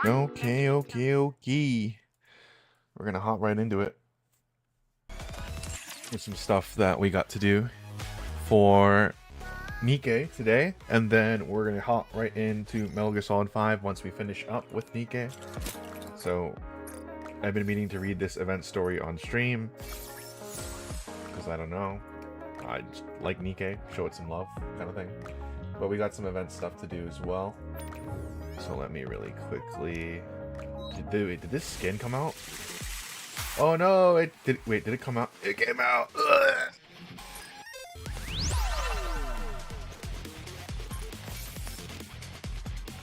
Okay, okay, okay. We're gonna hop right into it with some stuff that we got to do for Nikke today, and then we're gonna hop right into Metal Gear Solid 5 once we finish up with Nikke. So I've been meaning to read this event story on stream because I don't know, I just like Nikke, show it some love kind of thing. But we got some event stuff to do as well. So let me really quickly. Did this skin come out? Oh no! It did. Wait, did it come out? It came out. Ugh.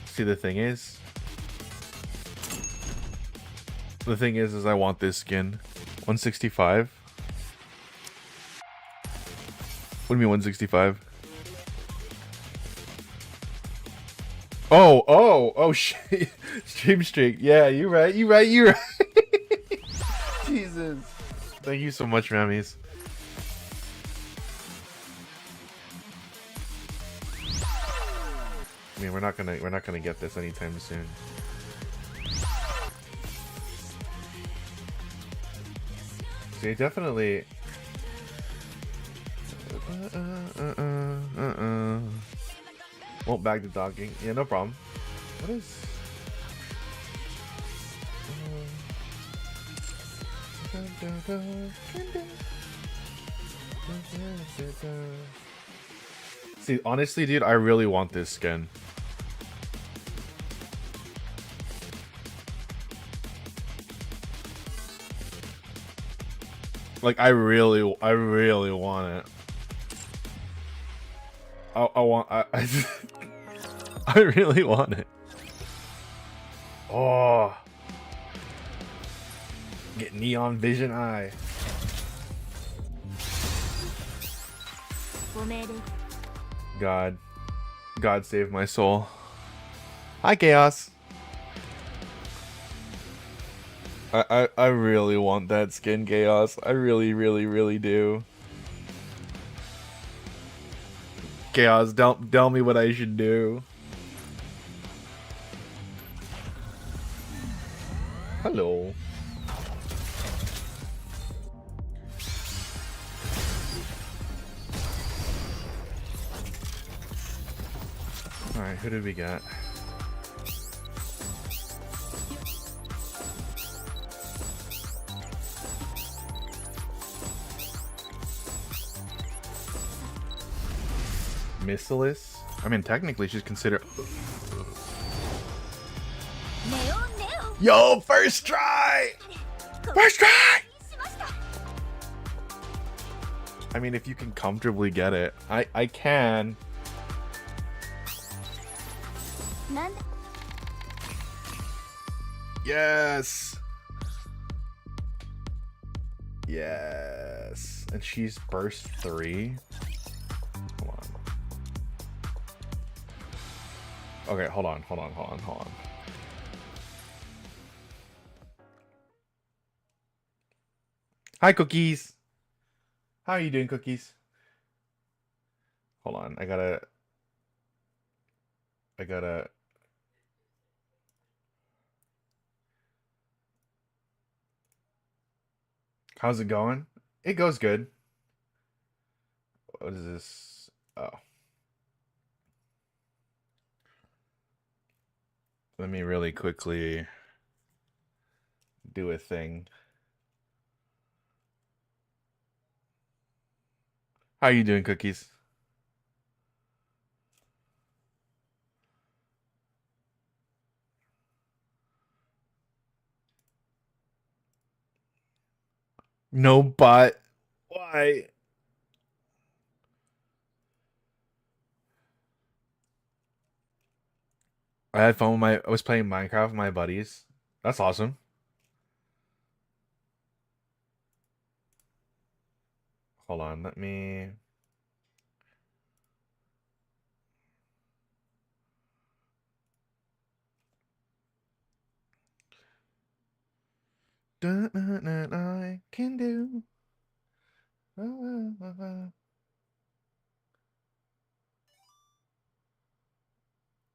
See, the thing is, I want this skin. 165. What do you mean 165? Oh, shit. Stream streak. Yeah, you're right. Jesus. Thank you so much, Rammies. I mean, we're not gonna get this anytime soon. See, definitely. Won't bag the dogging. Yeah, no problem. What is? See, honestly, dude, I really want this skin. Like, I really want it. I really want it. Oh, get neon vision eye. God save my soul. Hi, Chaos. I really want that skin, Chaos. I really do. Chaos, tell me what I should do. Hello. Alright, who did we get? Missilus? I mean, technically she's considered... Yo, first try! First try! I mean, if you can comfortably get it. I can. Yes! Yes. And she's burst 3? Hold on. Okay, hold on. Hi, Cookies! How are you doing, Cookies? Hold on, I gotta... How's it going? It goes good. What is this? Oh. Let me really quickly do a thing. How are you doing, Cookies? No bot. Why? I had fun with I was playing Minecraft with my buddies. That's awesome. Hold on, let me... I can do.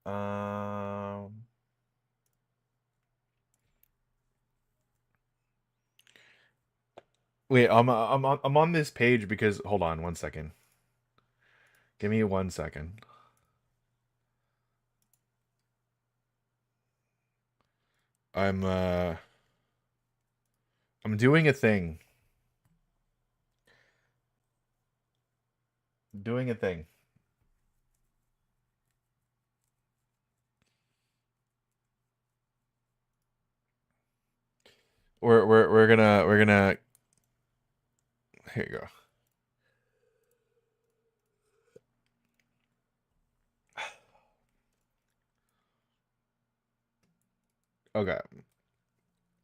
Um, Wait, I'm on this page because hold on 1 second. Give me 1 second. I'm doing a thing. Doing a thing. We're gonna here you go. Okay.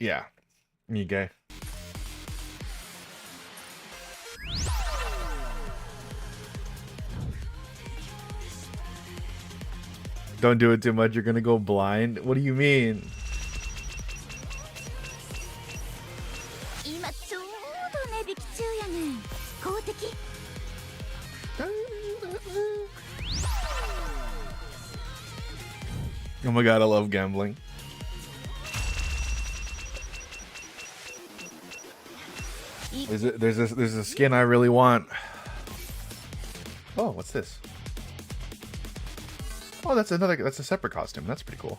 Yeah. Nikke. Don't do it too much, you're gonna go blind. What do you mean? Oh my god, I love gambling. There's a skin I really want. Oh, what's this? Oh, that's a separate costume. That's pretty cool.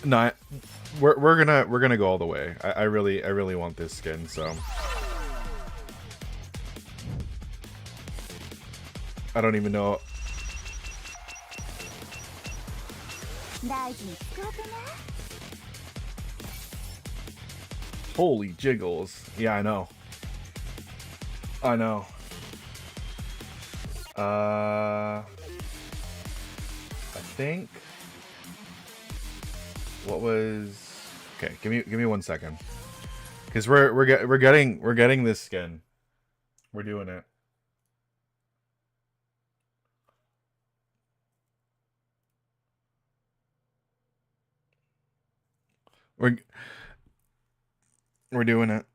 No, we're gonna go all the way. I really want this skin, so I don't even know. Holy jiggles. Yeah, I know. I know. I think what was okay, give me 1 second. Cuz we're getting this skin. We're doing it. We're doing it.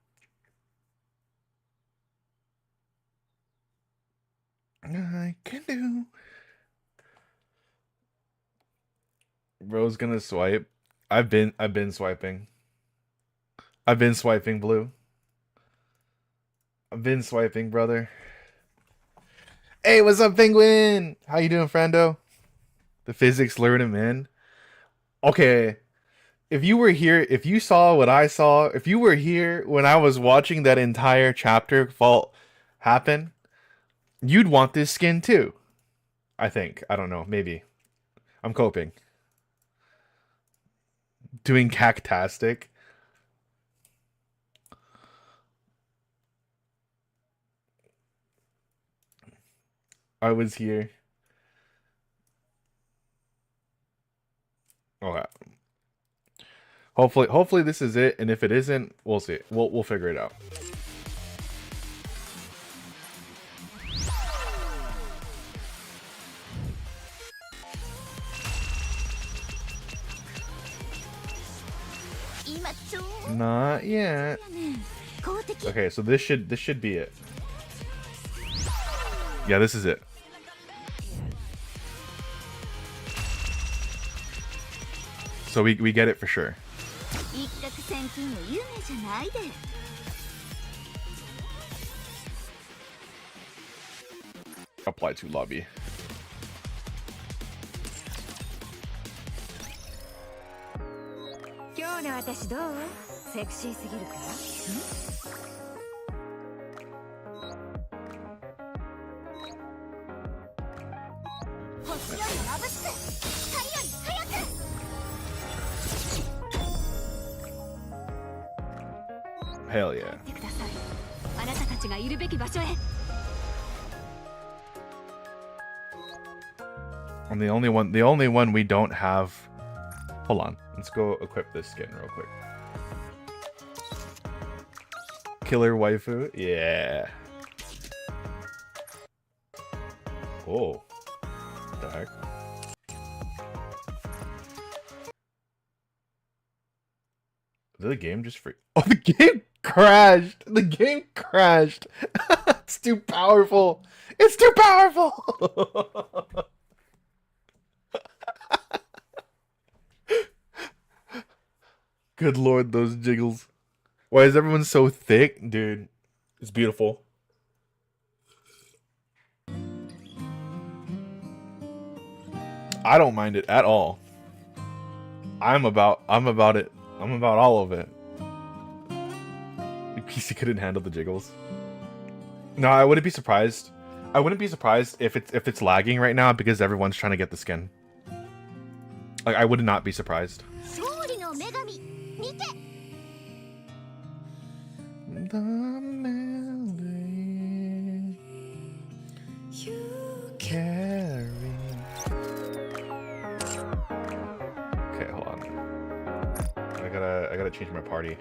I can do. Bro's gonna swipe. I've been swiping. I've been swiping blue. I've been swiping, brother. Hey, what's up, Penguin? How you doing, friendo? The physics lured him in. Okay. If you were here, if you saw what I saw, if you were here when I was watching that entire chapter vault happen, you'd want this skin too. I think. I don't know. Maybe. I'm coping. Doing cactastic. I was here. Okay. Hopefully this is it, and if it isn't, we'll see. We'll figure it out. Not yet. Okay, so this should be it. Yeah, this is it. So we get it for sure. Apply to lobby. Hell yeah. And the only one we don't have. Hold on. Let's go equip this skin real quick. Killer waifu? Yeah. Oh. What the heck? Did the game just free? Oh, the game crashed! The game crashed! It's too powerful. It's too powerful. Good lord, those jiggles. Why is everyone so thick? Dude, it's beautiful. I don't mind it at all. I'm about it. I'm about all of it. The PC couldn't handle the jiggles. No, I wouldn't be surprised. I wouldn't be surprised if it's lagging right now because everyone's trying to get the skin. Like, I would not be surprised. The melody you carry. Okay, hold on. I gotta change my party.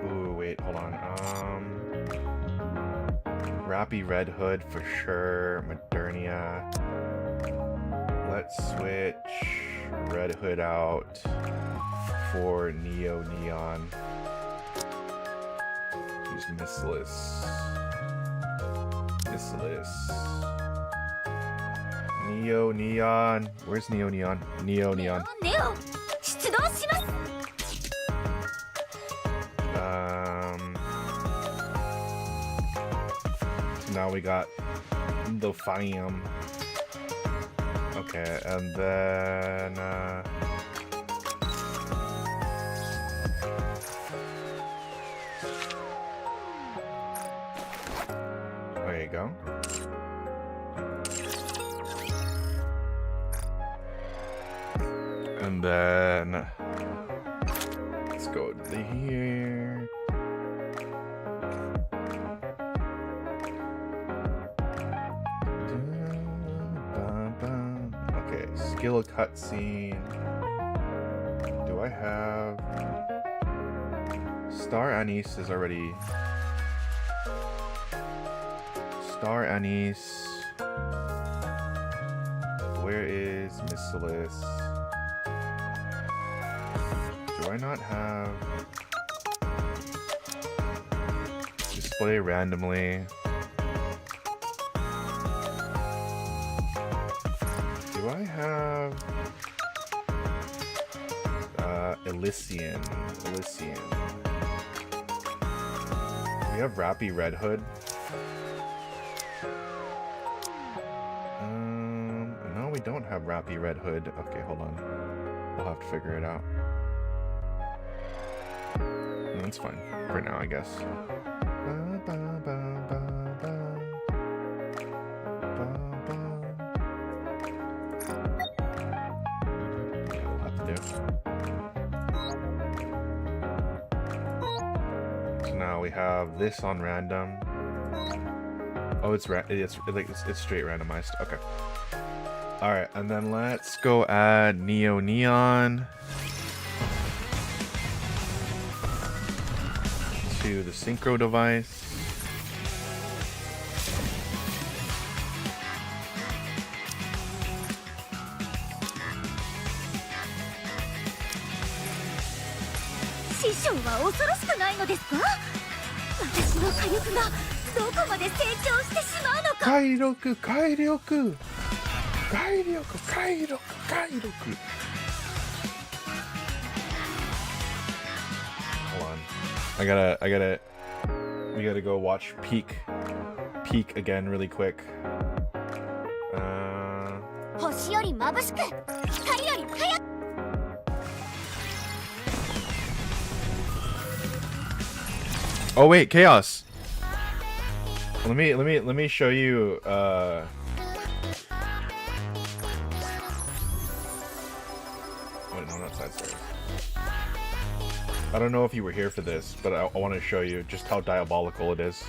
Ooh, wait, hold on. Rappy Red Hood for sure. Modernia. Let's switch Red Hood out for Neo Neon. Use Missless. Neo Neon. Where's Neo Neon? Neo Neon. So now we got the fam. Okay, and then there you go. And then let's go to here. Okay, skill cutscene. Do I have Star Anise is already Star Anise. Where is Missless? Do I not have display randomly? Do I have Elysian? We have Rappy Red Hood. No, we don't have Rappy Red Hood. Okay, hold on. We'll have to figure it out. That's fine for now, I guess. Yeah, we'll have to do. So now we have this on random. Oh, it's straight randomized. Okay. All right, and then let's go add Neo Neon to the synchro device. Hold on. We gotta go watch Peak again really quick. Oh wait, Chaos. Let me show you wait, no, not side stories. I don't know if you were here for this, but I want to show you just how diabolical it is.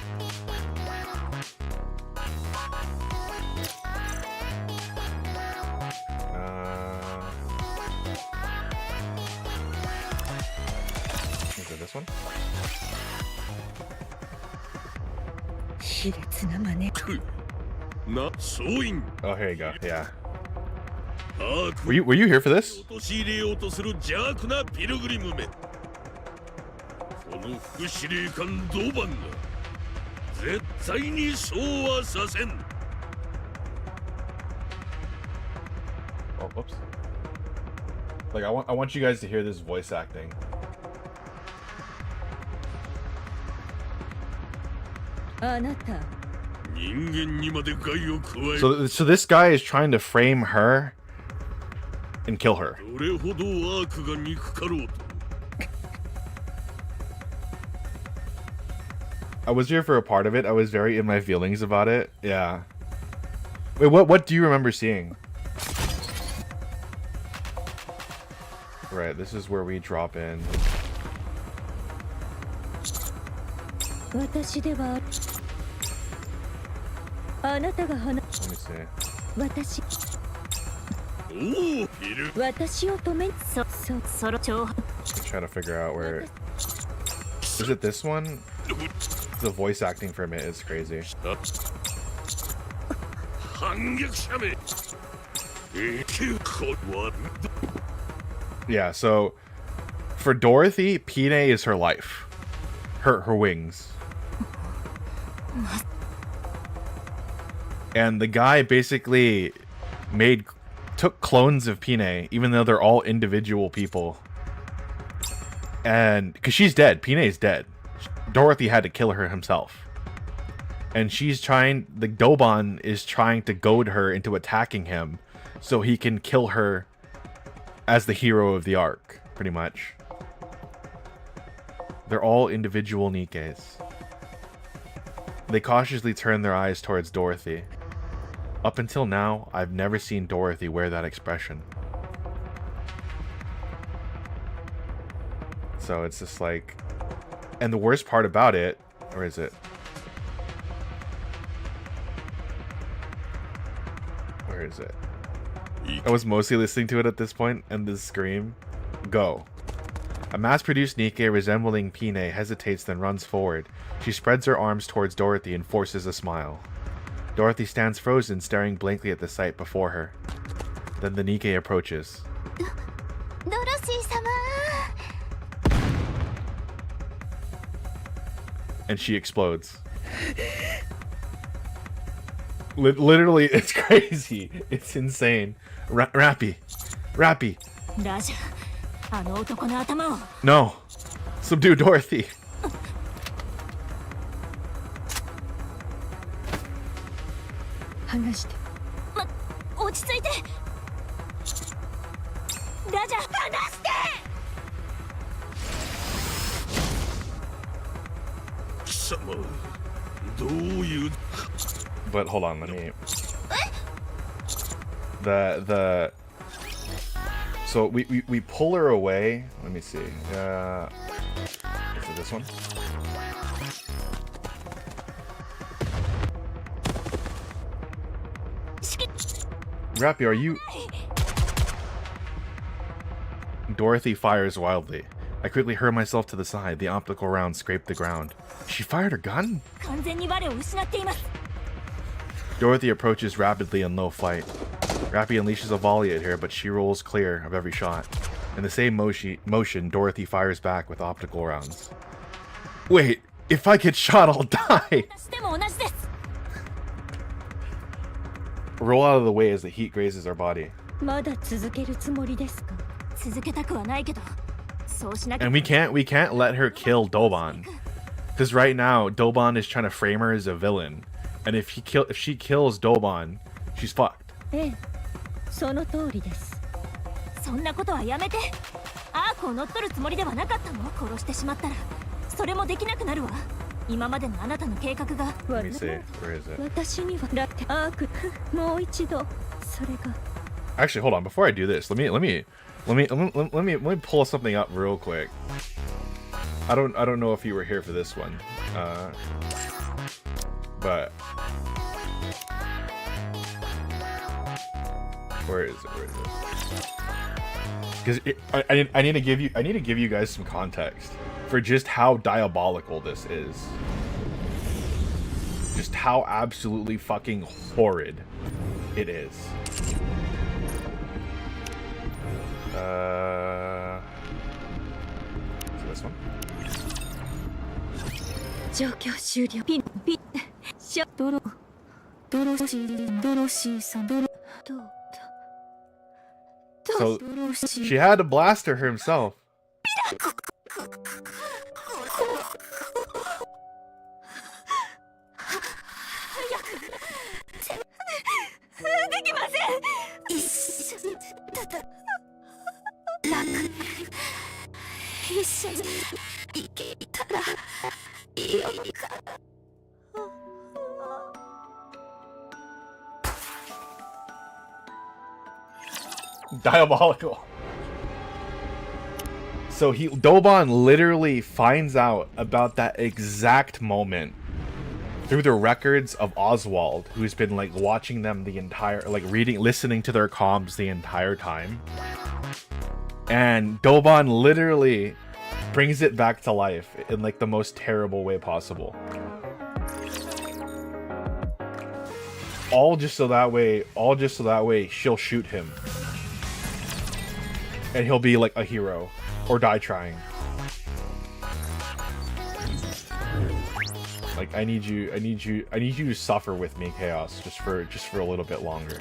Is it this one? Oh, here you go. Yeah. Were you here for this? の副司令官ドバンが絶対にそうはさせん。 Oh, whoops. Like, I want you guys to hear this voice acting. So this guy is trying to frame her and kill her. I was here for a part of it. I was very in my feelings about it. Yeah. Wait, what do you remember seeing? Right, this is where we drop in. Let me see. Try to figure out where it... Is it this one? The voice acting from it is crazy. Yeah, so for Dorothy, Pine is her life. Her wings. And the guy basically took clones of Pine, even though they're all individual people. And because she's dead, Pine is dead. Dorothy had to kill her himself. And the Doban is trying to goad her into attacking him so he can kill her as the hero of the arc, pretty much. They're all individual Nikkes. They cautiously turn their eyes towards Dorothy. Up until now, I've never seen Dorothy wear that expression. So it's just like... And the worst part about it... Where is it? Where is it? I was mostly listening to it at this point, and the scream. Go. A mass-produced Nikke resembling Pine hesitates then runs forward. She spreads her arms towards Dorothy and forces a smile. Dorothy stands frozen, staring blankly at the sight before her. Then the Nikke approaches. And she explodes. Literally, it's crazy. It's insane. Rappy. No. Subdue Dorothy. But hold on, let me... So we pull her away. Let me see. Is it this one? Rappy, are you... Dorothy fires wildly. I quickly hurl myself to the side. The optical round scraped the ground. She fired her gun? Dorothy approaches rapidly in low flight. Rappy unleashes a volley at her, but she rolls clear of every shot. In the same motion, Dorothy fires back with optical rounds. Wait, if I get shot, I'll die! Roll out of the way as the heat grazes our body. And we can't let her kill Doban. Because right now, Doban is trying to frame her as a villain. And if she kills Doban, she's fucked. Let me see. Where is it? Actually, hold on. Before I do this, let me pull something up real quick. I don't know if you were here for this one, but where is it? Because I need to give you guys some context for just how diabolical this is. Just how absolutely fucking horrid it is. Is it this one? 状況終了。ピシャドロシーさんSo she had to blast her herself. できません。一緒に一緒に行けたらいいよ。 Diabolical. So Doban literally finds out about that exact moment through the records of Oswald, who's been like watching them the entire, like listening to their comms the entire time. And Doban literally brings it back to life in like the most terrible way possible. All just so that way she'll shoot him. And he'll be like a hero or die trying. Like I need you to suffer with me, Chaos, just for a little bit longer.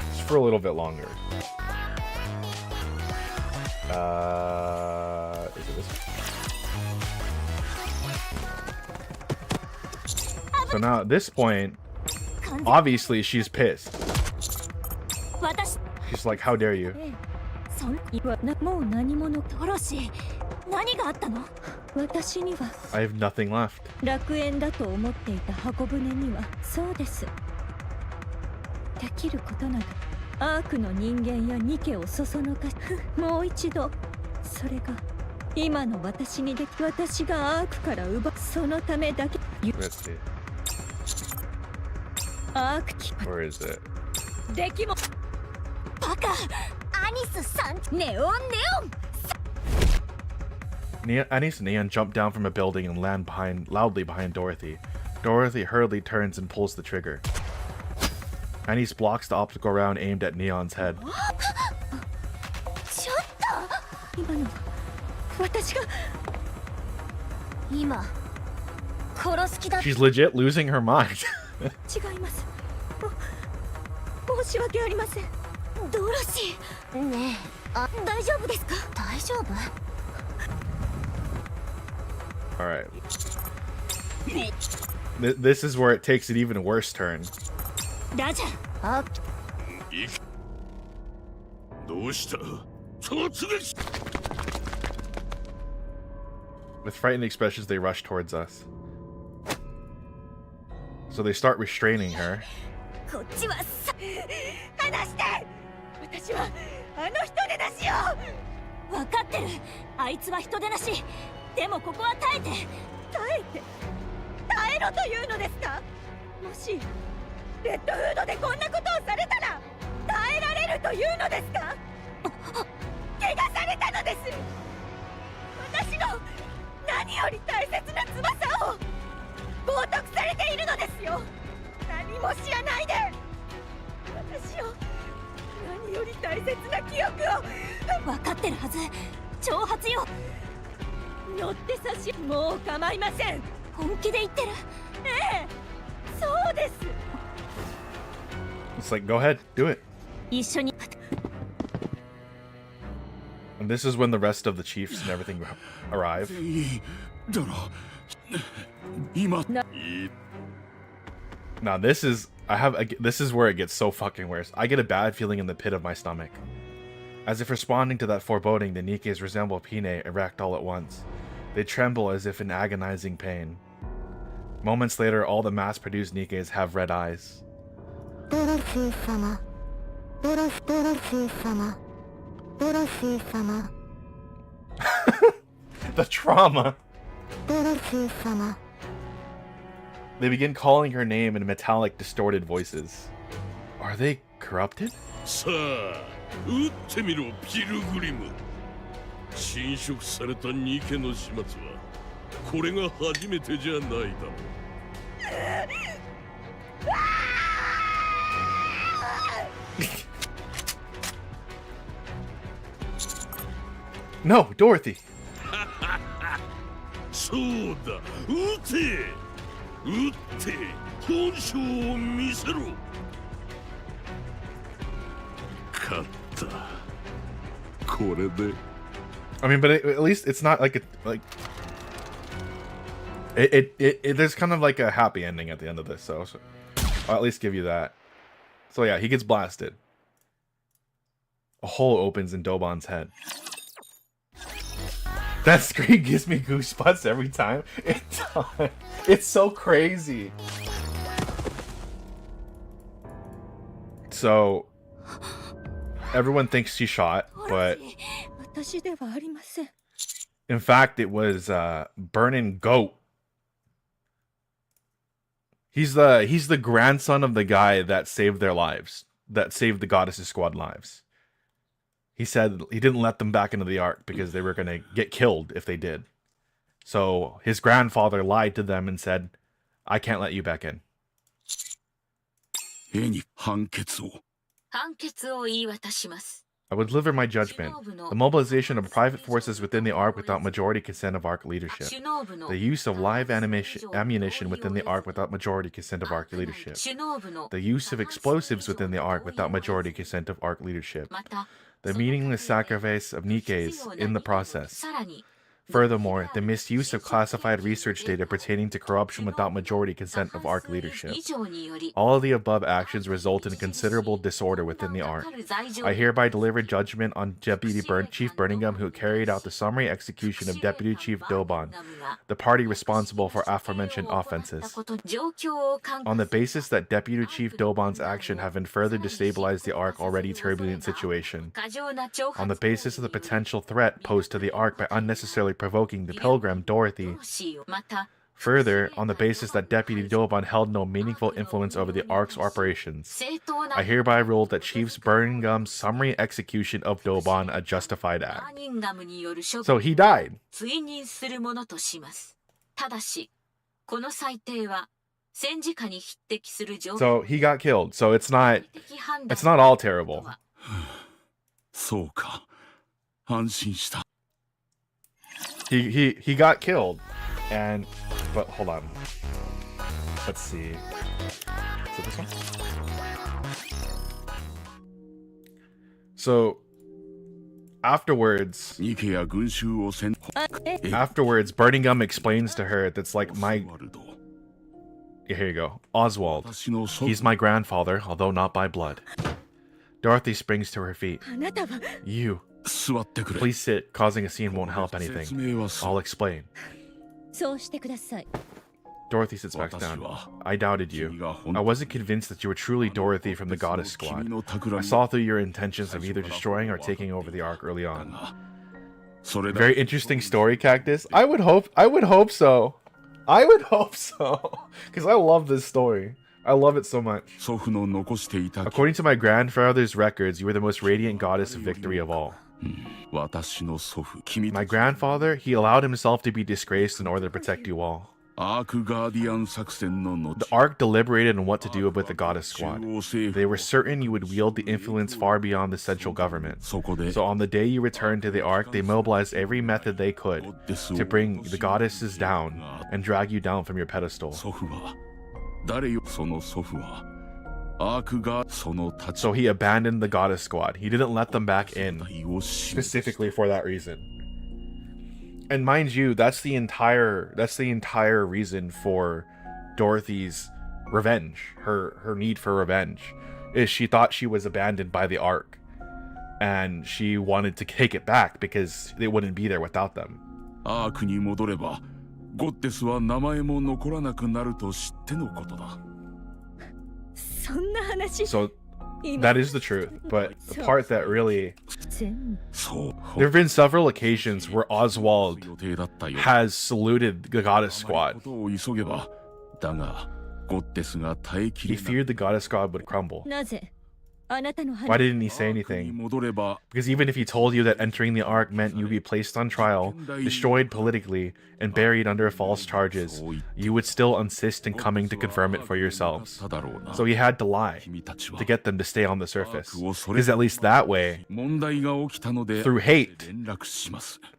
Just for a little bit longer. Is it this? So now at this point, obviously she's pissed. She's like, how dare you? I have nothing left. 楽園だと思っていた箱舟にはそうです。できることならアークの人間やニケをそそのかしもう一度それが今の私にでき私がアークから奪うそのためだけ Let's see. アークキ Where is it? できもバカアニスさんネオンAnis and Neon jump down from a building and land loudly behind Dorothy. Dorothy hurriedly turns and pulls the trigger. Anis blocks the optical round aimed at Neon's head. She's legit losing her mind. 違います。申し訳ありません。ドロシー。ねえ、あ、大丈夫ですか？大丈夫？ All right. This is where it takes an even worse turn. With frightened expressions, they rush towards us. So they start restraining her. でもここは耐えて耐えろというのですか？もしレッドフードでこんなことをされたら耐えられるというのですか？怪我されたのです。私の何より大切な翼を冒涜されているのですよ。何も知らないで私を何より大切な記憶を分かってるはず。挑発よ。乗って差しもう構いません。本気で言ってる。ええ、そうです。 It's like, go ahead, do it. 一緒に。 And this is when the rest of the chiefs and everything arrive. Now this is this is where it gets so fucking worse. I get a bad feeling in the pit of my stomach. As if responding to that foreboding, the Nikkes resemble Pine erect all at once. They tremble as if in agonizing pain. Moments later, all the mass-produced Nikkes have red eyes. The trauma! They begin calling her name in metallic, distorted voices. Are they corrupted? 撃ってみろピルグリム。侵食されたニケの始末はこれが初めてじゃないだろう。No, Dorothy. そそうだ撃て撃って本性を見せろ勝ったこれで I mean, but at least it's not like it there's kind of like a happy ending at the end of this, so I'll at least give you that. So yeah, he gets blasted. A hole opens in Doban's head. That scream gives me goosebumps every time. It's so crazy. So everyone thinks she shot, but in fact it was Burning Goat. He's the grandson of the guy that saved their lives, that saved the Goddess's squad lives. He said he didn't let them back into the Ark because they were going to get killed if they did. So his grandfather lied to them and said, I can't let you back in. I would deliver my judgment. The mobilization of private forces within the Ark without majority consent of Ark leadership. The use of live ammunition within the Ark without majority consent of Ark leadership. The use of explosives within the Ark without majority consent of Ark leadership. The meaningless sacrifice of Nikke's in the process. Furthermore, the misuse of classified research data pertaining to corruption without majority consent of Ark leadership. All of the above actions result in considerable disorder within the Ark. I hereby deliver judgment on Deputy Chief Birmingham, who carried out the summary execution of Deputy Chief Doban, the party responsible for aforementioned offenses. On the basis that Deputy Chief Doban's action have been further destabilized the Ark already turbulent situation. On the basis of the potential threat posed to the Ark by unnecessarily provoking the pilgrim Dorothy. Further, on the basis that Deputy Doban held no meaningful influence over the Ark's operations, I hereby rule that Chief Birmingham's summary execution of Doban a justified act. So he died. So he got killed. So it's not all terrible. He got killed, but hold on. Let's see. Is it this one? So afterwards, Birmingham explains to her that's like my. Here you go, Oswald. He's my grandfather, although not by blood. Dorothy springs to her feet. You. Please sit. Causing a scene won't help anything. I'll explain. Dorothy sits back down. I doubted you. I wasn't convinced that you were truly Dorothy from the Goddess Squad. I saw through your intentions of either destroying or taking over the Ark early on. Very interesting story, Cactus. I would hope so. I would hope so. Because I love this story. I love it so much. According to my grandfather's records, you were the most radiant goddess of victory of all. My grandfather, he allowed himself to be disgraced in order to protect you all. The Ark deliberated on what to do with the Goddess Squad. They were certain you would wield the influence far beyond the central government. So on the day you returned to the Ark, they mobilized every method they could to bring the goddesses down and drag you down from your pedestal. So he abandoned the Goddess Squad. He didn't let them back in, specifically for that reason. And mind you, that's the entire reason for Dorothy's revenge, her need for revenge, is she thought she was abandoned by the Ark, and she wanted to take it back because they wouldn't be there without them. So that is the truth, but the part that really... There have been several occasions where Oswald has saluted the Goddess Squad. He feared the Goddess Squad would crumble. Why didn't he say anything? Because even if he told you that entering the Ark meant you'd be placed on trial, destroyed politically, and buried under false charges, you would still insist in coming to confirm it for yourselves. So he had to lie, to get them to stay on the surface. Because at least that way, through hate,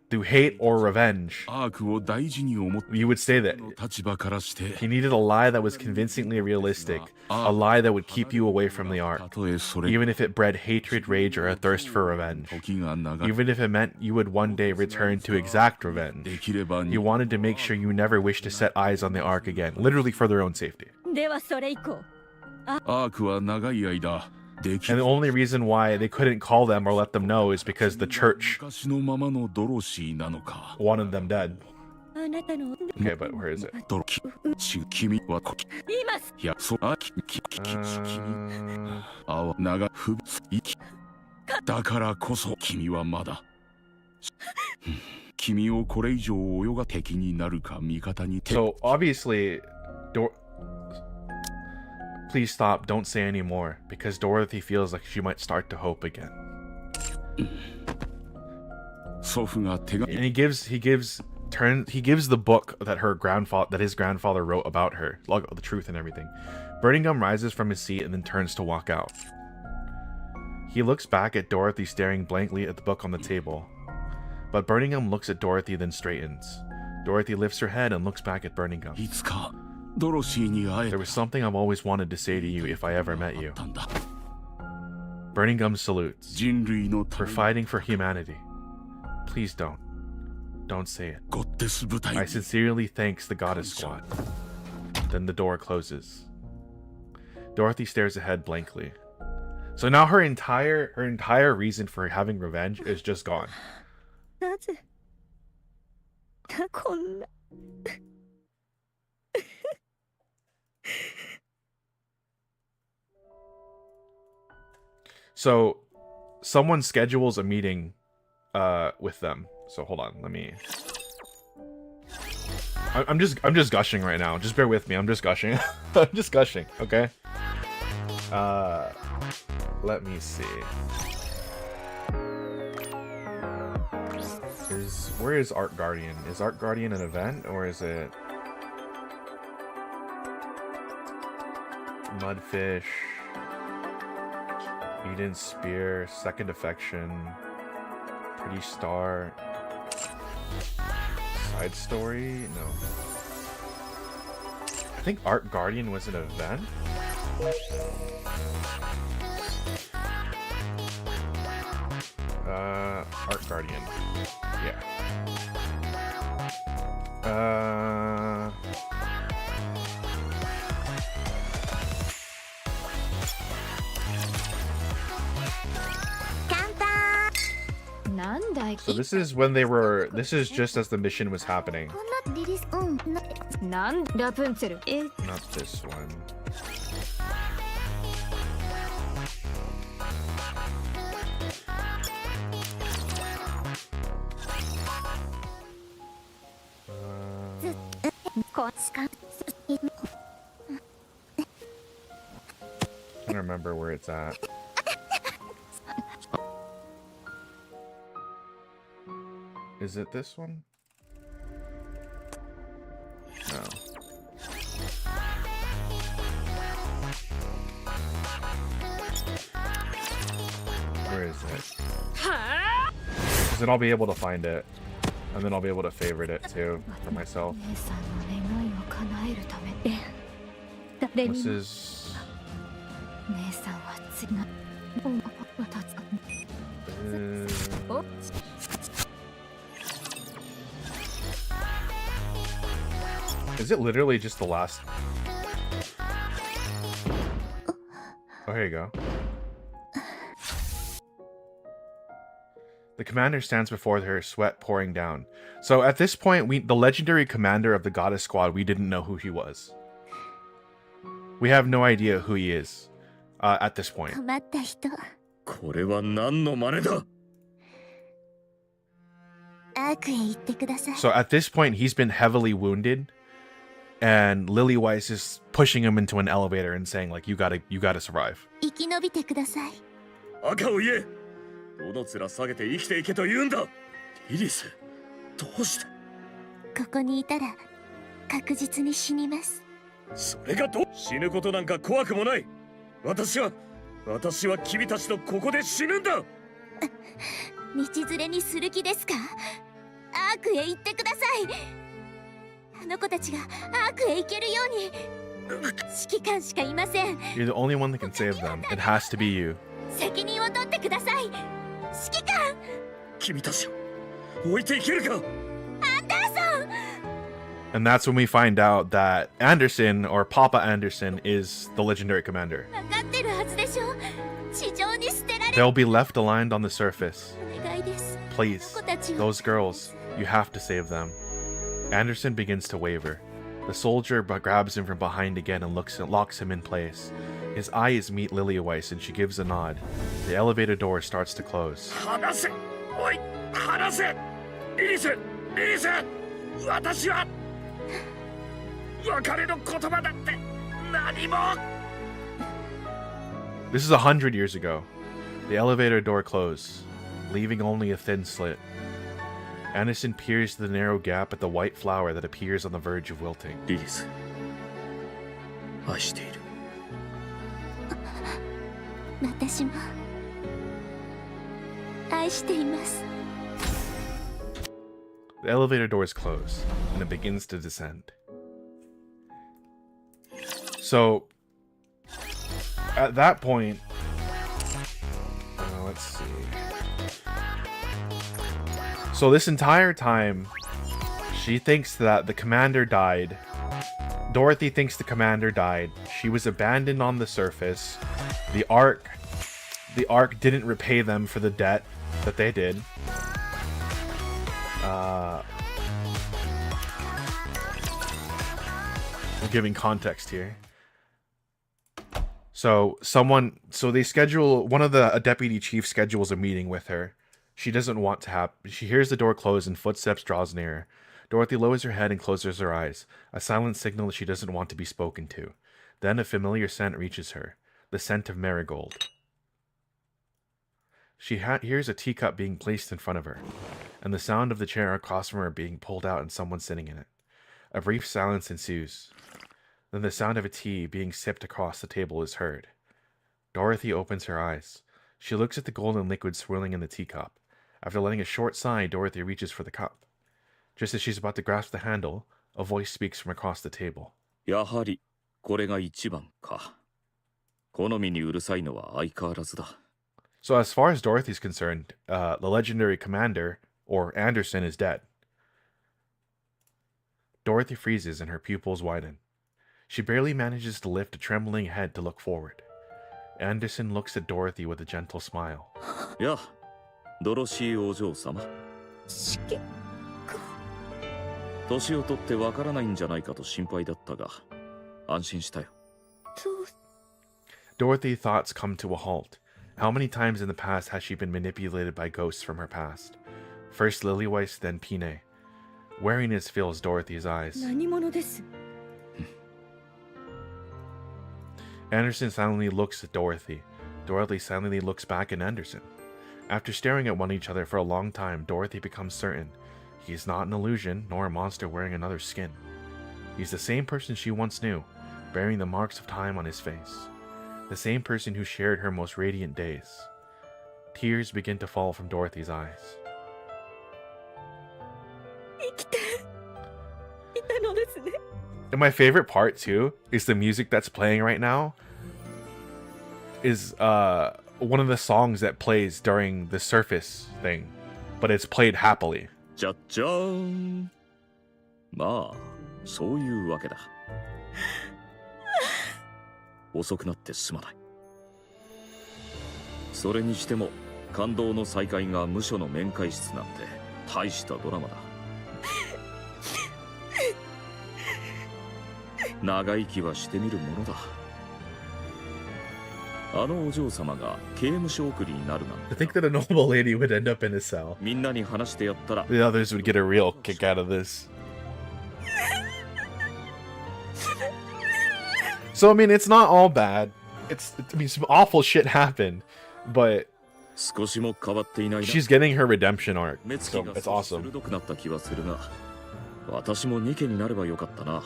through hate or revenge. アークを大事に思って You would say that の立場からして he needed a lie that was convincingly realistic, a lie that would keep you away from the arc, たとえそれ even if it bred hatred, rage, or a thirst for revenge. 時が長 Even if it meant you would one day return to exact で revenge. きれば You wanted to make sure you never wish to set eyes on the ark again, literally for their own safety. ではそれ以降アークは長い間でき And the only reason why they couldn't call them or let them know is because the church 昔のままのドロシーなのか wanted them dead. あなたの Okay, but where is it? ドロキ君はこき言います。いやそあき君あわ長ふいきだからこそ君はまだ君をこれ以上泳が敵になるか味方に So obviously, please stop. Don't say any more because Dorothy feels like she might start to hope again. 祖父が手が And he gives the book that his grandfather wrote about her, like the truth and everything. Burning Gum rises from his seat and then turns to walk out. He looks back at Dorothy staring blankly at the book on the table. But Burning Gum looks at Dorothy then straightens. Dorothy lifts her head and looks back at Burning Gum. いつかドロシーに会え There was something I've always wanted to say to you if I ever met you. たんだ Burning Gum salutes. 人類の For ため fighting for humanity. Please don't. Don't say it. ゴッデス部隊 I sincerely thanks the Goddess Squad. Then the door closes. Dorothy stares ahead blankly. So now her entire reason for having revenge is just gone. なぜこんな So someone schedules a meeting with them. So hold on, let me I'm just gushing right now. Just bear with me. I'm just gushing. I'm just gushing, okay? Let me see. Where is Art Guardian? Is Art Guardian an event or is it Mudfish, Eden Spear, Second Affection, Pretty Star, Side Story? No. I think Art Guardian was an event? Art Guardian. Yeah. So this is when they were. This is just as the mission was happening. Not this one. I don't remember where it's at. Is it this one? No. Where is it? Because then I'll be able to find it. And then I'll be able to favorite it too for myself. This is... Is it literally just the last? Oh, here you go. The commander stands before her, sweat pouring down. So at this point, the legendary commander of the Goddess Squad, we didn't know who he was. We have no idea who he is at this point. これは何の真似だ So at this point, he's been heavily wounded, and Lily Weiss is pushing him into an elevator and saying, like, you gotta survive. 赤を言えどの面下げて生きていけと言うんだイリスどうしてここにいたら確実に死にます。それが死ぬことなんか怖くもない私は君たちとここで死ぬんだ道連れにする気ですか？アークへ行ってください。あの子たちがアークへ行けるように。指揮官しかいません。 You're the only one that can save them. It has to be you. 責任を取ってください、指揮官。君たちを置いていけるか。アンダーソン。 And that's when we find out that Anderson, or Papa Anderson, is the legendary commander. 分かってるはずでしょ。地上に捨てられ。 They'll be left aligned on the surface. お願いです。 Please, あの子たちを。 those girls, you have to save them. Anderson begins to waver. The soldier grabs him from behind again and locks him in place. His eyes meet Lilyweiss and she gives a nod. The elevator door starts to close. 離せ。おい、離せ。リリス、リリス。私は別れの言葉だって何も。This is 100 years ago. The elevator door closed, leaving only a thin slit. Anderson peers through the narrow gap at the white flower that appears on the verge of wilting. リリス、愛している。私も愛しています。 The elevator doors close, and it begins to descend. So, at that point, let's see. So this entire time, she thinks that the commander died. Dorothy thinks the commander died. She was abandoned on the surface. The Ark didn't repay them for the debt that they did. I'm giving context here. So they schedule, one of the deputy chief schedules a meeting with her. She doesn't want to have, she hears the door close and footsteps draws nearer. Dorothy lowers her head and closes her eyes, a silent signal that she doesn't want to be spoken to. Then a familiar scent reaches her, the scent of marigold. She hears a teacup being placed in front of her, and the sound of the chair across from her being pulled out and someone sitting in it. A brief silence ensues. Then the sound of a tea being sipped across the table is heard. Dorothy opens her eyes. She looks at the golden liquid swirling in the teacup. After letting a short sigh, Dorothy reaches for the cup. Just as she's about to grasp the handle, a voice speaks from across the table. やはりこれが一番か。好みにうるさいのは相変わらずだ。 So as far as Dorothy's concerned, the legendary commander, or Anderson, is dead. Dorothy freezes and her pupils widen. She barely manages to lift a trembling head to look forward. Anderson looks at Dorothy with a gentle smile. や、ドロシーお嬢様。指揮官。年を取ってわからないんじゃないかと心配だったが、安心したよ。Dorothy's thoughts come to a halt. How many times in the past has she been manipulated by ghosts from her past? First Lilyweiss, then Pine. Wariness fills Dorothy's eyes. 何者です。 Anderson silently looks at Dorothy. Dorothy silently looks back at Anderson. After staring at one another for a long time, Dorothy becomes certain he is not an illusion nor a monster wearing another's skin. He's the same person she once knew, bearing the marks of time on his face. The same person who shared her most radiant days. Tears begin to fall from Dorothy's eyes. 生きていたのですね。 And my favorite part too is the music that's playing right now is one of the songs that plays during the surface thing, but it's played happily. じゃっじゃーん。まあ、そういうわけだ。遅くなってすまない。それにしても感動の再会が無所の面会室なんて大したドラマだ。長生きはしてみるものだ。あのお嬢様が刑務所送りになるなんて。 To think that a noble lady would end up in a cell. みんなに話してやったら。 The others would get a real kick out of this. So I mean, it's not all bad. I mean, some awful shit happened, but 少しも変わっていないな。 she's getting her redemption arc, 目つき so が it's 少し awesome. 鋭くなった気はするが、私もニケになればよかったな。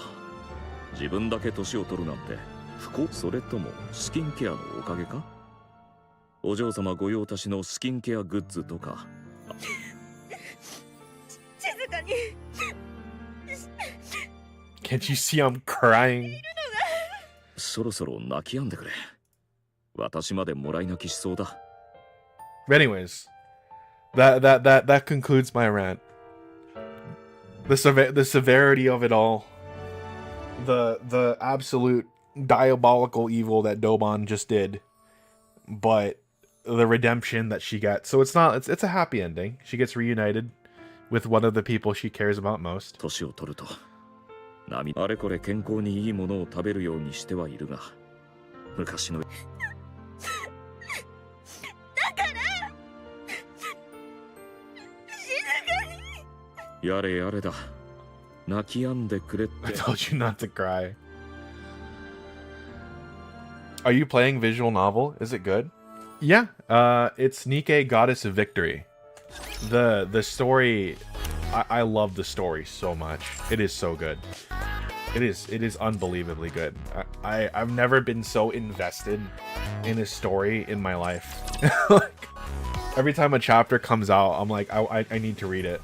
自分だけ年を取るなんて不幸。それともスキンケアのおかげか。お嬢様御用達のスキンケアグッズとか。静 Can't you see I'm crying? そろそろ泣き止んでくれ。私までもらい泣きしそうだ。But anyways, that concludes my rant. The severity of it all, the absolute diabolical evil that Dobon just did, but the redemption that she got. So it's a happy ending. She gets reunited with one of the people she cares about most. 年を取ると、あれこれ健康にいいものを食べるようにしてはいるが、昔の。やれやれだ。泣き止んでくれって。I told you not to cry. Are you playing visual novel? Is it good? Yeah, it's Nikke Goddess of Victory. The story, I love the story so much. It is so good. It is unbelievably good. I've never been so invested in a story in my life. Like, every time a chapter comes out, I'm like, I need to read it.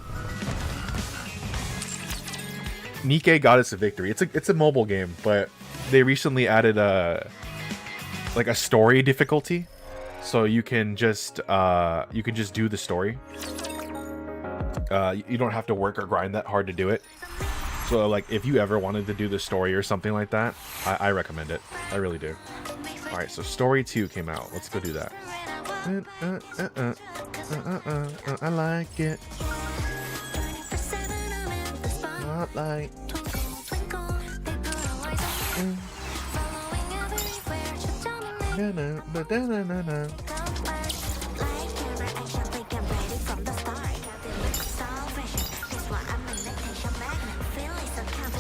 Nikke Goddess of Victory. It's a mobile game, but they recently added a story difficulty, so you can just do the story. You don't have to work or grind that hard to do it. So like if you ever wanted to do the story or something like that, I recommend it. I really do. All right, so story 2 came out. Let's go do that. I like it. Spotlight.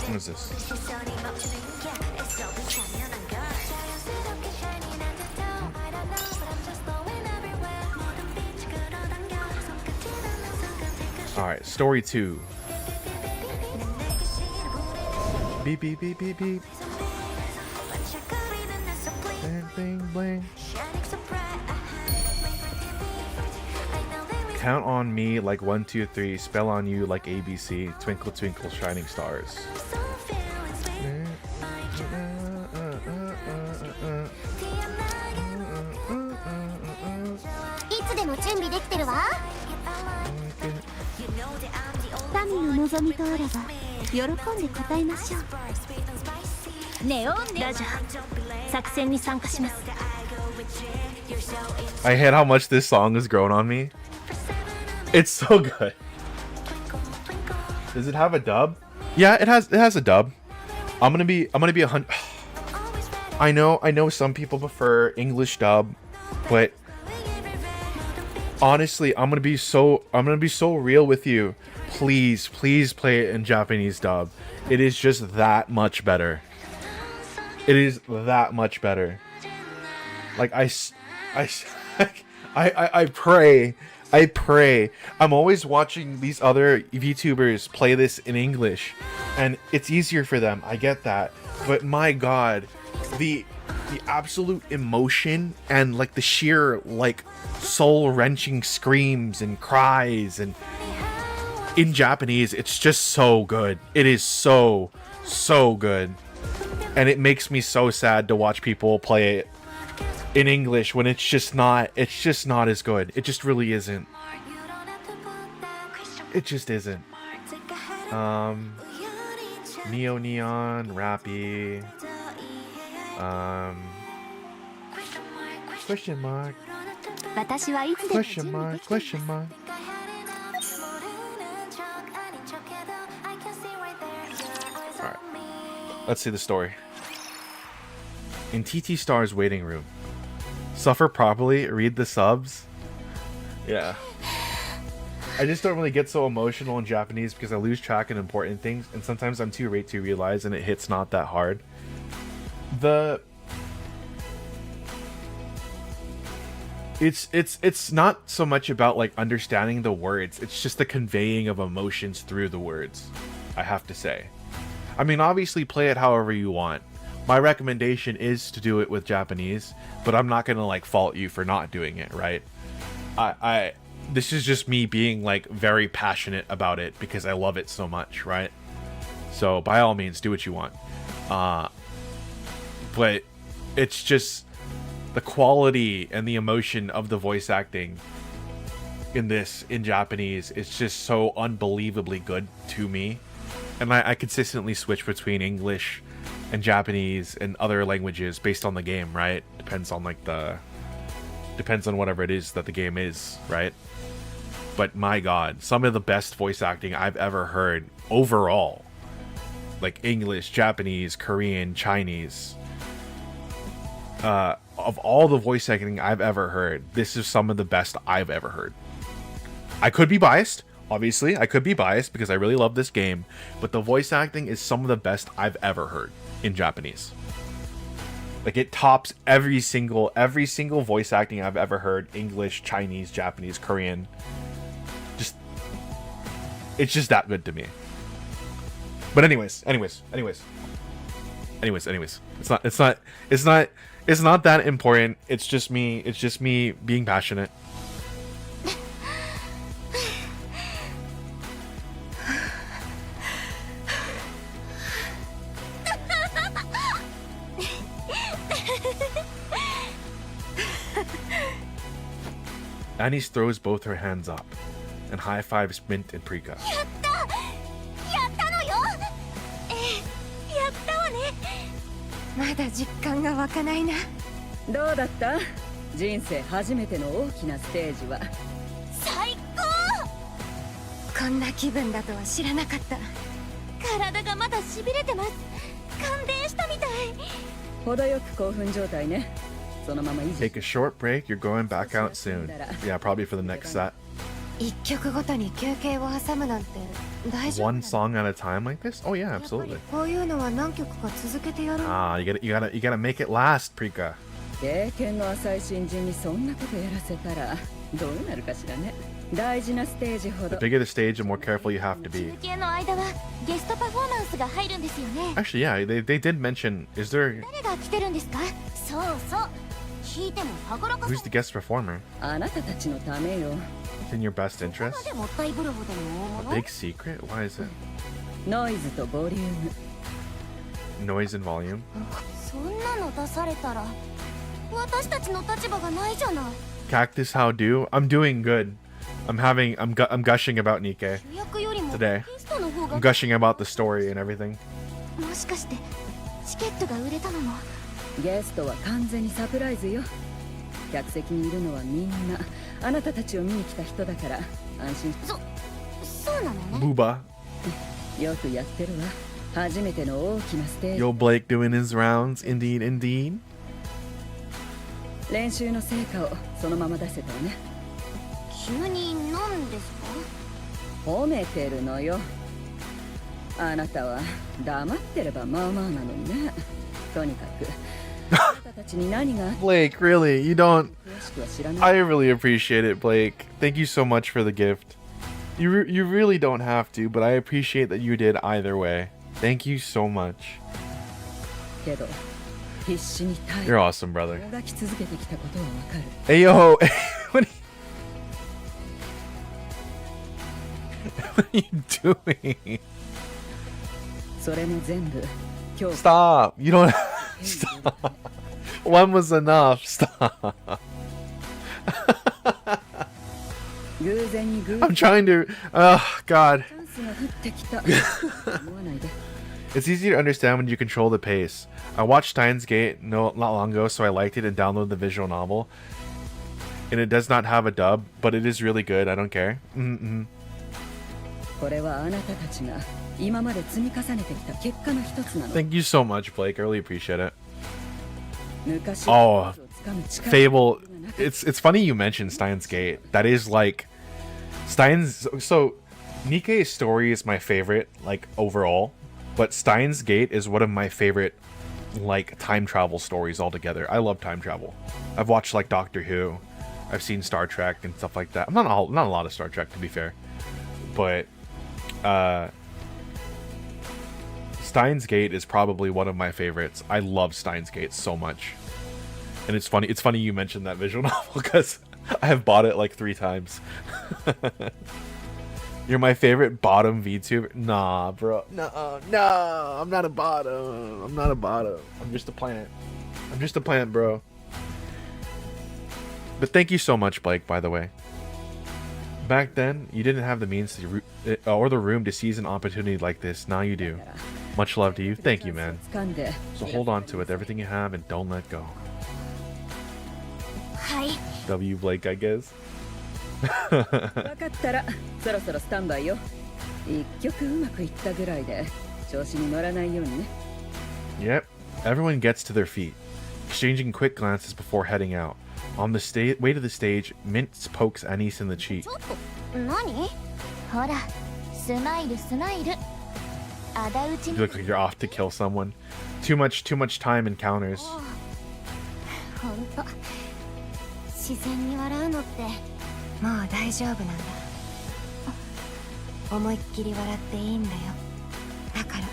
What is this? Alright, story 2. Beep beep beep beep beep. Bling bling bling. Count on me like 1, 2, 3. Spell on you like ABC. Twinkle twinkle shining stars. I hate how much this song has grown on me. It's so good. Does it have a dub? Yeah, it has a dub. I'm gonna be 100. I know some people prefer English dub, but honestly, I'm gonna be so real with you. Please play it in Japanese dub. It is just that much better. It is that much better. Like I pray. I'm always watching these other VTubers play this in English, and it's easier for them. I get that, but my God, the absolute emotion and like the sheer like soul-wrenching screams and cries and in Japanese, it's just so good. It is so good, and it makes me so sad to watch people play it in English when it's just not as good. It just really isn't. It just isn't. Neo Neon, Rappy, question mark. Alright, let's see the story. In TT Star's waiting room. Suffer properly, read the subs. Yeah. I just don't really get so emotional in Japanese because I lose track of important things, and sometimes I'm too late to realize and it hits not that hard. It's not so much about like understanding the words, it's just the conveying of emotions through the words, I have to say. I mean, obviously play it however you want. My recommendation is to do it with Japanese, but I'm not gonna like fault you for not doing it, right? this is just me being like very passionate about it because I love it so much, right? So by all means, do what you want. But it's just the quality and the emotion of the voice acting in this in Japanese. It's just so unbelievably good to me. And I consistently switch between English and Japanese and other languages based on the game, right? Depends on whatever it is that the game is, right? But my god, some of the best voice acting I've ever heard overall. Like English, Japanese, Korean, Chinese. Of all the voice acting I've ever heard, this is some of the best I've ever heard. I could be biased. Obviously, I could be biased because I really love this game, but the voice acting is some of the best I've ever heard in Japanese. Like it tops every single voice acting I've ever heard, English, Chinese, Japanese, Korean. It's just that good to me. But anyways. It's not that important. It's just me being passionate. Annie throws both her hands up and high fives Mint and Prika. まだ実感が湧かないな。どうだった？人生初めての大きなステージは。最高。こんな気分だとは知らなかった。体がまだしびれてます。感電したみたい。程よく興奮状態ね。そのまま維持。 Take a short break. You're going back out soon. Yeah, probably for the next set. 一曲ごとに休憩を挟むなんて大丈夫？ One song at a time like this? Oh yeah, absolutely. こういうのは何曲か続けてやる。Ah, you gotta make it last, Prika. 経験の浅い新人にそんなことやらせたらどうなるかしらね。大事なステージほど。 The bigger the stage, the more careful you have to be. 休憩の間はゲストパフォーマンスが入るんですよね。 Actually, yeah, they did mention. Is there? 誰が来てるんですか？そうそう。聞いてもはぐらかさ Who's the guest performer? あなたたちのためよ。 It's in your best interest. でもったいぶるほどの大 A 物。 big secret? Why is it? ノイズとボリューム。 Noise and volume. そんなの出されたら私たちの立場がないじゃない。 Cactus, how do? I'm doing good. I'm gushing about Nikke 主役よりも today. ゲストの方 I'm が。 gushing about the story and everything. もしかしてチケットが売れたのも。ゲストは完全にサプライズよ。客席にいるのはみんなあなたたちを見に来た人だから安心。そうなのね。 Booba. よくやってるわ。初めての大きなステージ。 Yo, Blake doing his rounds. Indeed, indeed. 練習の成果をそのまま出せたわね。急に何ですか？褒めてるのよ。あなたは黙ってればまあまあなのにね。とにかくあなたたちに何が Blake, really? You don't. 詳しくは知らない。 I really appreciate it, Blake. Thank you so much for the gift. You really don't have to, but I appreciate that you did either way. Thank you so much. けど必死に耐え You're awesome, brother. もがき続けてきたことはわかる。 Hey, yo. What are you doing? それも全部今日 Stop. You don't. Stop. One was enough. Stop. 偶然に偶 I'm trying to. Oh, God. チャンスが降ってきた。思わないで。 It's easy to understand when you control the pace. I watched Steins Gate not long ago, so I liked it and downloaded the visual novel. And it does not have a dub, but it is really good. I don't care. これはあなたたちが今まで積み重ねてきた結果の一つなの。 Thank you so much, Blake. I really appreciate it. 昔 Oh, 掴む力 Fable. It's funny you mentioned Steins Gate. That is like Steins. So Nikke's story is my favorite, like overall, but Steins Gate is one of my favorite, like time travel stories altogether. I love time travel. I've watched like Doctor Who. I've seen Star Trek and stuff like that. I'm not a lot of Star Trek, to be fair, but Steins Gate is probably one of my favorites. I love Steins Gate so much. And it's funny you mentioned that visual novel because I have bought it like 3 times. You're my favorite bottom VTuber? Nah, bro. No, no, I'm not a bottom. I'm not a bottom. I'm just a plant. I'm just a plant, bro. But thank you so much, Blake, by the way. Back then, you didn't have the means to or the room to seize an opportunity like this. Now you do. Much love to you. Thank you, man. So hold on to it, everything you have, and don't let go. はい W Blake, I guess. 分かったらそろそろスタンバイよ。一曲うまくいったぐらいで調子に乗らないようにね。Yep. Everyone gets to their feet, exchanging quick glances before heading out. On the way to the stage, Mintz pokes Anise in the cheek. ちょっと何ほらスマイルスマイル仇討ち You look like you're off to kill someone. Too much time encounters. ほんと自然に笑うのってもう大丈夫なんだ思いっきり笑っていいんだよだから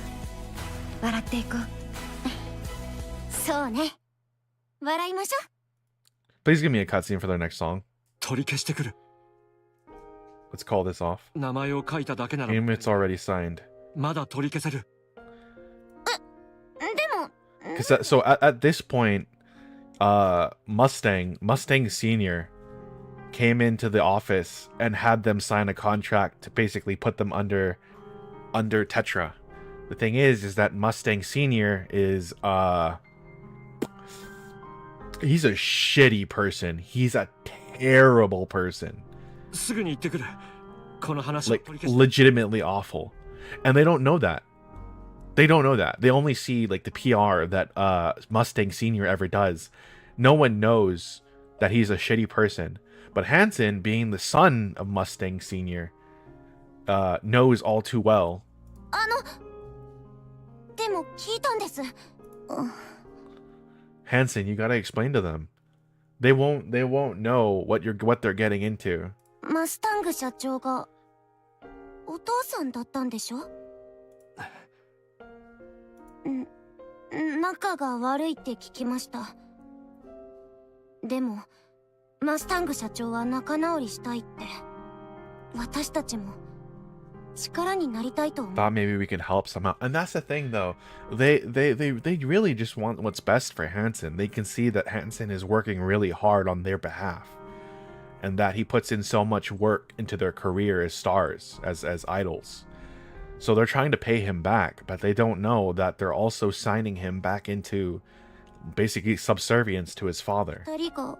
笑っていこうそうね笑いましょう Please give me a cutscene for their next song. 取り消してくる。 Let's call this off. 名前を書いただけなら Game it's already signed. まだ取り消せる。でも Because so at this point, Mustang Senior came into the office and had them sign a contract to basically put them under Tetra. The thing is that Mustang Senior is he's a shitty person. He's a terrible person. すぐに行ってくる。この話を Like 取り消して。 legitimately awful. And they don't know that. They don't know that. They only see like the PR that Mustang Senior ever does. No one knows that he's a shitty person. But Hansen, being the son of Mustang Senior, knows all too well. でも聞いたんです Hansen, you gotta explain to them. They won't know what they're getting into. マスタング社長がお父さんだったんでしょ仲が悪いって聞きましたでもマスタング社長は仲直りしたいって私たちも力になりたいと思う Thought maybe we could help somehow. And that's the thing though. They really just want what's best for Hansen. They can see that Hansen is working really hard on their behalf. And that he puts in so much work into their career as stars, as idols. So they're trying to pay him back, but they don't know that they're also signing him back into basically subservience to his father. 二人が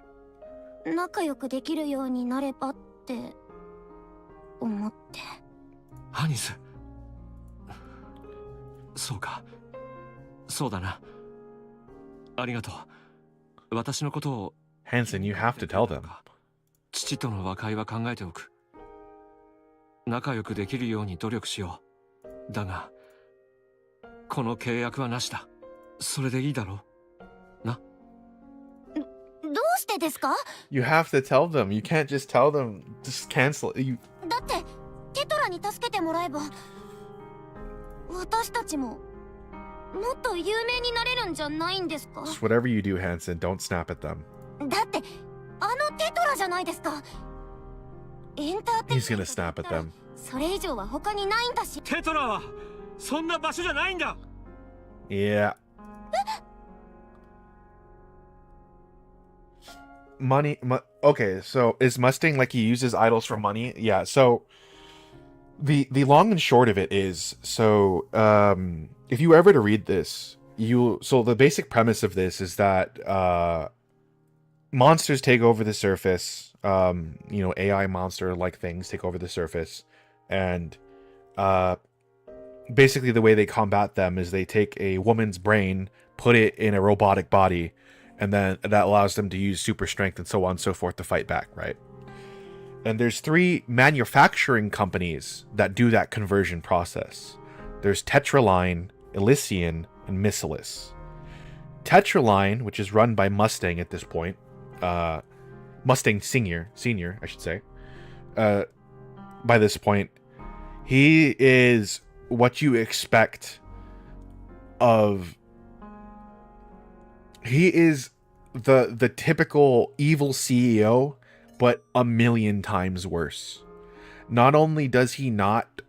仲良くできるようになればって思ってアニス。そうか。そうだな。ありがとう。私のことを。 Hansen, you have to tell them. 父との和解は考えておく。仲良くできるように努力しよう。だが、この契約はなしだ。それでいいだろう。な。どうしてですか You have to tell them. You can't just tell them. Just cancel it. だってテトラに助けてもらえば私たちももっと有名になれるんじゃないんですか Just whatever you do, Hansen, don't snap at them. だってあのテトラじゃないですかエンターテインメン He's ト gonna snap at them. それ以上は他にないんだしテトラはそんな場所じゃないんだ。 Yeah. Money. Okay, so is Mustang like he uses idols for money? Yeah. So the long and short of it is, so if you were ever to read this, so the basic premise of this is that monsters take over the surface. AI monster like things take over the surface, and basically the way they combat them is they take a woman's brain, put it in a robotic body, and then that allows them to use super strength and so on and so forth to fight back, right? And there's 3 manufacturing companies that do that conversion process. There's Tetraline, Elysian, and Missilis. Tetraline, which is run by Mustang at this point, Mustang Senior, I should say, by this point, he is what you expect of... He is the typical evil CEO but a million times worse. Not only does he not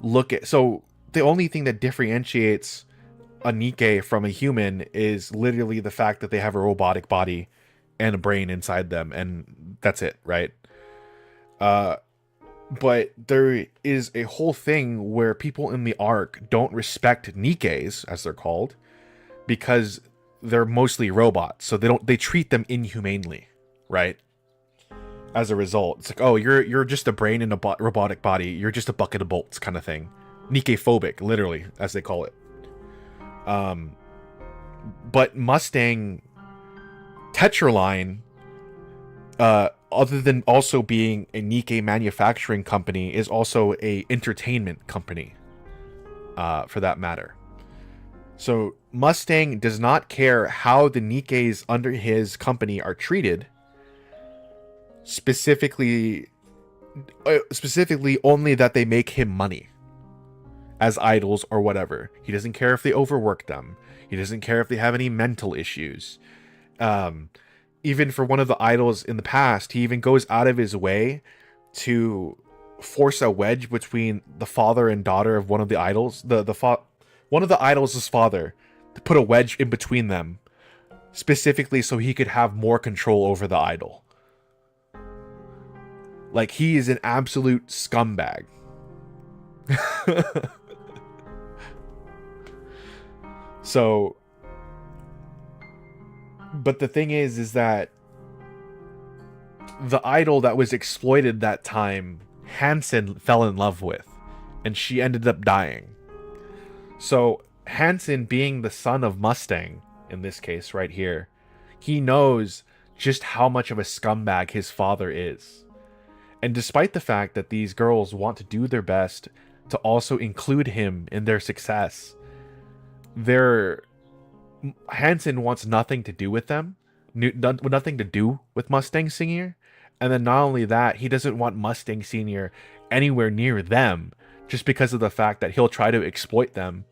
look at... So the only thing that differentiates a Nikke from a human is literally the fact that they have a robotic body and a brain inside them, and that's it, right? But there is a whole thing where people in the Ark don't respect Nikkes, as they're called, because they're mostly robots, so they treat them inhumanely, right? As a result, it's like, oh, you're just a brain in a robotic body, you're just a bucket of bolts kind of thing. Nikke-phobic, literally, as they call it. But Mustang Tetraline, other than also being a Nikke manufacturing company, is also a entertainment company, for that matter. So Mustang does not care how the Nikkes under his company are treated. Specifically only that they make him money as idols or whatever. He doesn't care if they overwork them. He doesn't care if they have any mental issues. Even for one of the idols in the past, he even goes out of his way to force a wedge between the father and daughter of one of the idols. One of the idols' father, to put a wedge in between them, specifically so he could have more control over the idol. Like, he is an absolute scumbag. So, but the thing is that the idol that was exploited that time, Hansen fell in love with, and she ended up dying. So Hansen, being the son of Mustang, in this case right here, he knows just how much of a scumbag his father is. And despite the fact that these girls want to do their best to also include him in their success, Hansen wants nothing to do with them, nothing to do with Mustang Sr. And then not only that, he doesn't want Mustang Sr. anywhere near them, just because of the fact that he'll try to exploit them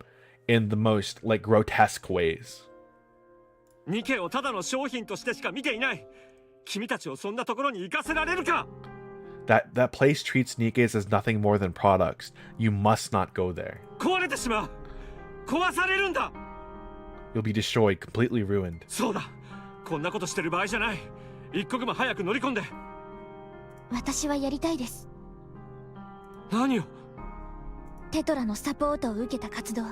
in the most, like, grotesque ways. ニケをただの商品としてしか見ていない。君たちをそんなところに行かせられるか? That place treats Nikkes as nothing more than products. You must not go there. 壊れてしまう。壊されるんだ。You'll be destroyed, completely ruined. そうだ。こんなことしてる場合じゃない。一刻も早く乗り込んで。私はやりたいです。何を？テトラのサポートを受けた活動。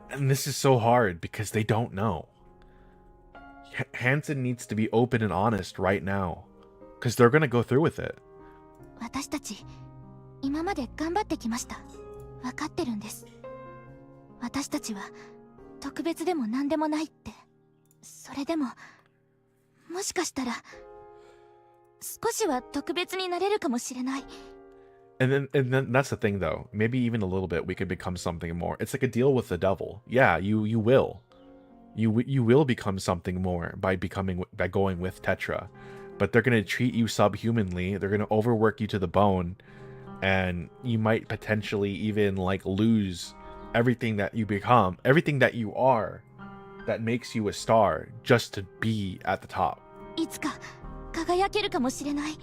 And this is so hard because they don't know. Hansen needs to be open and honest right now, because they're gonna go through with it. 私たち今まで頑張ってきました。分かってるんです。私たちは特別でも何でもないって。それでももしかしたら少しは特別になれるかもしれない。And then that's the thing, though. Maybe even a little bit, we could become something more. It's like a deal with the devil. Yeah, you will. You will become something more by going with Tetra, but they're gonna treat you subhumanly. They're gonna overwork you to the bone, and you might potentially even like lose everything that you become, everything that you are, that makes you a star, just to be at the top. いつか輝けるかもしれない。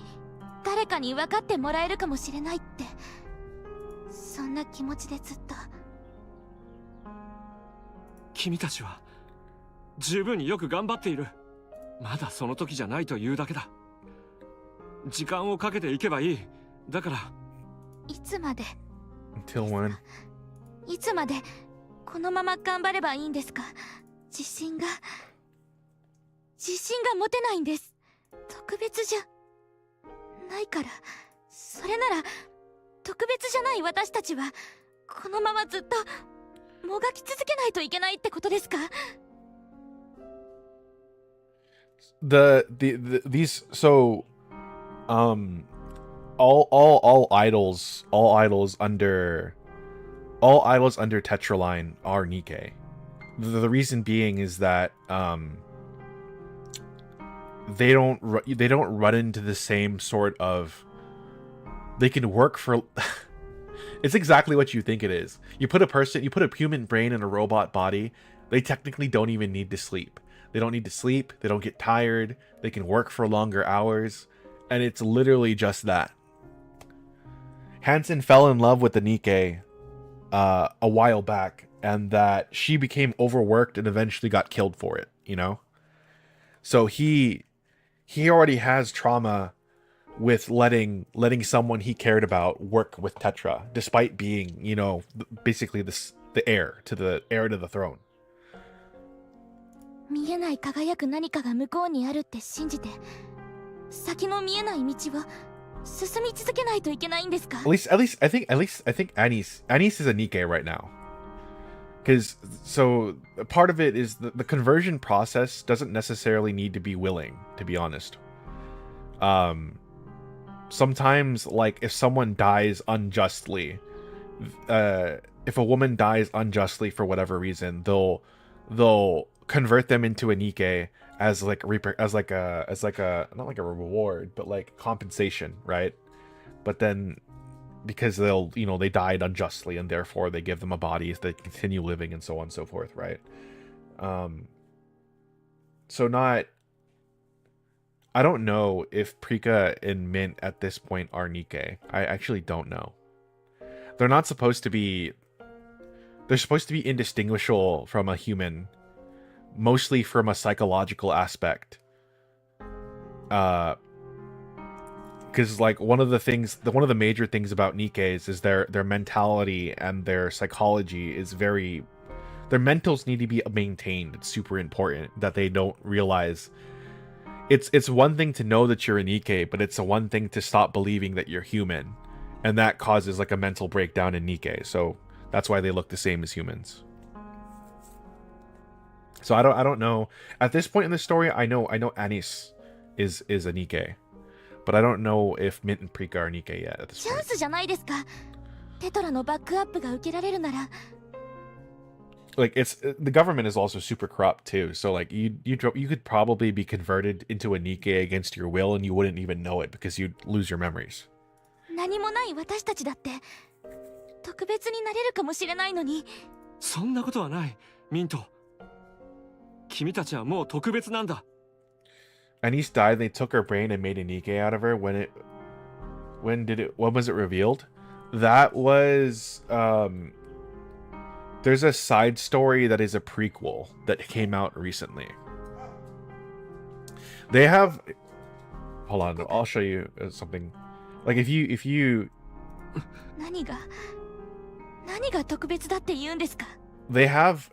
誰かに分かってもらえるかもしれないって、そんな気持ちでずっと。君たちは十分によく頑張っている。まだその時じゃないというだけだ。時間をかけていけばいい。だからいつまで Until when? いつまでこのまま頑張ればいいんですか。自信が持てないんです。特別じゃないから。それなら特別じゃない私たちはこのままずっともがき続けないといけないってことですか。These so all idols under Tetraline are Nikke. The reason being is that they don't run into the same sort of, they can work for it's exactly what you think it is. You put a human brain in a robot body, they technically don't even need to sleep. They don't need to sleep. They don't get tired. They can work for longer hours. And it's literally just that. Hansen fell in love with the Nikke a while back, and that she became overworked and eventually got killed for it, you know? So he already has trauma with letting someone he cared about work with Tetra, despite being, you know, basically the heir to the throne. 見えない輝く何かが向こうにあるって信じて、先の見えない道は進み続けないといけないんですか? At least I think Anis is a Nikke right now. Because so part of it is the conversion process doesn't necessarily need to be willing, to be honest. Sometimes, like, if someone dies unjustly, if a woman dies unjustly for whatever reason, they'll convert them into a Nikke as like a not like a reward, but like compensation, right? But then because they died unjustly, and therefore they give them a body so they continue living, and so on and so forth, right? So I don't know if Prika and Mint at this point are Nikke. I actually don't know. They're not supposed to be... They're supposed to be indistinguishable from a human, mostly from a psychological aspect. Because like one of the major things about Nikkes is their mentality and their psychology is very... Their mentals need to be maintained. It's super important that they don't realize... It's one thing to know that you're a Nikke, but it's a one thing to stop believing that you're human. And that causes like a mental breakdown in Nikke. So that's why they look the same as humans. So I don't know. At this point in the story, I know Anis is a Nikke. But I don't know if Mint and Prika are Nikke yet at this point. チャンスじゃないですか。テトラのバックアップが受けられるなら。Like the government is also super corrupt too, so like you could probably be converted into a Nikke against your will and you wouldn't even know it because you'd lose your memories. 何もない私たちだって特別になれるかもしれないのに。そんなことはない、ミント。君たちはもう特別なんだ。Anis died, they took her brain and made a Nikke out of her. When was it revealed? That was there's a side story that is a prequel that came out recently. They have... Hold on, I'll show you something. Like if you... 何が特別だって言うんですか? They have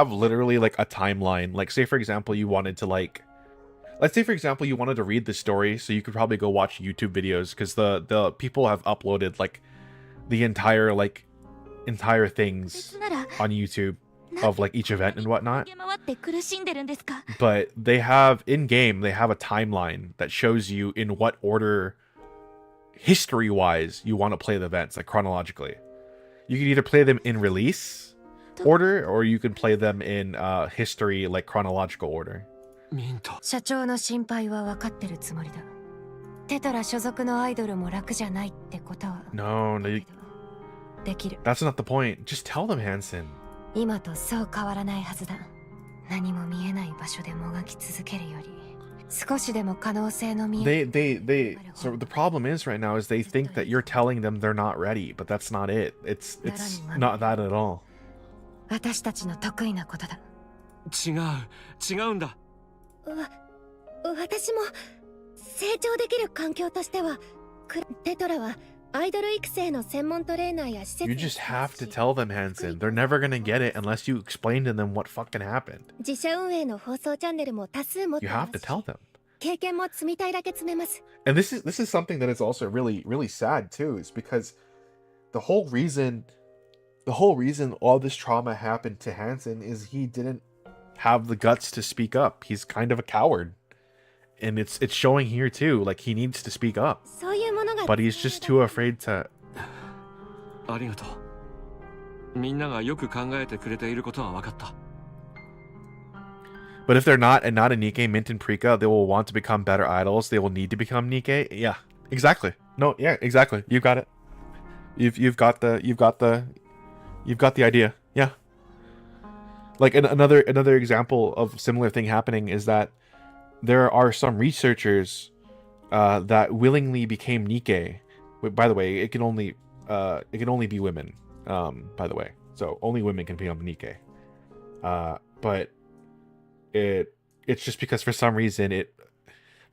literally like a timeline. Like say for example you wanted to like... Let's say for example you wanted to read the story, so you could probably go watch YouTube videos because the people have uploaded like the entire things on YouTube of like each event and whatnot. But they have in-game, they have a timeline that shows you in what order history-wise you want to play the events, like chronologically. You can either play them in release order or you can play them in history, like chronological order. 社長の心配は分かってるつもりだ。テトラ所属のアイドルも楽じゃないってことは。No, できる。 that's not the point. Just tell them, Hansen. 今とそう変わらないはずだ。何も見えない場所でもがき続けるより、少しでも可能性の見え。So the problem is right now is they think that you're telling them they're not ready, but that's not it. It's not that at all. 私たちの得意なことだ。違うんだ。私も成長できる環境としては、テトラは。アイドル育成の専門トレーナーや施設。 You just have to tell them, Hansen. They're never gonna get it unless you explain to them what fucking happened. 自社運営の放送チャンネルも多数持ってい You ま have to す。 tell them. 経験も積みたいだけ積めます。 And this is something that is also really sad too, is because the whole reason all this trauma happened to Hansen is he didn't have the guts to speak up. He's kind of a coward. And it's showing here too, like he needs to speak up. そういうものが。 But he's just too afraid to. ありがとう。みんながよく考えてくれていることは分かった。 But if they're not a Nikke, Mint and Prika, they will want to become better idols. They will need to become Nikke. Yeah, exactly. No, yeah, exactly. You got it. You've got the idea. Yeah. Like another example of similar thing happening is that there are some researchers that willingly became Nikke. By the way, it can only be women. By the way, so only women can become Nikke. But it's just because for some reason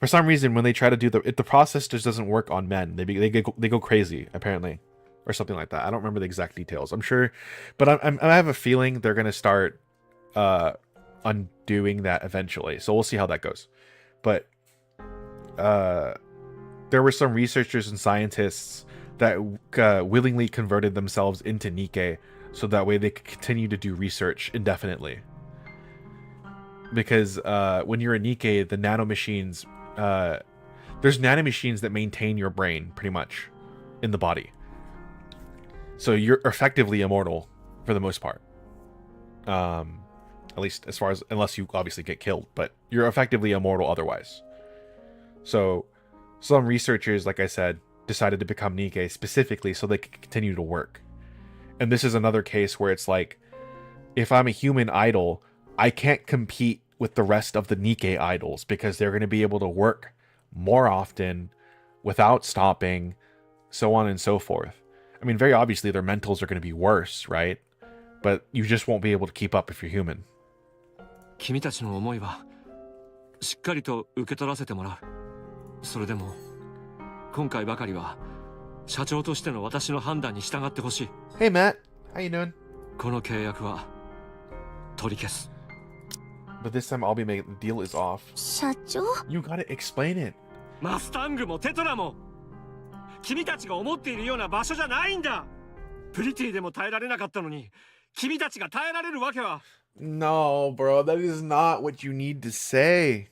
when they try to do the process just doesn't work on men. They go crazy apparently, or something like that. I don't remember the exact details. I'm sure, but I have a feeling they're gonna start undoing that eventually. So we'll see how that goes. But there were some researchers and scientists that willingly converted themselves into Nikke, so that way they could continue to do research indefinitely. Because when you're a Nikke, the nanomachines, there's nanomachines that maintain your brain pretty much in the body. So you're effectively immortal for the most part. At least as far as, unless you obviously get killed, but you're effectively immortal otherwise. So some researchers, like I said, decided to become Nikke specifically so they could continue to work. And this is another case where it's like, if I'm a human idol, I can't compete with the rest of the Nikke idols because they're going to be able to work more often without stopping, so on and so forth. I mean, very obviously their mentals are going to be worse, right? But you just won't be able to keep up if you're human. 君たちの思いはしっかりと受け取らせてもらう。それでも今回ばかりは社長としての私の判断に従ってほしい。Hey Matt, how you doing? この契約は取り消す。But this time I'll be making the deal is off. 社長 You gotta explain it. マスタングもテトラも君たちが思っているような場所じゃないんだ。プリティでも耐えられなかったのに君たちが耐えられるわけは。No, bro, that is not what you need to say.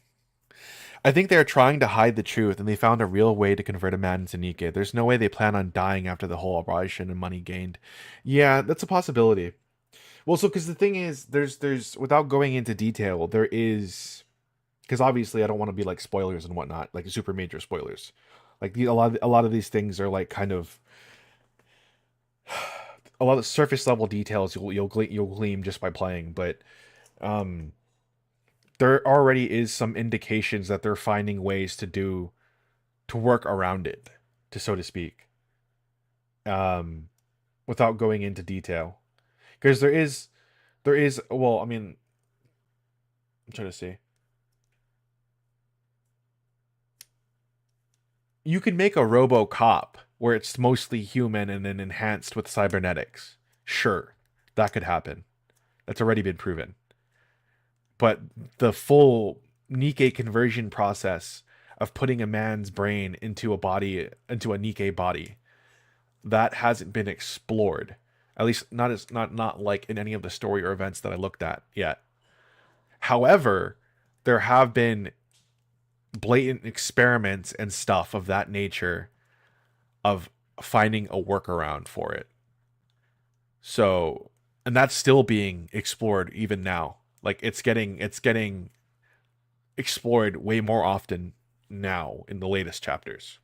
I think they're trying to hide the truth, and they found a real way to convert a man into Nikke. There's no way they plan on dying after the whole operation and money gained. Yeah, that's a possibility. Well, so because the thing is, there's without going into detail, there is, because obviously I don't want to be like spoilers and whatnot, like super major spoilers. Like a lot of these things are like kind of a lot of surface level details you'll glean just by playing, but there already is some indications that they're finding ways to work around it, so to speak, without going into detail, because there is well, I mean, I'm trying to see. You can make a RoboCop where it's mostly human and then enhanced with cybernetics. Sure, that could happen. That's already been proven. But the full Nikke conversion process of putting a man's brain into a body, into a Nikke body, that hasn't been explored. At least not like in any of the story or events that I looked at yet. However, there have been blatant experiments and stuff of that nature of finding a workaround for it. So, and that's still being explored even now. Like it's getting explored way more often now in the latest chapters.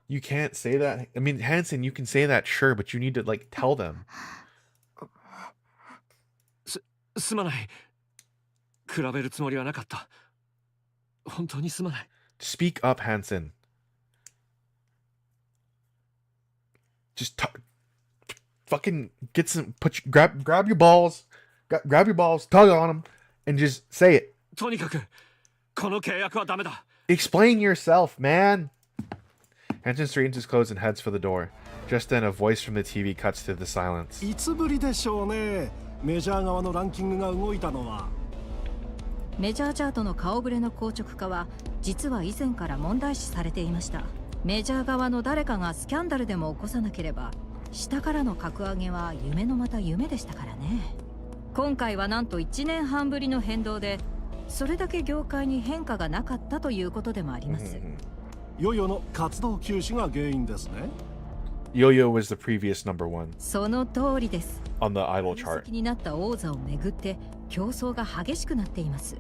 You can't say that. I mean, Hansen, you can say that, sure, but you need to like tell them. すまない。比べるつもりはなかった。本当にすまない。Speak up, Hansen. Just fucking get some. Grab your balls. Grab your balls. Tug on them, and just say it. とにかくこの契約はダメだ。Explain yourself, man. Hansen straightens his clothes and heads for the door. Just then, a voice from the TV cuts through the silence. いつぶりでしょうね。メジャー側のランキングが動いたのは。メジャーチャートの顔ぶれの硬直化は実は以前から問題視されていました。メジャー側の誰かがスキャンダルでも起こさなければ下からの格上げは夢のまた夢でしたからね。今回はなんと1年半ぶりの変動でそれだけ業界に変化がなかったということでもあります。ヨヨの活動休止が原因ですね。Yo-Yo was the previous number one その通りです。 on the idol chart. 気になった王座をめぐって競争が激しくなっています。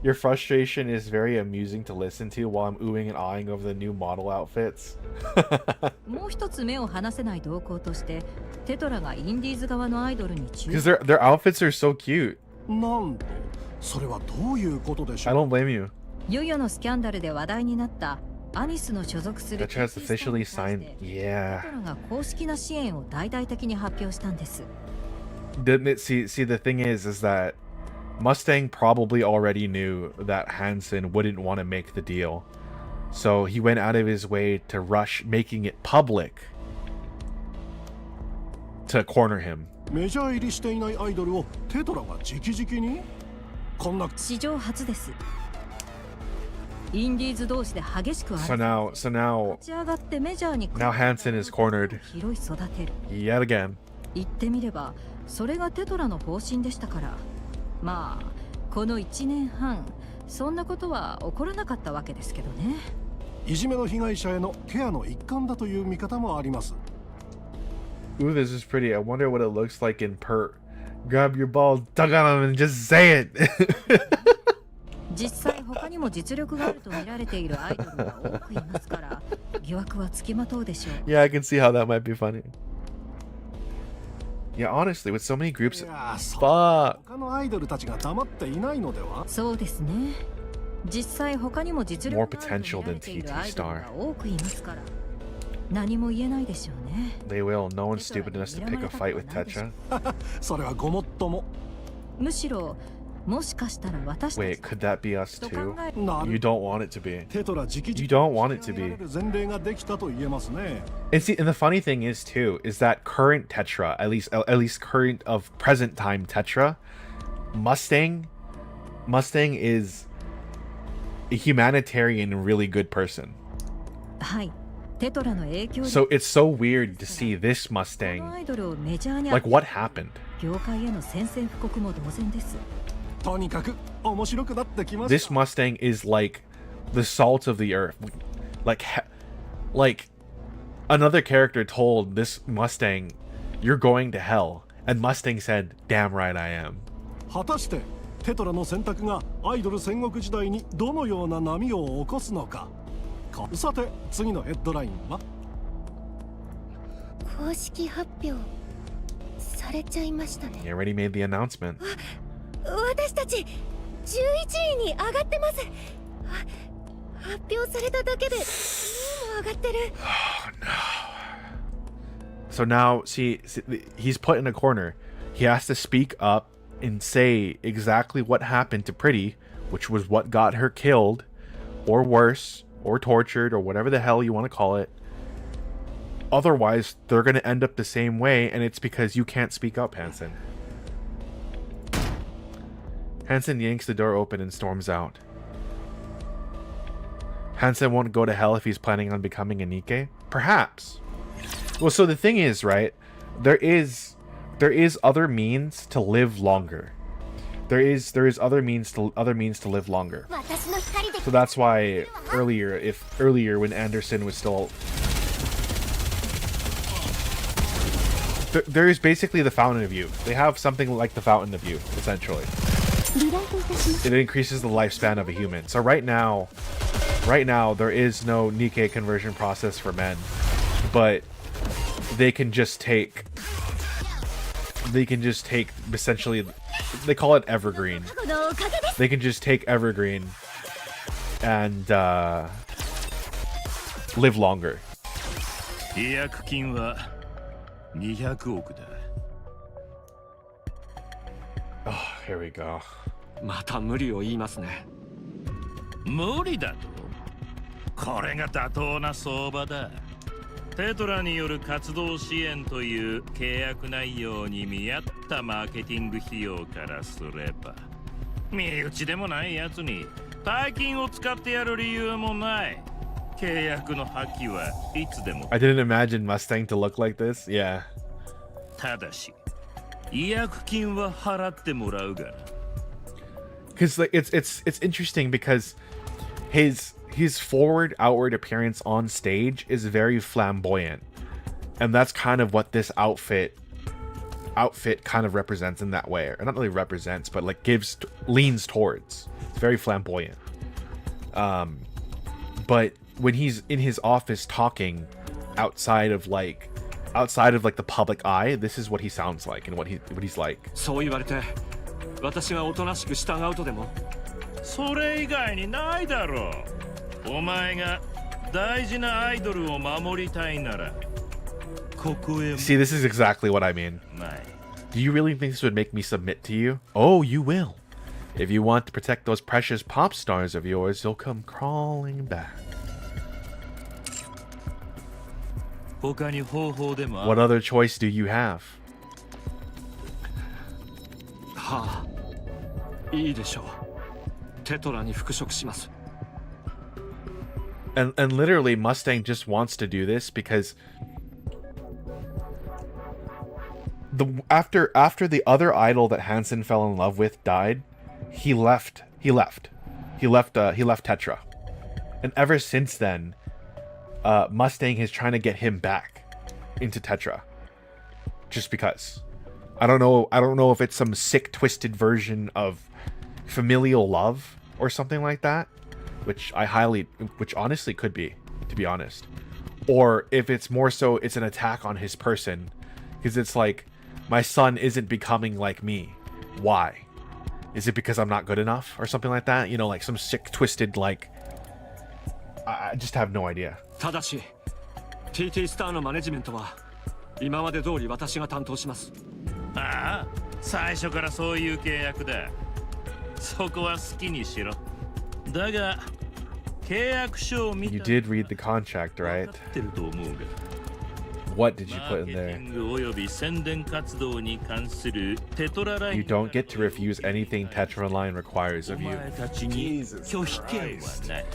Your frustration is very amusing to listen to while I'm oohing and ahhing over the new model outfits. もう一つ目を離せない動向としてテトラがインディーズ側のアイドルに注 Because their outfits are so cute. なんとそれはどういうことでし I ょう don't blame you. ヨヨのスキャンダルで話題になったアニスの所属する That has officially signed. テ Yeah. トラが公式な支援を大々的に発表したんです。 Didn't it see the thing is that Mustang probably already knew that Hansen wouldn't want to make the deal. So he went out of his way to rush making it public to corner him. メジャー入りしていないアイドルをテトラが直々にこんな史上初です。インディーズ同士で激しく So now 立ち上がってメジャーに now Hansen is cornered 拾い育てる。 yet again. 言ってみればそれがテトラの方針でしたから、まあこの1年半そんなことは起こらなかったわけですけどね。いじめの被害者へのケアの一環だという見方もあります。 Ooh, this is pretty. I wonder what it looks like in Pert. Grab your balls, tug on them, and just say it. 実際他にも実力があると見られているアイドルが多くいますから疑惑はつきまとうでしょう。 Yeah, I can see how that might be funny. Yeah, honestly, with so many groups, いやそう fuck. 他のアイドルたちが黙っていないのでは。そうですね。実際他にも実力がある More と potential 見ら than れている TT アイドル Star. が多くいますから何も言えないでしょうね。 They will. No one's stupid enough to pick a fight with Tetra. それはごもっとも。むしろもしかしたら私た Wait, ち could that be us と考 too? え You don't want it to be. テトラ直々 You don't want it to be. 引き上げられる前例ができたと言えますね。 And see, and the funny thing is too, is that current Tetra, at least current of present time Tetra, Mustang is a humanitarian and really good person. はいテトラの影響で So it's so weird to see this この Mustang. アイドルをメジャーに Like, what happened? 業界への宣戦布告も同然です。とにかく面白くなってきました。 This Mustang is like the salt of the earth. Like another character told this Mustang, "You're going to hell," and Mustang said, "Damn right I am." 果たしてテトラの選択がアイドル戦国時代にどのような波を起こすのか。さて次のヘッドラインは公式発表されちゃいましたね。 He already made the announcement. 私たち11位に上がってます。発表されただけで2位も上がってる。 So now, see, he's put in a corner. He has to speak up and say exactly what happened to Pretty, which was what got her killed, or worse, or tortured, or whatever the hell you want to call it. Otherwise, they're going to end up the same way, and it's because you can't speak up, Hansen. Hansen yanks the door open and storms out. Hansen won't go to hell if he's planning on becoming a Nikke? Perhaps. Well, so the thing is, right? There is other means to live longer. There is other means to live longer. So that's why earlier when Anderson was still there is basically the Fountain of Youth. They have something like the Fountain of Youth, essentially. It increases the lifespan of a human. So right now there is no Nikke conversion process for men, but they can just take essentially, they call it Evergreen. They can just take Evergreen and live longer. 違約金は200億だ。 Oh, here we go. また無理を言いますね。無理だと？これが妥当な相場だ。テトラによる活動支援という契約内容に見合ったマーケティング費用からすれば、身内でもないやつに大金を使ってやる理由もない。契約の破棄はいつでも。I didn't imagine Mustang to look like this. Yeah. ただし、違約金は払ってもらうがな。 Because like it's interesting because his forward outward appearance on stage is very flamboyant, and that's kind of what this outfit kind of represents in that way, or not really represents, but like leans towards very flamboyant. But when he's in his office talking outside of like the public eye, this is what he sounds like and what he's like. そう言われて私がおとなしく従うとでもそれ以外にないだろう。お前が大事なアイドルを守りたいならここへ。 See, this is exactly what I mean. Do you really think this would make me submit to you? Oh, you will. If you want to protect those precious pop stars of yours, you'll come crawling back. 他に方法でもある。 What other choice do you have? はあ、いいでしょう。テトラに復職します。 And literally, Mustang just wants to do this because after the other idol that Hansen fell in love with died, he left Tetra, and ever since then, Mustang is trying to get him back into Tetra, just because. I don't know if it's some sick, twisted version of familial love or something like that, which honestly could be, to be honest, or if it's more so it's an attack on his person, because it's like, my son isn't becoming like me. Why? Is it because I'm not good enough or something like that? You know, like some sick, twisted, like, I just have no idea. ただし TT スターのマネジメントは今まで通り私が担当します。ああ、最初からそういう契約だ。そこは好きにしろ。だが契約書を見た。 You did read the contract, right? 分かってると思うが。 What did you put in there? マーケティングおよび宣伝活動に関するテトラライン。 You don't get to refuse anything Tetra Line requires of お you. 前たちに拒否権はない。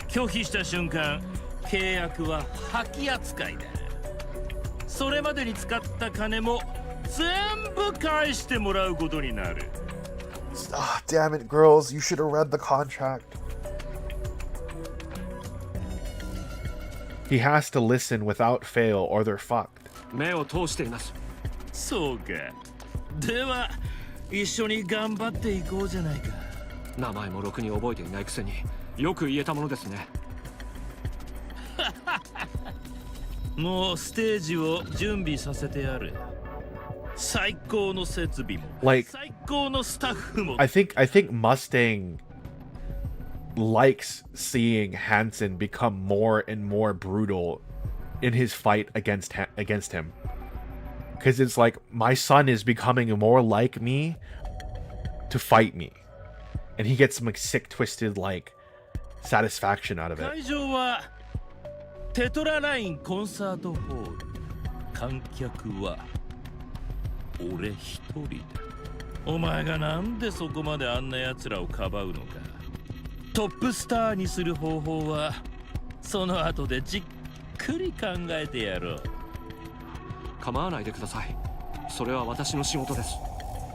拒否した瞬間、契約は破棄扱いだ。それまでに使った金も全部返してもらうことになる。Ah, damn it, girls! You should have read the contract. He has to listen without fail, or they're fucked. 目を通しています。そうか。では一緒に頑張っていこうじゃないか。名前もろくに覚えていないくせによく言えたものですね。もうステージを準備させてやる。最高の設備も、 Like, 最高のスタッフも。 I think Mustang likes seeing Hansen become more and more brutal in his fight against him, because it's like, my son is becoming more like me to fight me, and he gets some like sick, twisted like satisfaction out of it. 会場はテトララインコンサートホール。観客は俺一人だ。お前がなんでそこまであんな奴らをかばうのか。トップスターにする方法はその後でじっくり考えてやろう。構わないでください。それは私の仕事です。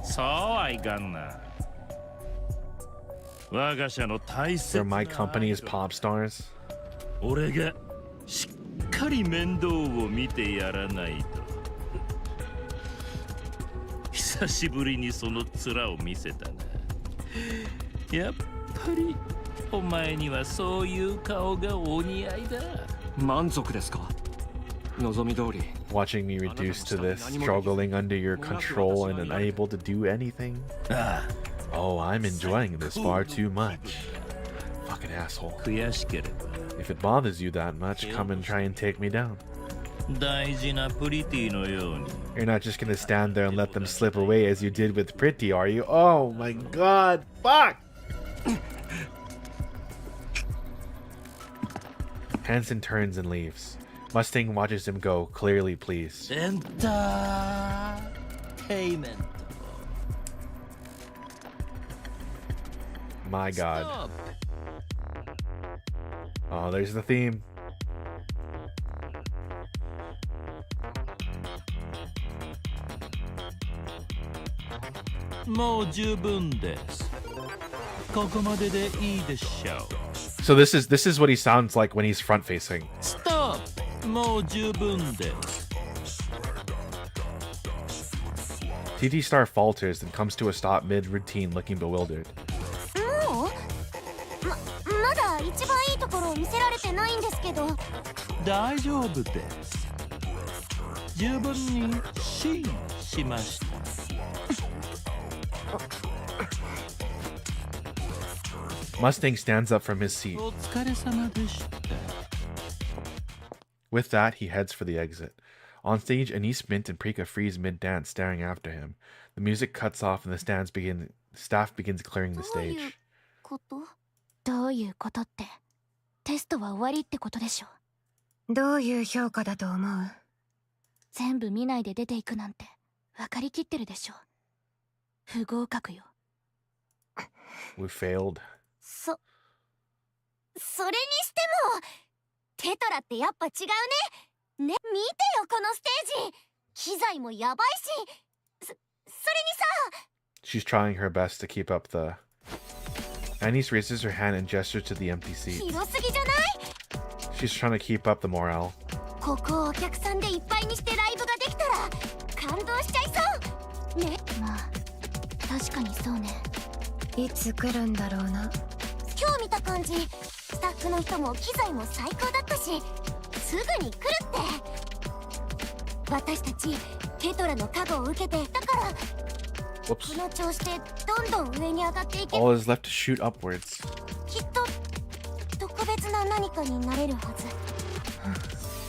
そうはいかんな。我が社の大切 So な my company is pop stars. 俺がしっかり面倒を見てやらないと。久しぶりにその面を見せたな。やっぱりお前にはそういう顔がお似合いだ。満足ですか？望み通り。 Watching me reduced to this, struggling under your control and unable to do anything. Oh, I'm enjoying this far too much. Fucking asshole. 悔しければ。 If it bothers you that much, come and try and take me down. 大事なプリティのように。 You're not just gonna stand there and let them slip away as you did with Pretty, are you? Oh my god, fuck! Hansen turns and leaves. Mustang watches him go, clearly pleased. エンターテイメント。 My god. Oh, there's the theme. もう十分です。ここまででいいでしょう。 So this is what he sounds like when he's front facing. ストップ。もう十分です。 TT Star falters and comes to a stop mid-routine looking bewildered. もの？まだ一番いいところを見せられてないんですけど。大丈夫です。十分に支援しました。Mustang stands up from his seat. お疲れ様でした。With that, he heads for the exit. On stage, Anise Mint and Prika freeze mid-dance, staring after him. The music cuts off and the staff begins clearing the stage. どういうことって、テストは終わりってことでしょ。どういう評価だと思う？全部見ないで出ていくなんて分かりきってるでしょ。不合格よ。We failed. それにしてもテトラってやっぱ違うね。ね、見てよこのステージ。機材もやばいし、それにさ。She's trying her best to keep up the... Anise raises her hand and gestures to the empty seat. 広すぎじゃない？ She's trying to keep up the morale. ここをお客さんでいっぱいにしてライブができたら感動しちゃいそうね。まあ確かにそうね。いつ来るんだろうな。今日見た感じ、スタッフの人も機材も最高だったし、すぐに来るって。私たちテトラの加護を受けて、だからこ Whoops. の調子でどんどん上に上がっていけば、 All is left to shoot upwards. きっと特別な何かになれるはず。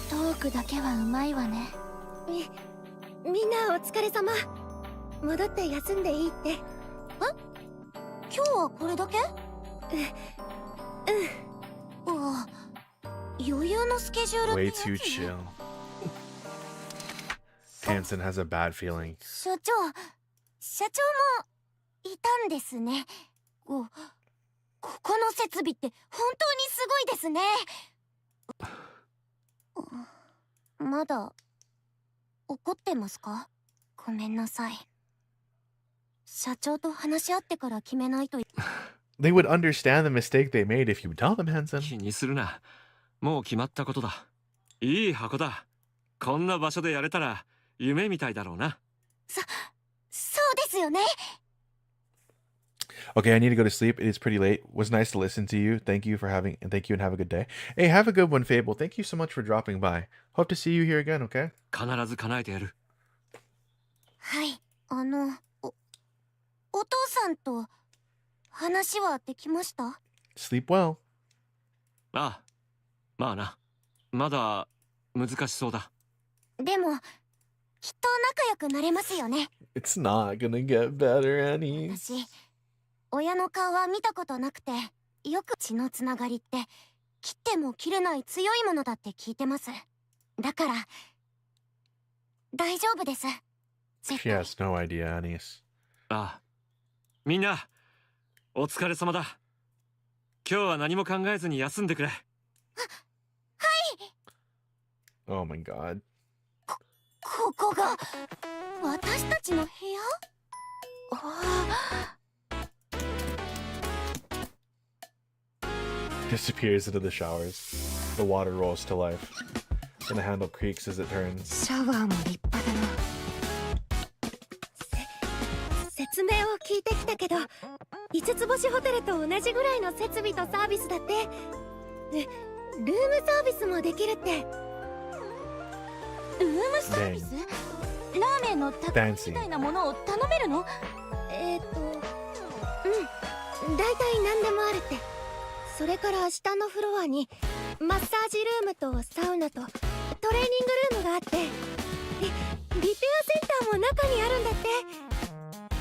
トークだけはうまいわね。みんなお疲れ様。戻って休んでいいって。え？今日はこれだけ？ああ、余裕のスケジュールって Way やつ too ね。 chill. Hansen has a bad feeling. 社長もいたんですね。ここの設備って本当にすごいですね。まだ怒ってますか？ごめんなさい。社長と話し合ってから決めないと。 They would understand the mistake they made if you tell them, Hansen. 気にするな。もう決まったことだ。いい箱だ。こんな場所でやれたら夢みたいだろうな。そうですよね。 Okay, I need to go to sleep. It is pretty late. It was nice to listen to you. Thank you and have a good day. Hey, have a good one, Fable. Thank you so much for dropping by. Hope to see you here again, okay? 必ず叶えてやる。はい、お父さんと話はできました？ Sleep well. ああ、まあな。まだ難しそうだ。でもきっと仲良くなれますよね。 It's not gonna get better, Annie. 私、親の顔は見たことなくて、よく血のつながりって切っても切れない強いものだって聞いてます。だから大丈夫です。 She has no idea, Anise. ああ、みんなお疲れ様だ。今日は何も考えずに休んでくれ。Oh my god. ここが私たちの部屋？ああ。 Disappears into the showers. The water rolls to life. And the handle creaks as it turns. シャワーも立派だな。説明を聞いてきたけど、5つ星ホテルと同じぐらいの設備とサービスだって。ルームサービスもできるって。ルームサービス？ラーメンの宅配みたいなものを頼めるの？大体何でもあるって。それから下のフロアにマッサージルームとサウナとトレーニングルームがあって、リペアセンターも中にあるんだって。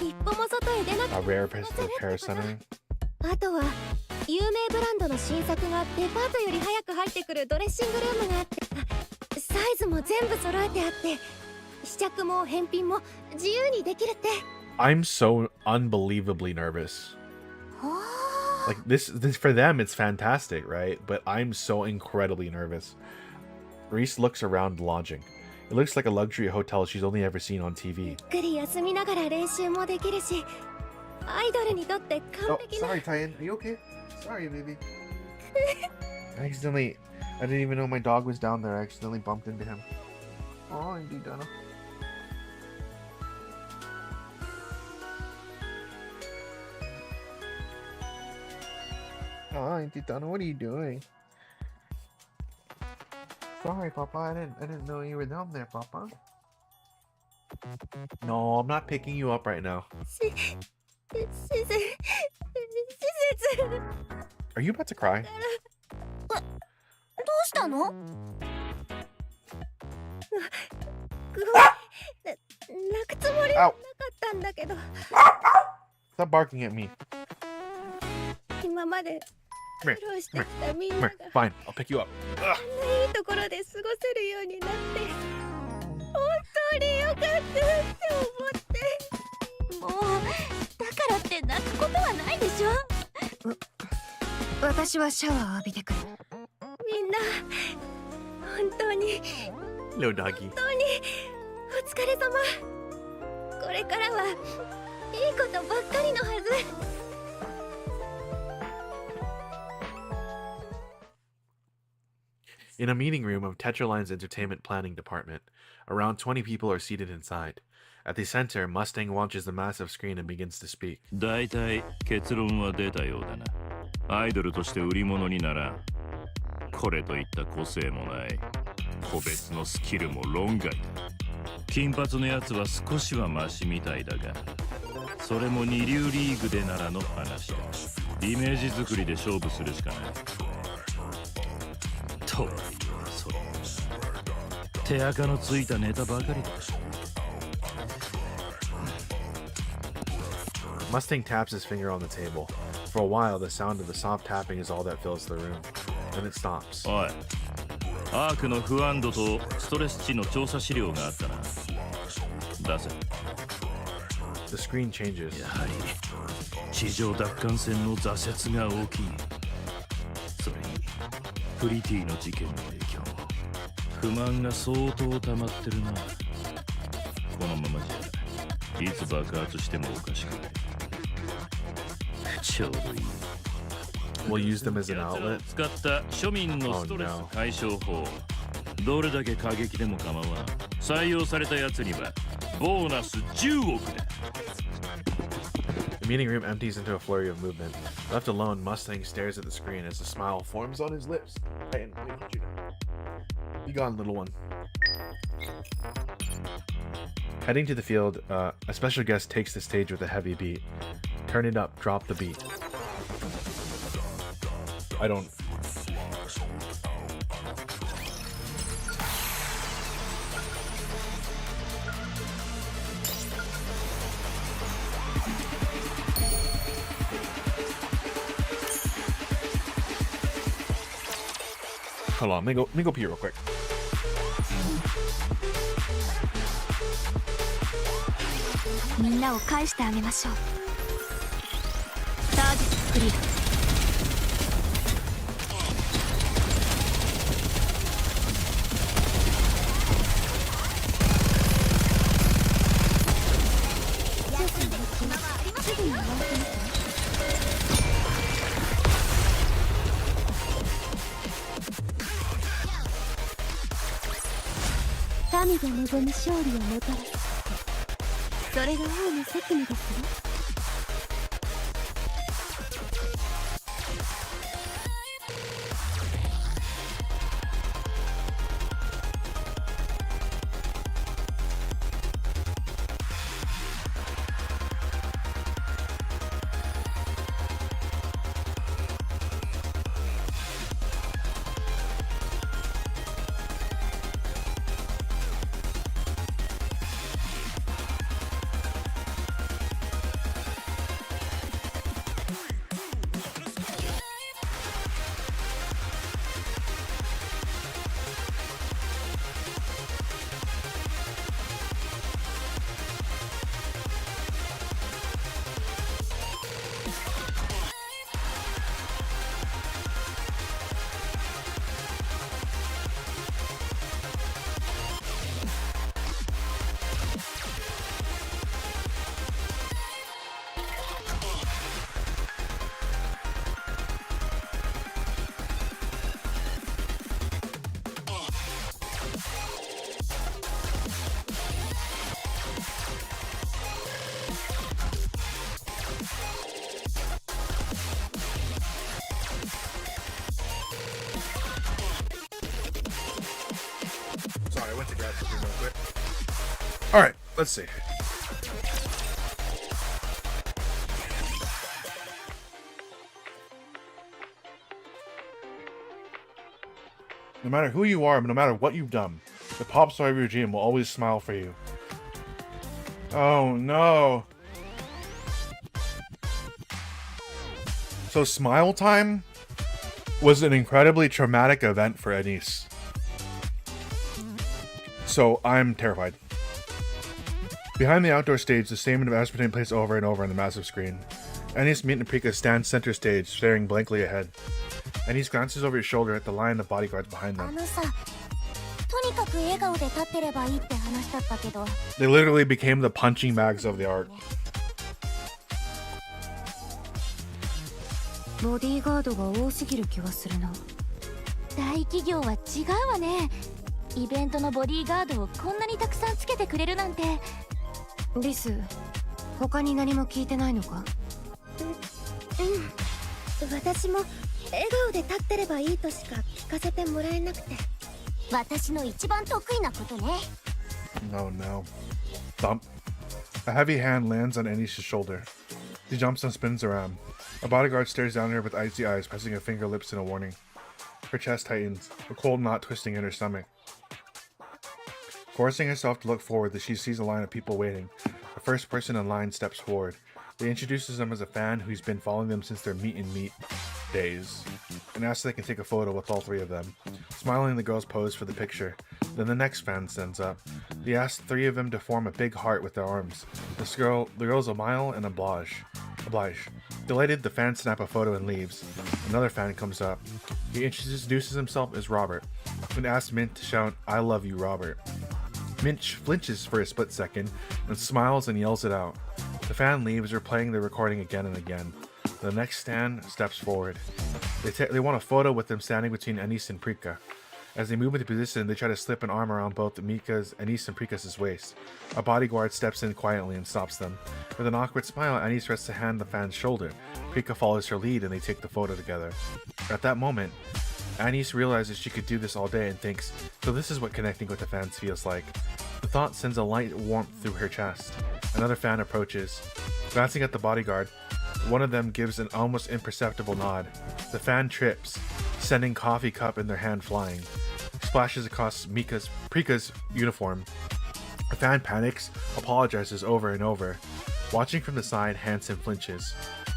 一歩も外へ出なく A て。 rare repair center. あとは有名ブランドの新作がデパートより早く入ってくるドレッシングルームがあって、サイズも全部揃えてあって、試着も返品も自由にできるって。 I'm so unbelievably nervous. はあ。 Like this for them it's fantastic, right? But I'm so incredibly nervous. Reese looks around the lodging. It looks like a luxury hotel she's only ever seen on TV. ゆっくり休みながら練習もできるし、アイドルにとって完 Oh, 璧な。 sorry, Tyan. Are you okay? Sorry, baby. I didn't even know my dog was down there. I accidentally bumped into him. Oh, indeed, Donna. Hi, Titano, what are you doing? Sorry, Papa. I didn't know you were down there, Papa. No, I'm not picking you up right now. Are you about to cry? どうしたの？泣くつもりはなかったんだけど、 Stop barking at me. 今まで Come 苦 here. 労してきたみん Come な here. が Fine, I'll pick you up. こんないいところで過ごせるようになって本当によかったって思って。もうだからって泣くことはないでしょ。私はシャワー浴びてくる。みんな本当に No doggy. 本当にお疲れ様。これからはいいことばっかりのはず。 In a meeting room of Tetraline's entertainment planning department, around 20 people are seated inside. At the center, Mustang watches the massive screen and begins to speak. だいたい結論は出たようだな。アイドルとして売り物にならん。これといった個性もない個別のスキルも論外だ。金髪のやつは少しはマシみたいだが、それも二流リーグでならの話だ。イメージ作りで勝負するしかない。とはいえそれ手垢のついたネタばかりだ。 Mustang taps his finger on the table. For a while, the sound of the soft tapping is all that fills the room. Then it stops. おい、アークの不安度とストレス値の調査資料があったな。出せ。 The screen changes. やはり地上奪還戦の挫折が大きい。それにプリティの事件の影響も不満が相当溜まってるな。このままじゃいつ爆発してもおかしくない。ちょうどいい。 We'll use them as an outlet. 使った庶民のストレス解消法。どれだけ過激でも構わん。採用されたやつにはボーナス10億だ。 The meeting room empties into a flurry of movement. Left alone, Mustang stares at the screen as a smile forms on his lips. Titan, be gone, little one. Heading to the field, a special guest takes the stage with a heavy beat. Turn it up, drop the beat. I don't... Hold on, let me go pee real quick. みんなを返してあげましょう。ターゲットクリア。神が望む勝利をもたらす。それが王の責務ですよ。Alright, let's see. No matter who you are, no matter what you've done, the pop star regime will always smile for you. Oh no. So Smile Time was an incredibly traumatic event for Anise. So I'm terrified. Behind the outdoor stage, the same aspartame plays over and over on the massive screen. Anise, Mint, and Prika stand center stage, staring blankly ahead. Anise glances over his shoulder at the line of bodyguards behind them. They literally became the punching bags of the art. ボディーガードが多すぎる気がするな。大企業は違うわね。イベントのボディーガードをこんなにたくさんつけてくれるなんて。リス、他に何も聞いてないのか？私も笑顔で立ってればいいとしか聞かせてもらえなくて。私の一番得意なことね。Oh no. Thump. A heavy hand lands on Anise's shoulder. She jumps and spins around. A bodyguard stares down at her with icy eyes, pressing a finger lips in a warning. Her chest tightens, a cold knot twisting in her stomach. Forcing herself to look forward, she sees a line of people waiting. The first person in line steps forward. They introduces them as a fan who's been following them since their meet and meet days, and asks if they can take a photo with all three of them. Smiling, the girls pose for the picture. Then the next fan stands up. They ask three of them to form a big heart with their arms. The girls smile and oblige. Delighted, the fans snap a photo and leaves. Another fan comes up. He introduces himself as Robert, and asks Mint to shout, "I love you, Robert." Mint flinches for a split second, and smiles and yells it out. The fan leaves, replaying the recording again and again. The next stand steps forward. They want a photo with them standing between Anise and Prika. As they move into position, they try to slip an arm around both Anise and Prika's waist. A bodyguard steps in quietly and stops them. With an awkward smile, Anise rests a hand on the fan's shoulder. Prika follows her lead and they take the photo together. At that moment, Anise realizes she could do this all day and thinks, so this is what connecting with the fans feels like. The thought sends a light warmth through her chest. Another fan approaches. Glancing at the bodyguard, one of them gives an almost imperceptible nod. The fan trips, sending coffee cup in their hand flying. Splashes across Prika's uniform. The fan panics, apologizes over and over. Watching from the side, Hansen flinches.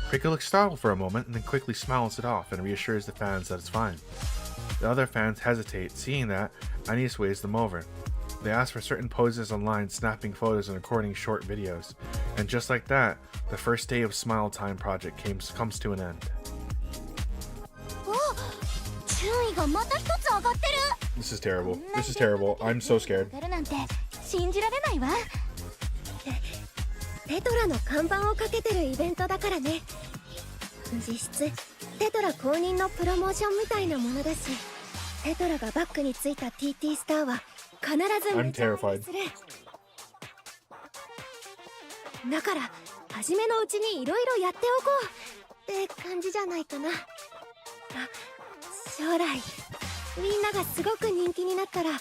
Prika looks startled for a moment and then quickly smiles it off and reassures the fans that it's fine. The other fans hesitate. Seeing that, Anise waves them over. They ask for certain poses online, snapping photos and recording short videos. And just like that, the first day of Smile Time project comes to an end. This is terrible. This is terrible. I'm so scared. 信じられないわ。テトラの看板をかけてるイベントだからね。実質テトラ公認のプロモーションみたいなものだし、テトラがバックについた TT スターは必ず I'm terrified. する。だから初めのうちにいろいろやっておこうって感じじゃないかな。将来みんながすごく人気になったらフ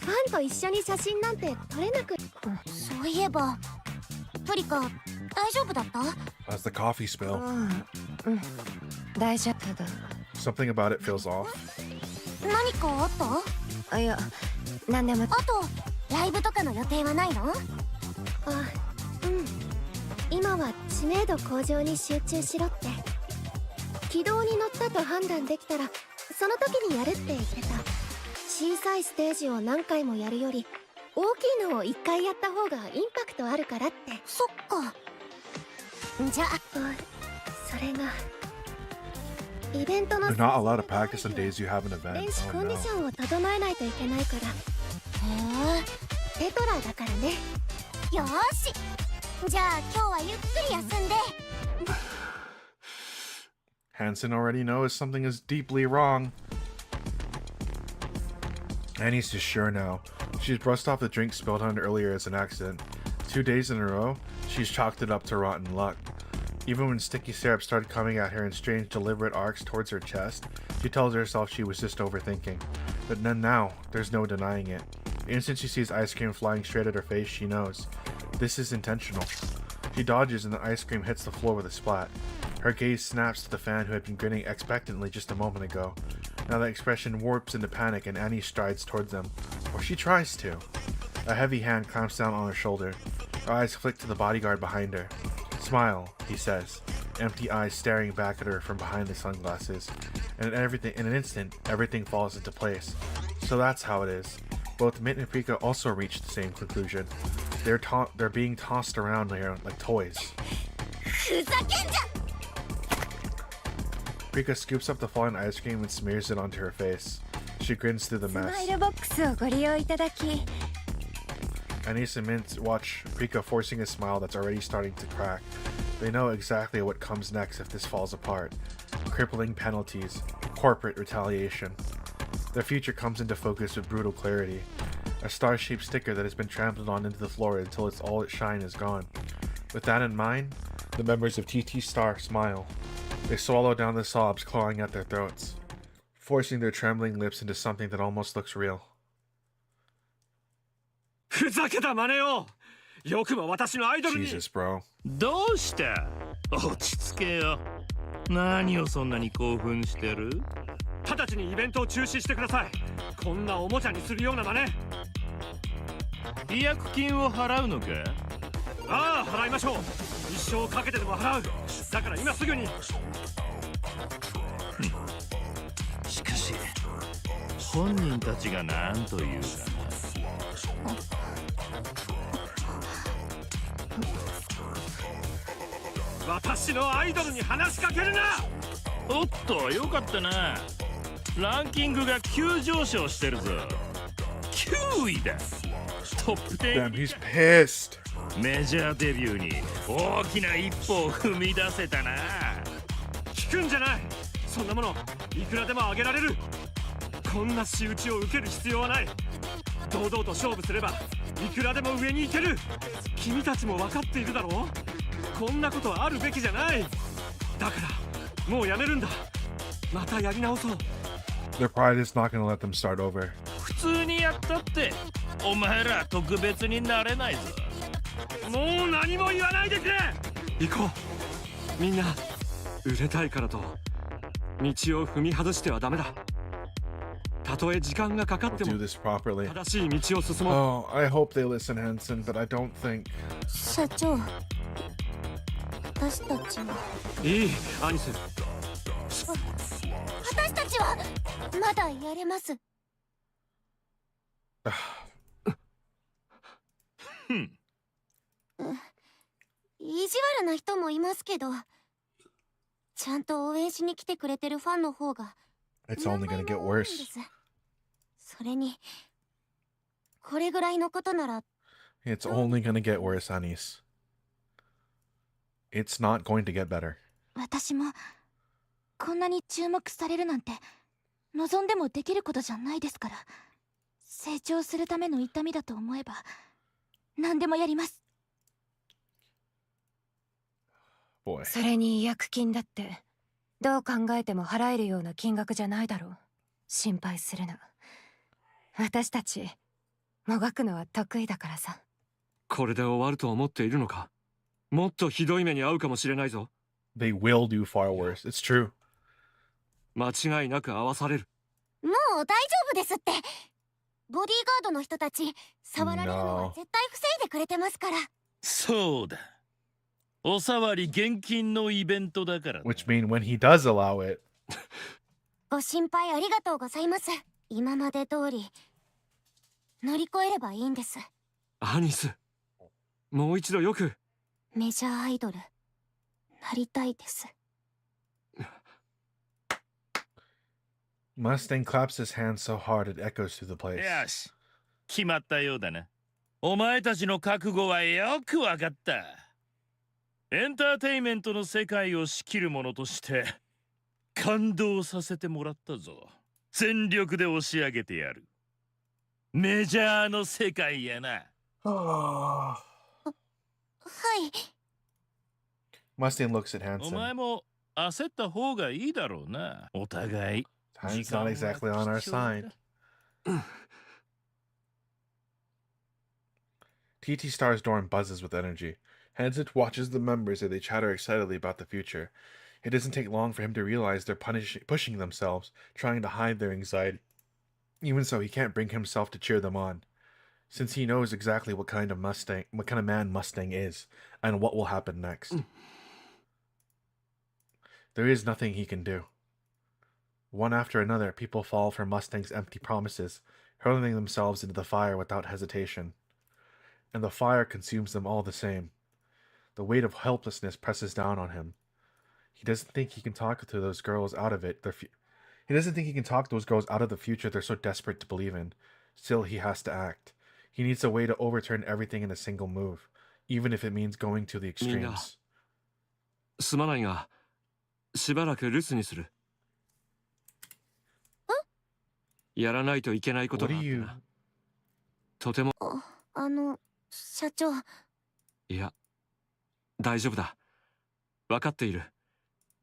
ァンと一緒に写真なんて撮れなく。そういえばプリカ大丈夫だった？ That's the coffee spill. 大丈夫だ。 Something about it feels off. 何かあった？いや、なんでも。あとライブとかの予定はないの？今は知名度向上に集中しろって。軌道に乗ったと判断できたらその時にやるって言ってた。小さいステージを何回もやるより大きいのを1回やった方がインパクトあるからって。そっか。じゃあそれがイベントの You're not allowed to practice on days you have an event. 練習 Oh コンディシ no. ョンを整えないといけないから。へえ、テトラだからね。よーし、じゃあ今日はゆっくり休んで。Hansen already knows something is deeply wrong. Annie's just sure now. She's brushed off the drink spilled on her earlier as an accident. 2 days in a row, she's chalked it up to rotten luck. Even when sticky syrup started coming at her in strange deliberate arcs towards her chest, she tells herself she was just overthinking. But then now, there's no denying it. The instant she sees ice cream flying straight at her face, she knows. This is intentional. She dodges and the ice cream hits the floor with a splat. Her gaze snaps to the fan who had been grinning expectantly just a moment ago. Now the expression warps into panic and Annie strides towards them. Or she tries to. A heavy hand clamps down on her shoulder. Her eyes flick to the bodyguard behind her. "Smile," he says, empty eyes staring back at her from behind the sunglasses. And in an instant, everything falls into place. So that's how it is. Both Mint and Prika also reach the same conclusion. They're being tossed around here like toys. Prika scoops up the fallen ice cream and smears it onto her face. She grins through the スマ mess. イルボックスをご利用いただき Anise and Mint watch Prika forcing a smile that's already starting to crack. They know exactly what comes next if this falls apart. Crippling penalties, corporate retaliation. Their future comes into focus with brutal clarity. A star-shaped sticker that has been trampled on into the floor until all its shine is gone. With that in mind, the members of TT Star smile. They swallow down the sobs clawing at their throats, forcing their trembling lips into something that almost looks real. ふざけた真似をよくも私のアイドルに Jesus, bro. どうした？落ち着けよ。何をそんなに興奮してる？直ちにイベントを中止してください。こんなおもちゃにするような真似。違約金を払うのか？ああ、払いましょう。一生かけてでも払う。だから今すぐに。しかし本人たちが何というかな。私のアイドルに話しかけるな。おっと、よかったな。ランキングが急上昇してるぞ。9位だ。トップ10。Damn, he's pissed. メジャーデビューに大きな一歩を踏み出せたな。聞くんじゃない。そんなものいくらでもあげられる。こんな仕打ちを受ける必要はない。堂々と勝負すればいくらでも上に行ける。君たちも分かっているだろう。こんなことあるべきじゃない。だからもうやめるんだ。またやり直そう。 Their pride is not going to let them start over. 普通にやったってお前ら特別になれないぞ。もう何も言わないでくれ。行こう。みんな売れたいからと道を踏み外してはダメだ。たとえ時間がかかっても Do this properly. 正しい道を進もう。 Oh, I hope they listen, Hanson, but I don't think. 社長私たちはいい、アニス。私たちはまだやれます。意地悪な人もいますけど、ちゃんと応援しに来てくれてるファンの方が It's only gonna get worse. それにこれぐらいのことなら It's only gonna get worse, Anis. It's not going to get better. 私もこんなに注目されるなんて望んでもできることじゃないですから、成長するための痛みだと思えば何でもやります。 Boy. それに違約金だってどう考えても払えるような金額じゃないだろう。心配するな。私たちもがくのは得意だからさ。これで終わると思っているのか。もっとひどい目に遭うかもしれないぞ。 They will do far worse. It's true. 間違いなく合わされる。もう大丈夫ですって。ボディーガードの人たち触られるのは絶対防いでくれてますから。そうだ。おさわり厳禁のイベントだから。 Which mean when he does allow it. ご心配ありがとうございます。今まで通り乗り越えればいいんです。アニス、もう一度よく。メジャーアイドルなりたいです。 Mustang claps his hand so hard it echoes through the place. よし、決まったようだな。お前たちの覚悟はよくわかった。エンターテイメントの世界を仕切る者として感動させてもらったぞ。全力で押し上げてやる。メジャーの世界やな。はい。 Mustang looks at お前 Hanson. も焦った方がいいだろうな。お互い。 Time's not exactly on our side. TT Star's dorm buzzes with energy. Hansen watches the members as they chatter excitedly about the future. It doesn't take long for him to realize they're pushing themselves, trying to hide their anxiety. Even so, he can't bring himself to cheer them on, since he knows exactly what kind of man Mustang is, and what will happen next. There is nothing he can do. One after another, people fall for Mustang's empty promises, hurling themselves into the fire without hesitation. And the fire consumes them all the same. The weight of helplessness presses down on him. He doesn't think he can talk to those girls out of it. He doesn't think he can talk those girls out of the future they're so desperate to believe in. Still, he has to act. He needs a way to overturn everything in a single move, even if it means going to the extremes. すまないが、しばらく留守にする。やらないといけないことがあってな。とても。社長。いや、大丈夫だ。分かっている。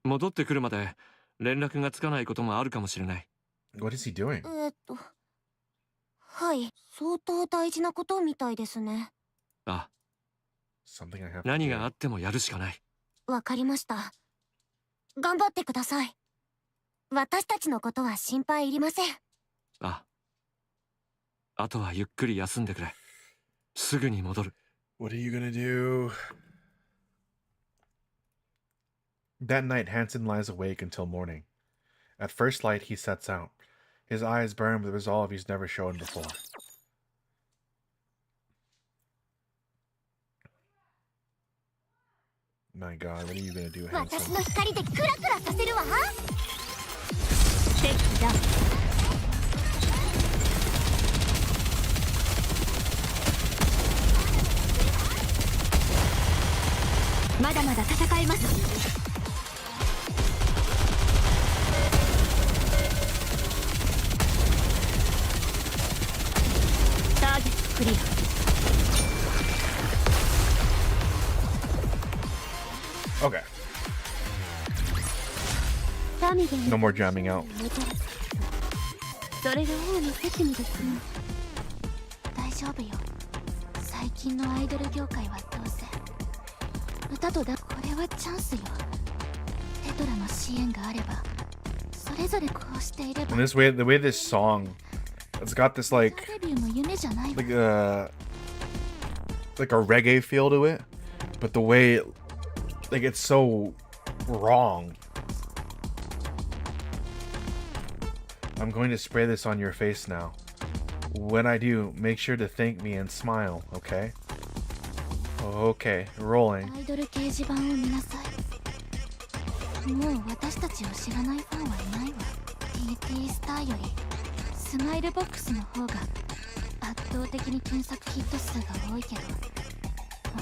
戻ってくるまで連絡がつかないこともあるかもしれない。What is he doing? はい、相当大事なことみたいですね。あ、Something I have to do. 何があってもやるしかない。わかりました。頑張ってください。私たちのことは心配いりません。あとはゆっくり休んでくれ。すぐに戻る。What are you gonna do? That night, Hansen lies awake until morning. At first light, he sets out. His eyes burn with resolve he's never shown before. My God, what are you gonna do, Hansen? 私の光でクラクラさせるわ。敵だ。まだまだ戦えます。ターゲットクリア。 Okay. No more jamming out. それが王の責務です。大丈夫よ。最近のアイドル業界はどうせ歌とこれはチャンスよ。テトラの支援があればそれぞれこうしていれば。 And the way this song, it's got this like a reggae feel to it, but the way like it's so wrong. I'm going to spray this on your face now. When I do, make sure to thank me and smile, okay? Okay, rolling. アイドル掲示板を見なさい。もう私たちを知らないファンはいないわ。TT スターよりスマイルボックスの方が圧倒的に検索ヒット数が多いけど、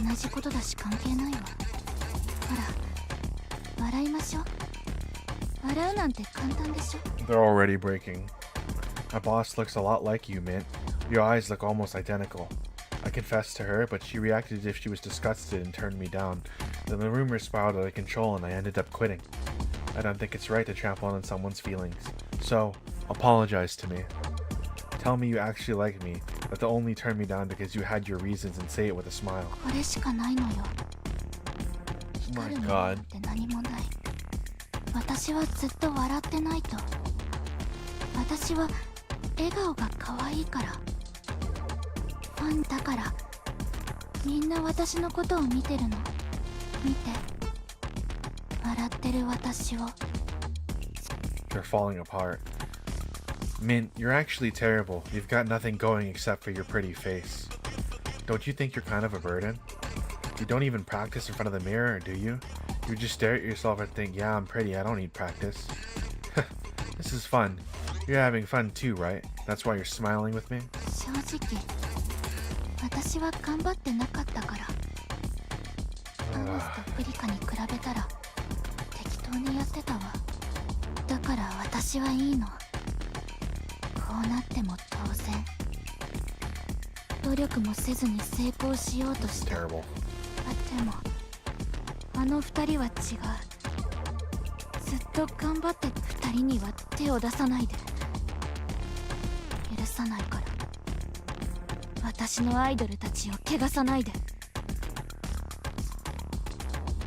同じことだし関係ないわ。ほら、笑いましょう。笑うなんて簡単でしょ。 They're already breaking. My boss looks a lot like you, Mint. Your eyes look almost identical. I confessed to her, but she reacted as if she was disgusted and turned me down. Then the rumors spiraled out of control and I ended up quitting. I don't think it's right to trample on someone's feelings. So, apologize to me. Tell me you actually like me, but to only turn me down because you had your reasons and say it with a smile. これしかないのよ。 Oh my God. 何もない。私はずっと笑ってないと。私は笑顔が可愛いから。ファンだから。みんな私のことを見てるの。見て。笑ってる私を。 They're falling apart. Mint, you're actually terrible. You've got nothing going except for your pretty face. Don't you think you're kind of a burden? You don't even practice in front of the mirror, do you? You just stare at yourself and think, yeah, I'm pretty, I don't need practice. This is fun. You're having fun too, right? That's why you're smiling with me? 正直、私は頑張ってなかったから。アゴスとプリカに比べたら適当にやってたわ。だから私はいいの。こうなっても当然。努力もせずに成功しようとした。でもあの二人は違う。ずっと頑張って二人には手を出さないで。許さないから。私のアイドルたちを汚さないで。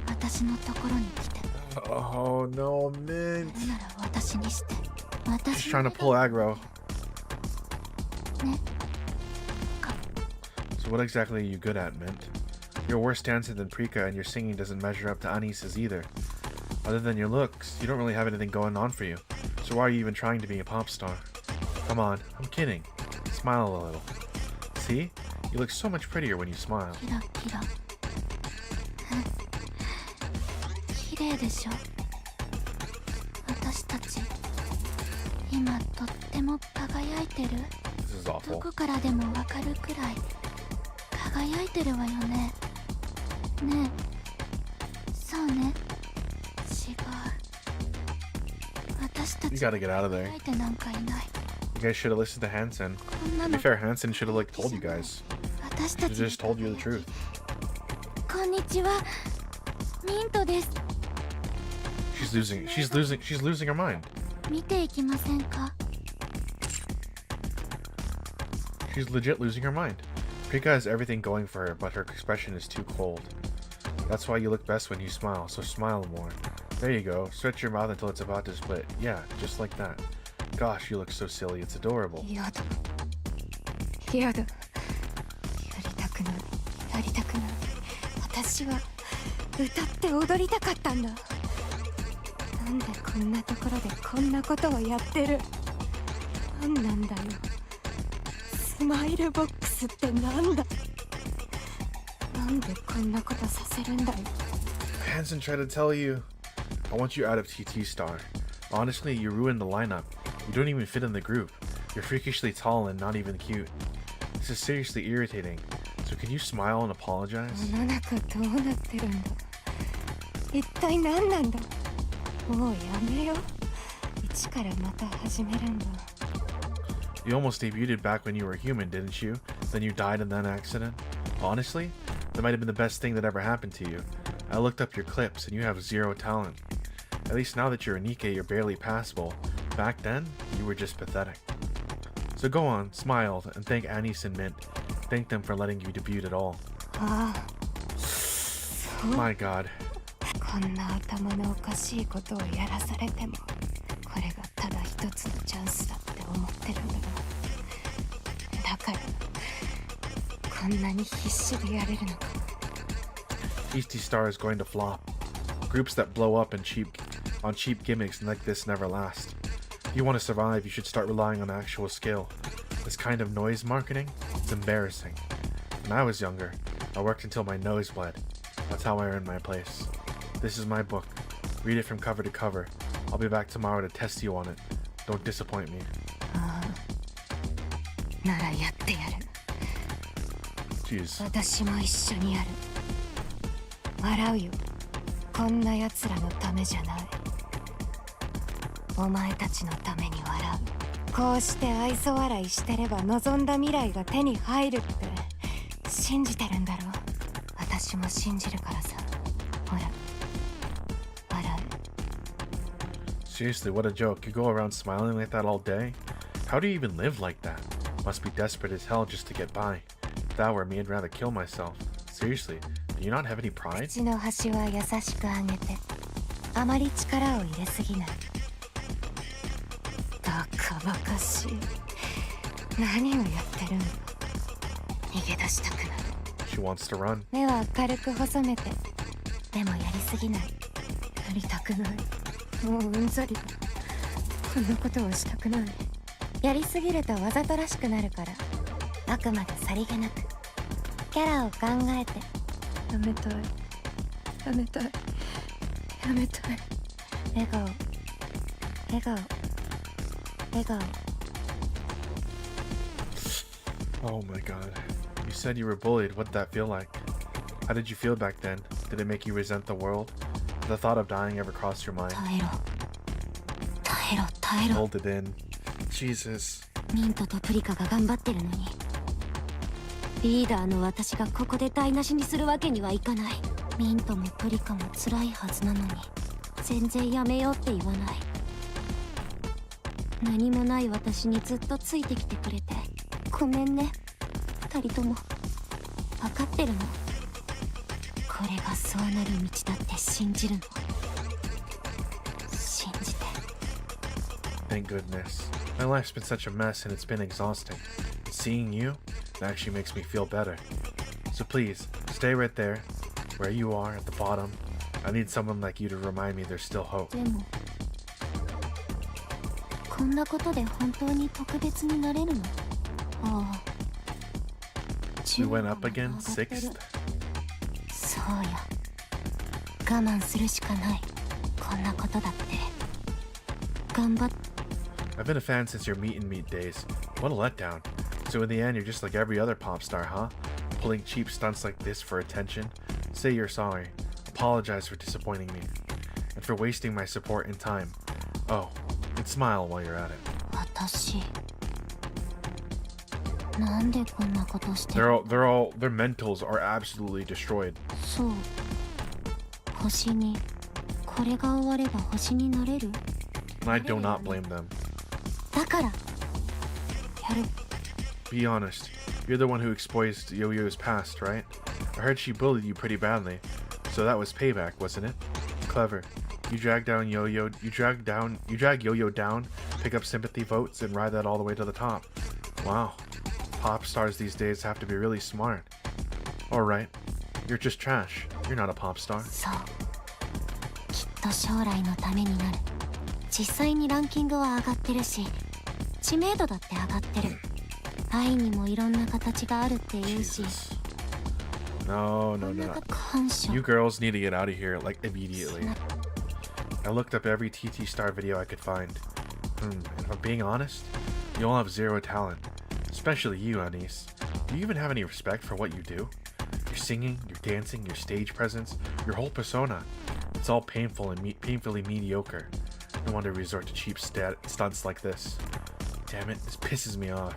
私のところに来て。 Oh no, Mint. なら私にして。 She's trying to pull aggro. ね。 So what exactly are you good at, Mint? You're worse dancer than Prika, and your singing doesn't measure up to Anisa's either. Other than your looks, you don't really have anything going on for you. So why are you even trying to be a pop star? Come on, I'm kidding. Smile a little. See? You look so much prettier when you smile. キラキラ。綺麗でしょ。私たち今とっても輝いてる。 This is ど awful. こからでもわかるくらい輝いてるわよね。ねえ、そうね。違う。私た You ち gotta get out of there. 輝いてなんかいない。 You guys should have listened to Hansen. こんな To の be fair, Hansen should have like told you guys. 私た She ち。 just told you the truth. こんにちは。ミントです。 She's losing her mind. 見ていきませんか。 She's legit losing her mind. Prika has everything going for her, but her expression is too cold. That's why you look best when you smile, so smile more. There you go. Stretch your mouth until it's about to split. Yeah, just like that. Gosh, you look so silly. It's adorable. やだやだ。やりたくないやりたくない。私は歌って踊りたかったんだ。なんでこんなところでこんなことをやってる。なんなんだよ。スマイルボックスってなんだ。なんでこんなことさせるんだよ。 Hansen tried to tell you. I want you out of TT Star. Honestly, you ruined the lineup. You don't even fit in the group. You're freakishly tall and not even cute. This is seriously irritating. So can you smile and apologize? 世の中どうなってるんだ。一体何なんだ。もうやめよう。一からまた始めるんだ。 You almost debuted back when you were human, didn't you? Then you died in that accident? Honestly, that might have been the best thing that ever happened to you. I looked up your clips and you have zero talent. At least now that you're a Nikke, you're barely passable. Back then, you were just pathetic. So go on, smile, and thank Anis and Mint. Thank them for letting you debut at all. ああ、そう。 My god. こんな頭のおかしいことをやらされても、これがただ一つのチャンスだって思ってるんだろう。だからこんなに必死でやれるのか。 TT Star is going to flop. Groups that blow up on cheap gimmicks like this never last. If you want to survive, you should start relying on actual skill. This kind of noise marketing, it's embarrassing. When I was younger, I worked until my nose bled. That's how I earned my place. This is my book. Read it from cover to cover. I'll be back tomorrow to test you on it. Don't disappoint me. ああ、ならやってやる。 Jeez. 私も一緒にやる。笑うよ。こんな奴らのためじゃない。お前たちのために笑う。こうして愛想笑いしてれば望んだ未来が手に入るって信じてるんだろ。私も信じるからさ。ほら、笑う。 Seriously, what a joke. You go around smiling like that all day? How do you even live like that? Must be desperate as hell just to get by. If that were me, I'd rather kill myself. Seriously, do you not have any pride? 口の端は優しく上げて、あまり力を入れすぎない。バカバカしい。何をやってるんだ。逃げ出したくない。 She wants to run. 目は軽く細めて、でもやりすぎない。やりたくない。もううんざりだ。こんなことはしたくない。やりすぎるとわざとらしくなるから、あくまでさりげなくキャラを考えて。やめたいやめたいやめたい。笑顔笑顔笑顔。 Oh my god. You said you were bullied. What did that feel like? How did you feel back then? Did it make you resent the world? Did the thought of dying ever cross your mind? 耐えろ耐えろ耐えろ。 Hold it in. Jesus. ミントとプリカが頑張ってるのに、リーダーの私がここで台無しにするわけにはいかない。ミントもプリカも辛いはずなのに、全然やめようって言わない。何もない私にずっとついてきてくれてごめんね。人とも分かってるの。これがそうなる道だって信じるの。信じて。 Thank goodness. My life's been such a mess and it's been exhausting. Seeing you, it actually makes me feel better. So please, stay right there, where you are at the bottom. I need someone like you to remind me there's still hope. でもこんなことで本当に特別になれるの？ああ。 We went up again, 6th? そうよ。我慢するしかない。こんなことだって。頑張っ I've been a fan since your meet and meet days. What a letdown. So in the end, you're just like every other pop star, huh? Pulling cheap stunts like this for attention? Say you're sorry. Apologize for disappointing me. And for wasting my support and time. Oh, and smile while you're at it. 私なんでこんなことしてる？ Their mentals are absolutely destroyed. そう。星にこれが終われば星になれる？ And I do not blame them. だからやる。 Be honest. You're the one who exposed Yo-Yo's past, right? I heard she bullied you pretty badly. So that was payback, wasn't it? Clever. You drag Yo-Yo down, pick up sympathy votes, and ride that all the way to the top. Wow. Pop stars these days have to be really smart. Alright. You're just trash. You're not a pop star. そう。きっと将来のためになる。実際にランキングは上がってるし、知名度だって上がってる。愛にもいろんな形があるって言うし。 No. You girls need to get out of here, like, immediately. I looked up every TT star video I could find. And if I'm being honest, you all have zero talent. Especially you, Anise. Do you even have any respect for what you do? Your singing, your dancing, your stage presence, your whole persona. It's all painful and painfully mediocre. No wonder resort to cheap stunts like this. Damn it, this pisses me off.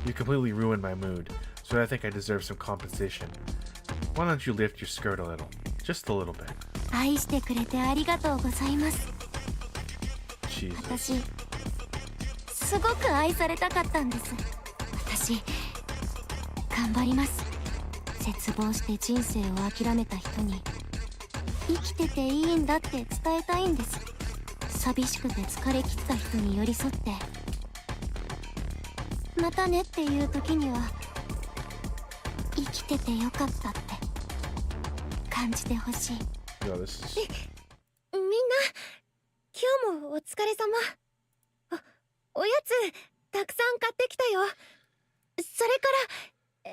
You completely ruined my mood, so I think I deserve some compensation. Why don't you lift your skirt a little? Just a little bit. 愛してくれてありがとうございます。 Jesus. 私すごく愛されたかったんです。私頑張ります。絶望して人生を諦めた人に生きてていいんだって伝えたいんです。寂しくて疲れ切った人に寄り添ってまたねっていう時には生きててよかったって感じてほしい。 Yo, this is... みんな今日もお疲れ様。おやつたくさん買ってきたよ。それから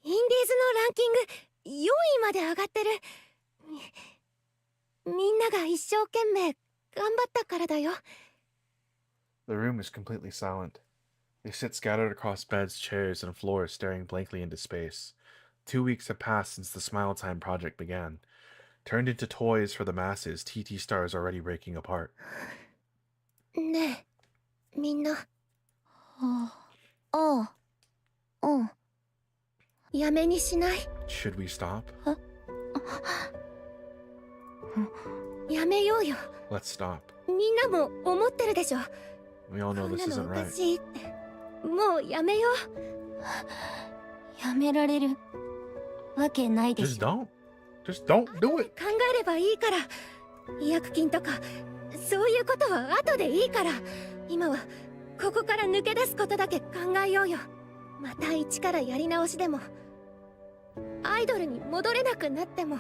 インディーズのランキング4位まで上がってる。みんなが一生懸命頑張ったからだよ。 The room is completely silent. They sit scattered across beds, chairs, and floors, staring blankly into space. 2 weeks have passed since the Smile Time project began. Turned into toys for the masses, TT Star is already breaking apart. ねえ、みんな。やめにしない？ Should we stop? やめようよ。 Let's stop. みんなも思ってるでしょ。 We all know こん this なの isn't おか right. しいって。もうやめよう。やめられるわけないで Just しょ。 don't. Just don't do it. 考えればいいから。違約金とかそういうことは後でいいから。今はここから抜け出すことだけ考えようよ。また一からやり直しでもアイドルに戻れなくなっても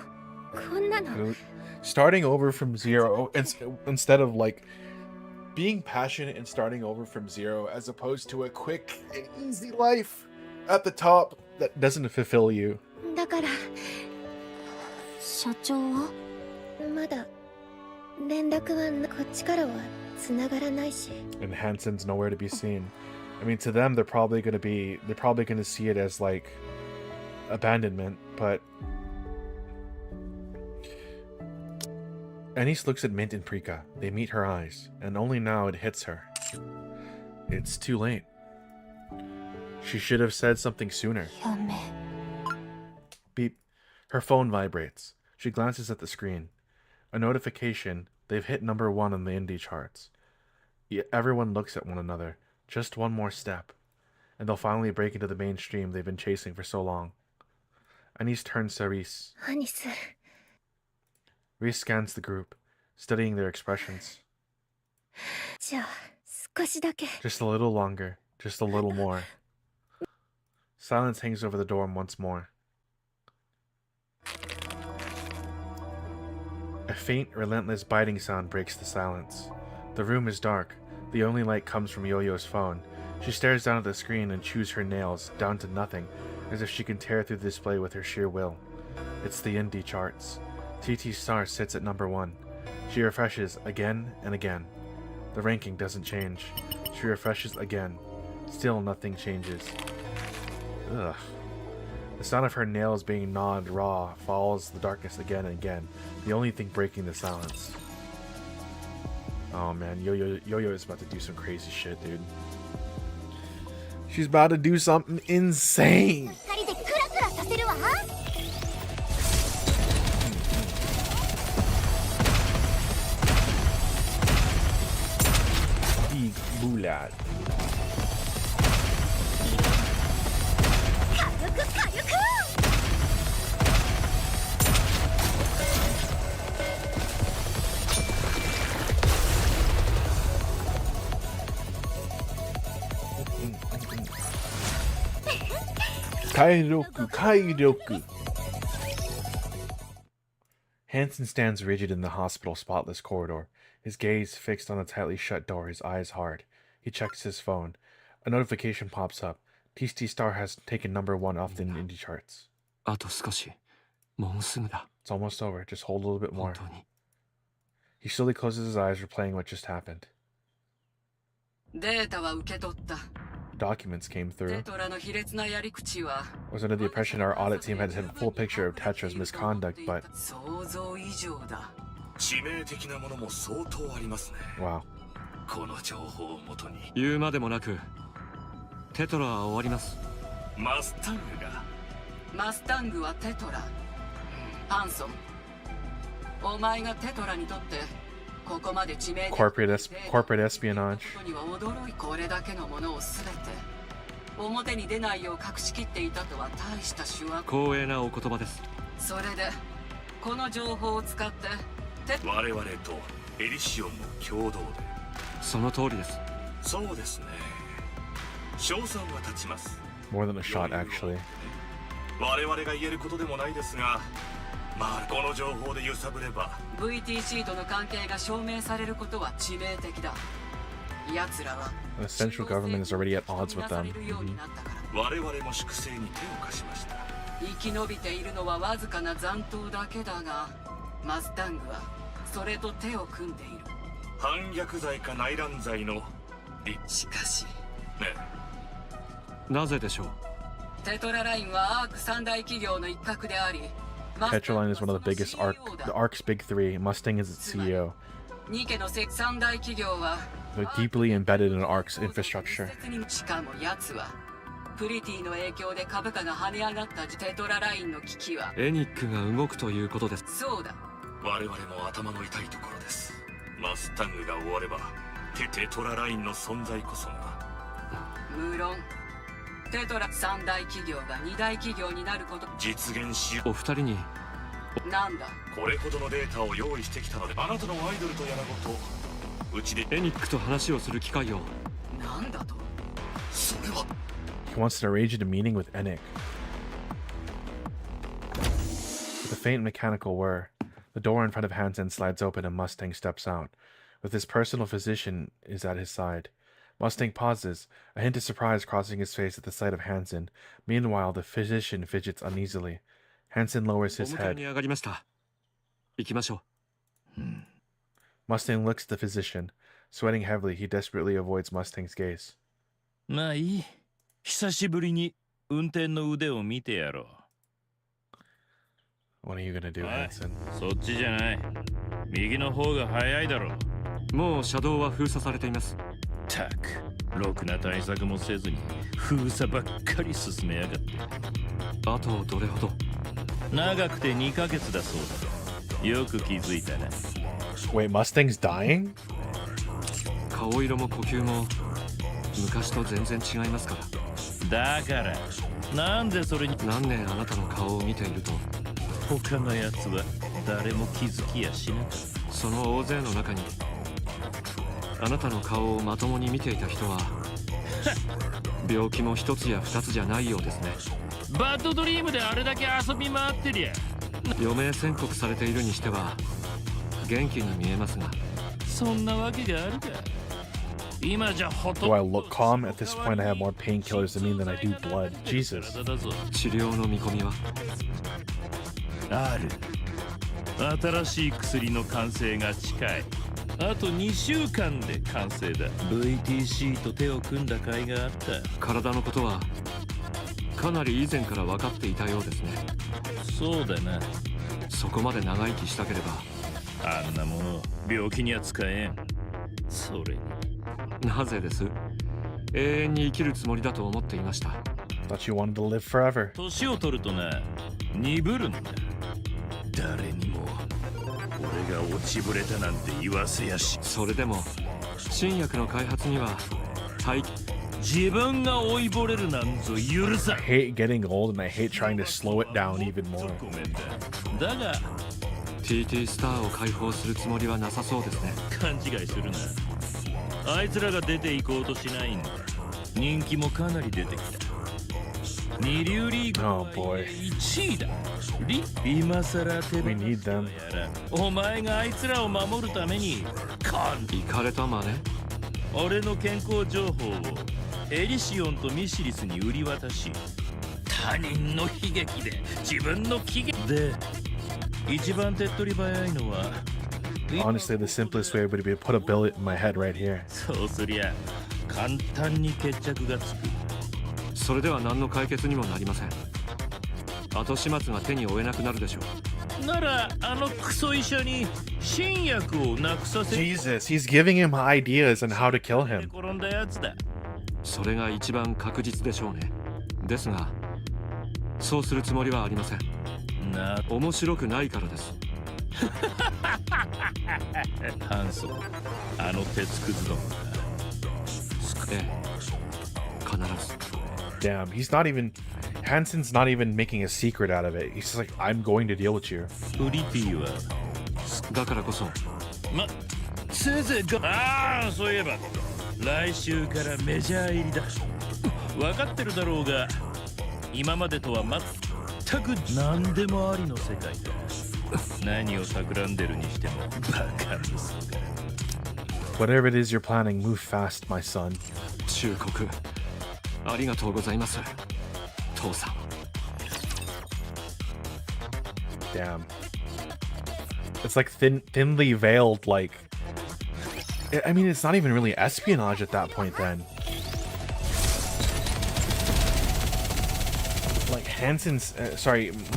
こんなの。 Starting over from zero instead of like being passionate and starting over from zero as opposed to a quick and easy life at the top that doesn't fulfill you. だから社長はまだ連絡はこっちからは繋がらないし。 And Hansen's nowhere to be seen. I mean, to them, they're probably gonna see it as like abandonment, but Anise looks at Mint and Prika. They meet her eyes, and only now it hits her. It's too late. She should have said something sooner. やめ。 Beep. Her phone vibrates. She glances at the screen. A notification. They've hit #1 on the indie charts. Everyone looks at one another. Just one more step, and they'll finally break into the mainstream they've been chasing for so long. Anis turns to Reese. 何する Reese scans the group, studying their expressions. じゃあ少しだけ Just a little longer. Just a little more. Silence hangs over the dorm once more. A faint, relentless biting sound breaks the silence. The room is dark. The only light comes from Yo-Yo's phone. She stares down at the screen and chews her nails, down to nothing, as if she can tear through the display with her sheer will. It's the indie charts. TT Star sits at number 1. She refreshes again and again. The ranking doesn't change. She refreshes again. Still nothing changes. Ugh. The sound of her nails being gnawed raw follows the darkness again and again, the only thing breaking the silence. Oh man, Yo-Yo is about to do some crazy shit, dude. She's about to do something insane! 光でクラクラさせるわ Big Bulad. 火力火力 Kairoku. Hansen stands rigid in the hospital's spotless corridor, his gaze fixed on the tightly shut door, his eyes hard. He checks his phone. A notification pops up. TT Star has taken number 1 off the indie charts. あと少し。もうすぐだ。 It's almost over. Just hold a little bit 本 more. 当に。 He slowly closes his eyes, replaying what just happened. データは受け取った。 Documents came テ through. トラの卑劣なやり口は I was under the impression our audit team had a full picture of Tetra's misconduct, but 想像以上だ。致命的なものも相当ありますね。 wow. この情報をもとに言うまでもなく、テトラは終わります。マスタングがマスタングはテトラ。ハンソン。お前がテトラにとってここまで致命的 Corporate espionage. ことには驚い。これだけのものをすべて表に出ないよう隠しきっていたとは大した手腕。光栄なお言葉です。それでこの情報を使って我々とエリシオンも共同で。その通りです。そうですね。賞賛は立ちます。 More than a shot, actually. 我々が言えることでもないですが、まあこの情報で揺さぶれば VTC との関係が証明されることは致命的だ。奴らは The central government is already at odds with them. 我々も粛清に手を貸しました。生き延びているのはわずかな残党だけだが、マスタングはそれと手を組んでいる。反逆罪か内乱罪のしかしね。なぜでしょう。テトララインはアーク三大企業の一角であり、 Tetraline is one of the biggest the ARC's big 3. Mustang is its CEO. ニケの三大企業は They're deeply embedded in ARC's infrastructure. しかも奴はプリティの影響で株価が跳ね上がったテトララインの危機はエニックが動くということです。そうだ。我々も頭の痛いところです。マスタングが終わればテトララインの存在こそが。無論テトラ三大企業が二大企業になること実現しお二人になんだ。これほどのデータを用意してきたので、あなたのアイドルとやらごとうちでエニックと話をする機会を。なんだと。それは He wants to arrange a meeting with Enic. With a faint mechanical whir, the door in front of Hansen slides open and Mustang steps out. With his personal physician is at his side. Mustang pauses, a hint of surprise crossing his face at the sight of Hansen. Meanwhile, the physician fidgets uneasily. Hansen lowers his お迎え head. に上がりました。行きましょう。Mustang looks at the physician. Sweating heavily, he desperately avoids Mustang's gaze. まあいい。久しぶりに運転の腕を見てやろう。What are you gonna do, おい Hansen? そっちじゃない。右の方が早いだろう。もう車道は封鎖されています。たく、ろくな対策もせずに封鎖ばっかり進めやがって。あとどれほど？長くて2ヶ月だそうだ。よく気づいたな。Wait, Mustang's dying? 顔色も呼吸も昔と全然違いますから。だからなんでそれに何年あなたの顔を見ていると他のやつは誰も気づきやしなかった。その大勢の中にあなたの顔をまともに見ていた人は病気も一つや二つじゃないようですね。バッドドリームであれだけ遊び回ってりゃ余命宣告されているにしては元気に見えますが。そんなわけがあるか。今じゃほとん Do ど I look calm? At this point, I have more painkillers in me than I do blood. Jesus. 体だぞ。治療の見込みはある。新しい薬の完成が近い。あと2週間で完成だ。 VTC と手を組んだ甲斐があった。体のことはかなり以前から分かっていたようですね。そうだな。そこまで長生きしたければ。あんなもの病気には使えん。それになぜです？永遠に生きるつもりだと思っていました。Thought you wanted to live forever. 年を取るとな、鈍るんだ。誰にも俺が落ちぶれたなんて言わせやし。それでも新薬の開発には自分が老いぼれるなんぞ許さ I hate getting old and I hate trying to slow it down even more. ごめんだ。だが TT スターを解放するつもりはなさそうですね。勘違いするな。あいつらが出て行こうとしないんだ。人気もかなり出てきた。二流リーグ Oh boy. 1位だ。今さら手 We need them. お前があいつらを守るためにイカれたマネ。俺の健康情報をエリシオンとミシリスに売り渡し、他人の悲劇で自分の喜劇で一番手っ取り早いのは Honestly, the simplest way would be to put a billet in my head right here. そうすりゃ簡単に決着がつく。それでは何の解決にもなりません。後始末が手に負えなくなるでしょう。ならあのクソ医者に新薬をなくさせ Jesus, he's giving him ideas on how to kill him. 転んだやつだ。それが一番確実でしょうね。ですがそうするつもりはありません。面白くないからです。ハンソン、あの鉄くずどもだ。ええ、必ず。Damn, he's not even... Hansen's not even making a secret out of it. He's just like, I'm going to deal with you. プリティはだからこそせぜがそういえば来週からメジャー入りだ。分かってるだろうが今までとは全く何でもありの世界だ。何を企んでるにしてもバカ息子が。 Whatever it is you're planning, move fast, my son. 忠告ありがとうございます父さん。 Damn. It's like thinly veiled, like... I mean, it's not even really espionage at that point then. Like, Hansen's...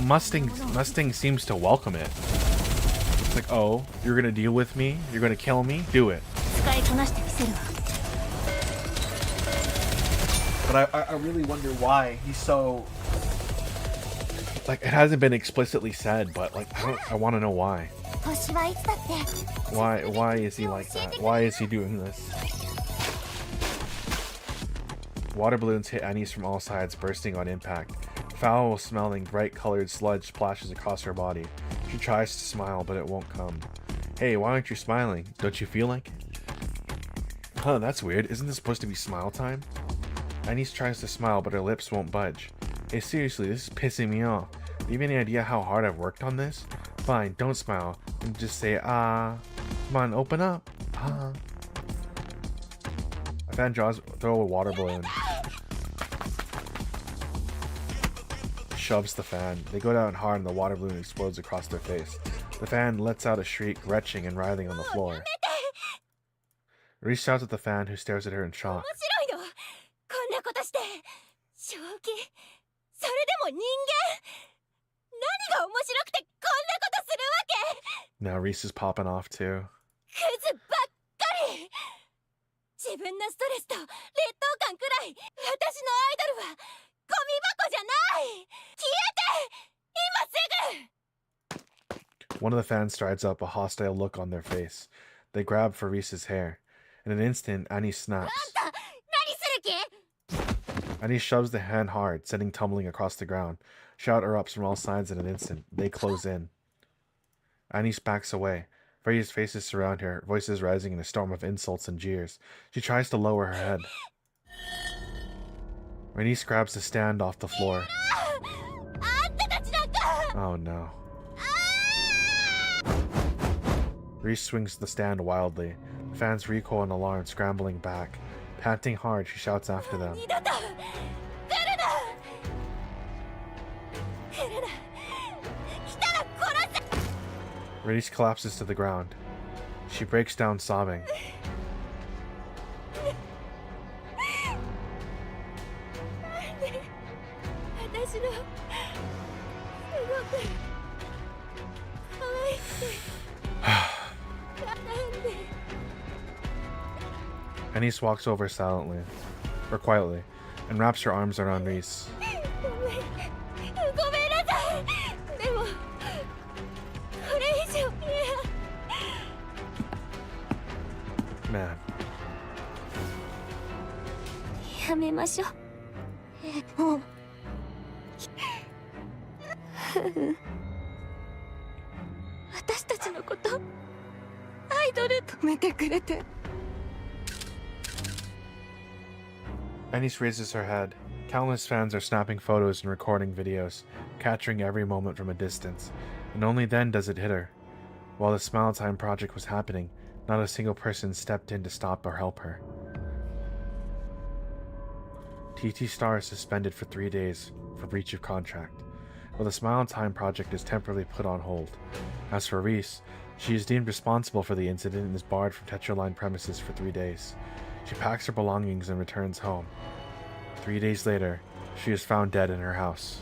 Mustang seems to welcome it. It's like, oh, you're gonna deal with me? You're gonna kill me? Do it. But I really wonder why he's so... Like, it hasn't been explicitly said, but, like, I want to know why. Why is he like that? Why is he doing this? Water balloons hit Annie's from all sides, bursting on impact. Foul-smelling, bright-colored sludge splashes across her body. She tries to smile, but it won't come. Hey, why aren't you smiling? Don't you feel like it? Huh, that's weird. Isn't this supposed to be smile time? Annie tries to smile, but her lips won't budge. Hey, seriously, this is pissing me off. Do you have any idea how hard I've worked on this? Fine, don't smile. And just say, ah. Come on, open up. Ah. A fan draws, throw a water balloon. Shoves the fan. They go down hard and the water balloon explodes across their face. The fan lets out a shriek, retching and writhing on the floor. Reese shouts at the fan, who stares at her in shock. Now Reese is popping off too. One of the fans strides up, a hostile look on their face. They grab for Reese's hair. In an instant, Annie snaps. 何する気？ Annie shoves the hand hard, sending tumbling across the ground. Shout erupts from all sides in an instant. They close in. Annie backs away. Various faces surround her, voices rising in a storm of insults and jeers. She tries to lower her head. Renice grabs the stand off the floor. Oh no. Reese swings the stand wildly. The fans recoil in alarm, scrambling back. Panting hard, she shouts after them. Reese collapses to the ground. She breaks down sobbing. Anise walks over silently, or quietly, and wraps her arms around Reese. Man. やめましょう。もう。私たちのことアイドル止めてくれて。Anise raises her head. Countless fans are snapping photos and recording videos, capturing every moment from a distance, and only then does it hit her. While the Smile Time project was happening, not a single person stepped in to stop or help her. TT Star is suspended for 3 days for breach of contract, while the Smile Time project is temporarily put on hold. As for Reese, she is deemed responsible for the incident and is barred from Tetraline premises for 3 days. She packs her belongings and returns home. 3 days later, she is found dead in her house.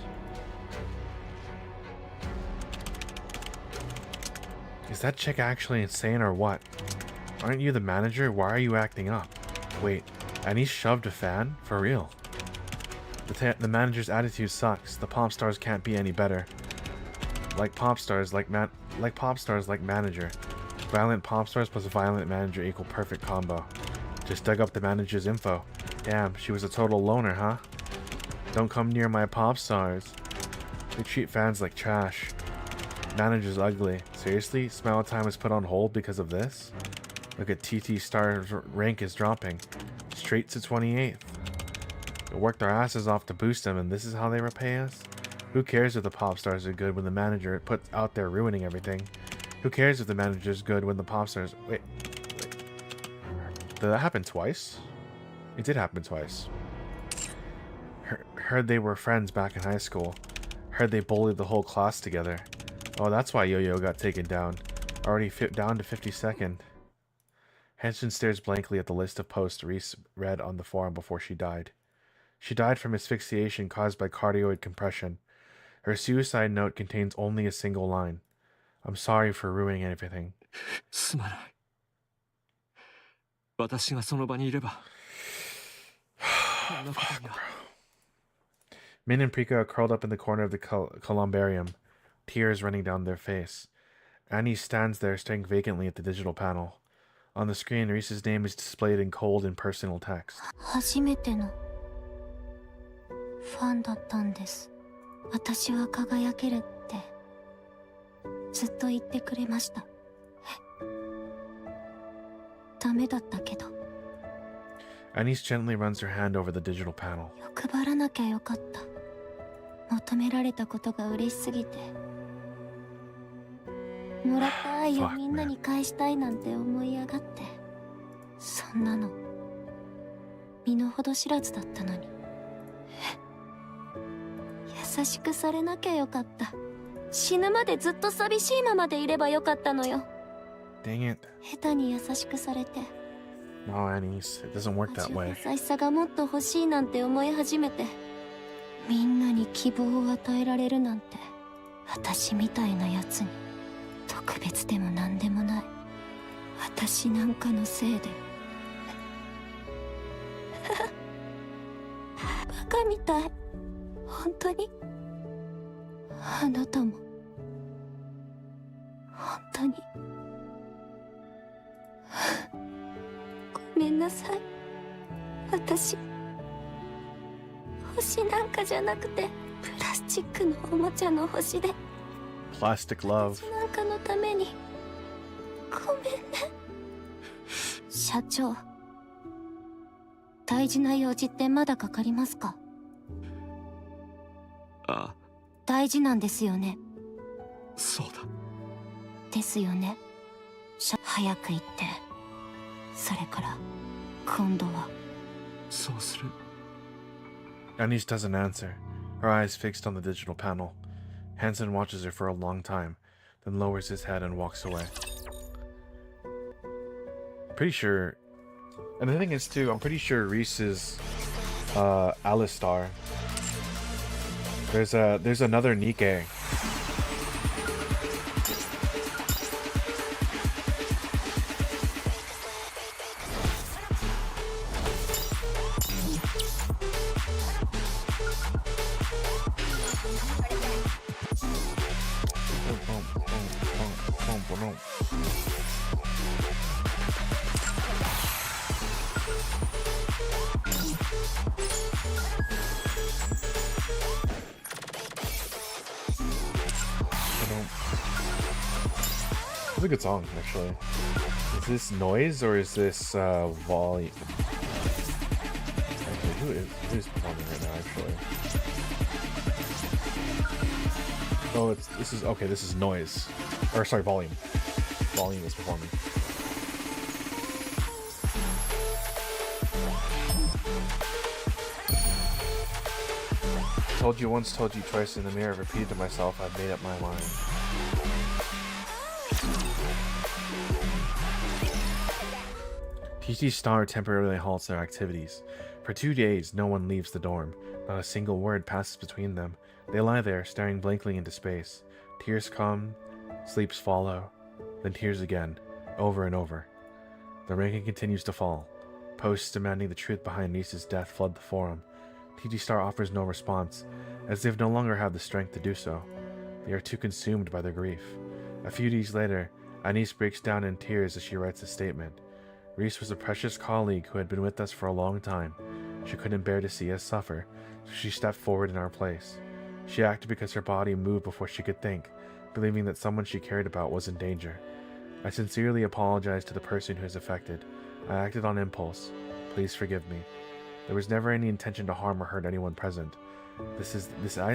Is that chick actually insane or what? Aren't you the manager? Why are you acting up? Wait, Annie shoved a fan? For real? The manager's attitude sucks. The pop stars can't be any better. Like pop stars, like manager. Violent pop stars plus violent manager equal perfect combo. Just dug up the manager's info. Damn, she was a total loner, huh? Don't come near my pop stars. They treat fans like trash. Manager's ugly. Seriously? Smile Time was put on hold because of this? Look at TT Star's rank is dropping. Straight to 28th. We worked our asses off to boost them and this is how they repay us? Who cares if the pop stars are good when the manager puts out there ruining everything? Who cares if the manager's good when the pop stars... Wait. Did that happen twice? It did happen twice. Heard they were friends back in high school. Heard they bullied the whole class together. Oh, that's why Yo-Yo got taken down. Already down to 52nd. Henshin stares blankly at the list of posts Reese read on the forum before she died. She died from asphyxiation caused by cardioid compression. Her suicide note contains only a single line. I'm sorry for ruining everything. すまない。私がその場にいれば。Min and Prika are curled up in the corner of the columbarium, tears running down their face. Annie stands there staring vacantly at the digital panel. On the screen, Reese's name is displayed in cold and personal text. 初めてのファンだったんです。私は輝けるってずっと言ってくれました。ダメだったけど。Anise gently runs her hand over the digital panel. 欲張らなきゃよかった。求められたことが嬉しすぎて。もらった愛をみんなに返したいなんて思い上がって。そんなの身の程知らずだったのに。優しくされなきゃよかった。死ぬまでずっと寂しいままでいればよかったのよ。Dang it. 下手に優しくされて。No, Anise, it doesn't work that way. 優しさがもっと欲しいなんて思い始めて。みんなに希望を与えられるなんて。私みたいなやつに特別でも何でもない。私なんかのせいで。バカみたい。本当にあなたも本当にごなさい。私星なんかじゃなくてプラスチックのおもちゃの星で Plastic love. 私なんかのためにごめんね。社長、大事な用事ってまだかかりますか？ああ、大事なんですよね。そうだ。ですよね。早く行って、それから今度は。そうする。 Anise doesn't answer, her eyes fixed on the digital panel. Hansen watches her for a long time, then lowers his head and walks away. Pretty sure, and the thing is too, I'm pretty sure Reese is Alistar. There's another Nikke. It's a good song, actually. Is this noise or is this volume? Actually, who is performing right now? Actually, oh, this is noise, or sorry, volume. Volume is performing. Told you once, told you twice in the mirror. Repeated to myself, I've made up my mind. TT Star temporarily halts their activities. For 2 days, no one leaves the dorm. Not a single word passes between them. They lie there, staring blankly into space. Tears come, sleeps follow, then tears again, over and over. The ranking continues to fall. Posts demanding the truth behind Nice's death flood the forum. TT Star offers no response, as if no longer have the strength to do so. They are too consumed by their grief. A few days later, Anise breaks down in tears as she writes a statement. Reese was a precious colleague who had been with us for a long time. She couldn't bear to see us suffer, so she stepped forward in our place. She acted because her body moved before she could think, believing that someone she cared about was in danger. I sincerely apologize to the person who is affected. I acted on impulse. Please forgive me. There was never any intention to harm or hurt anyone present. This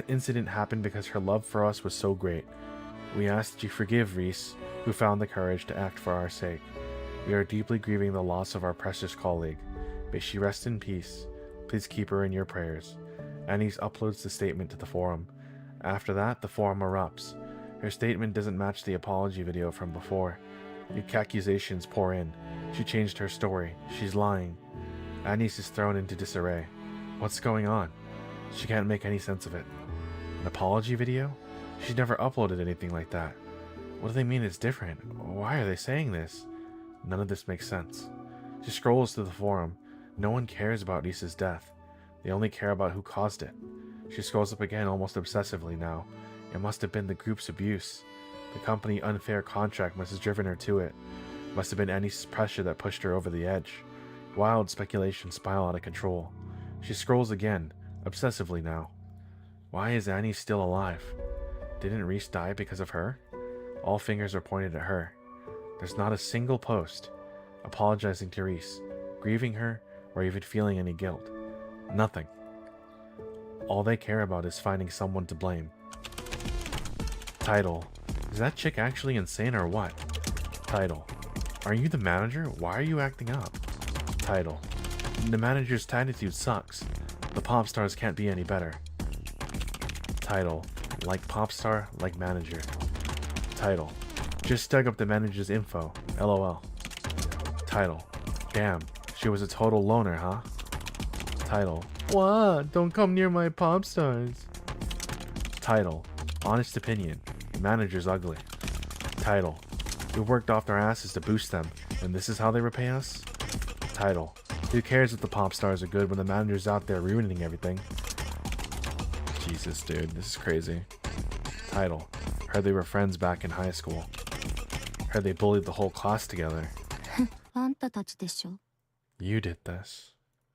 incident happened because her love for us was so great. We ask that you forgive Reese, who found the courage to act for our sake. We are deeply grieving the loss of our precious colleague. May she rest in peace. Please keep her in your prayers. Anise uploads the statement to the forum. After that, the forum erupts. Her statement doesn't match the apology video from before. New accusations pour in. She changed her story. She's lying. Anise is thrown into disarray. What's going on? She can't make any sense of it. An apology video? She's never uploaded anything like that. What do they mean it's different? Why are they saying this? None of this makes sense. She scrolls through the forum. No one cares about Lisa's death. They only care about who caused it. She scrolls up again almost obsessively now. It must have been the group's abuse. The company unfair contract must have driven her to it. It must have been Anice's pressure that pushed her over the edge. Wild speculations spiral out of control. She scrolls again, obsessively now. Why is Annie still alive? Didn't Reese die because of her? All fingers are pointed at her. There's not a single post apologizing to Reese, grieving her, or even feeling any guilt. Nothing. All they care about is finding someone to blame. Title: is that chick actually insane or what? Title: are you the manager? Why are you acting up? Title: the manager's attitude sucks. The pop stars can't be any better. Title: like pop star, like manager. Title: just dug up the manager's info. LOL. Title: damn, she was a total loner, huh? Title: what? Don't come near my pop stars. Title: honest opinion, the manager's ugly. Title: we worked off their asses to boost them, and this is how they repay us? Title: who cares if the pop stars are good when the manager's out there ruining everything? Jesus, dude, this is crazy. Title: heard they were friends back in high school. Heard they bullied the whole class together. あんたたちでしょ。You did this.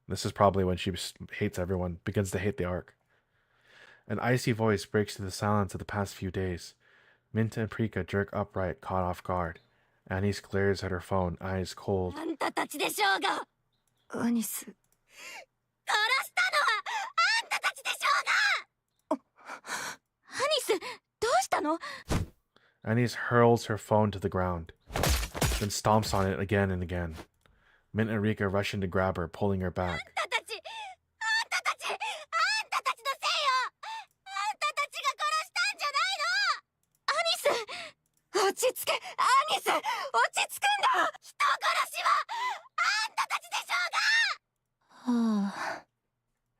This is probably when she hates everyone, begins to hate the arc. An icy voice breaks through the silence of the past few days. Minta and Prika jerk upright, caught off guard. Anise glares at her phone, eyes cold. あんたたちでしょうが。アニス。殺したのはあんたたちでしょうが。アニス、どうしたの？ Anise hurls her phone to the ground, then stomps on it again and again. Mint and Rika rush in to grab her, pulling her back. あんたたちのせいよ。あんたたちが殺したんじゃないの。アニス、落ち着け。アニス、落ち着くんだ。人殺しはあんたたちでしょうが。はあ、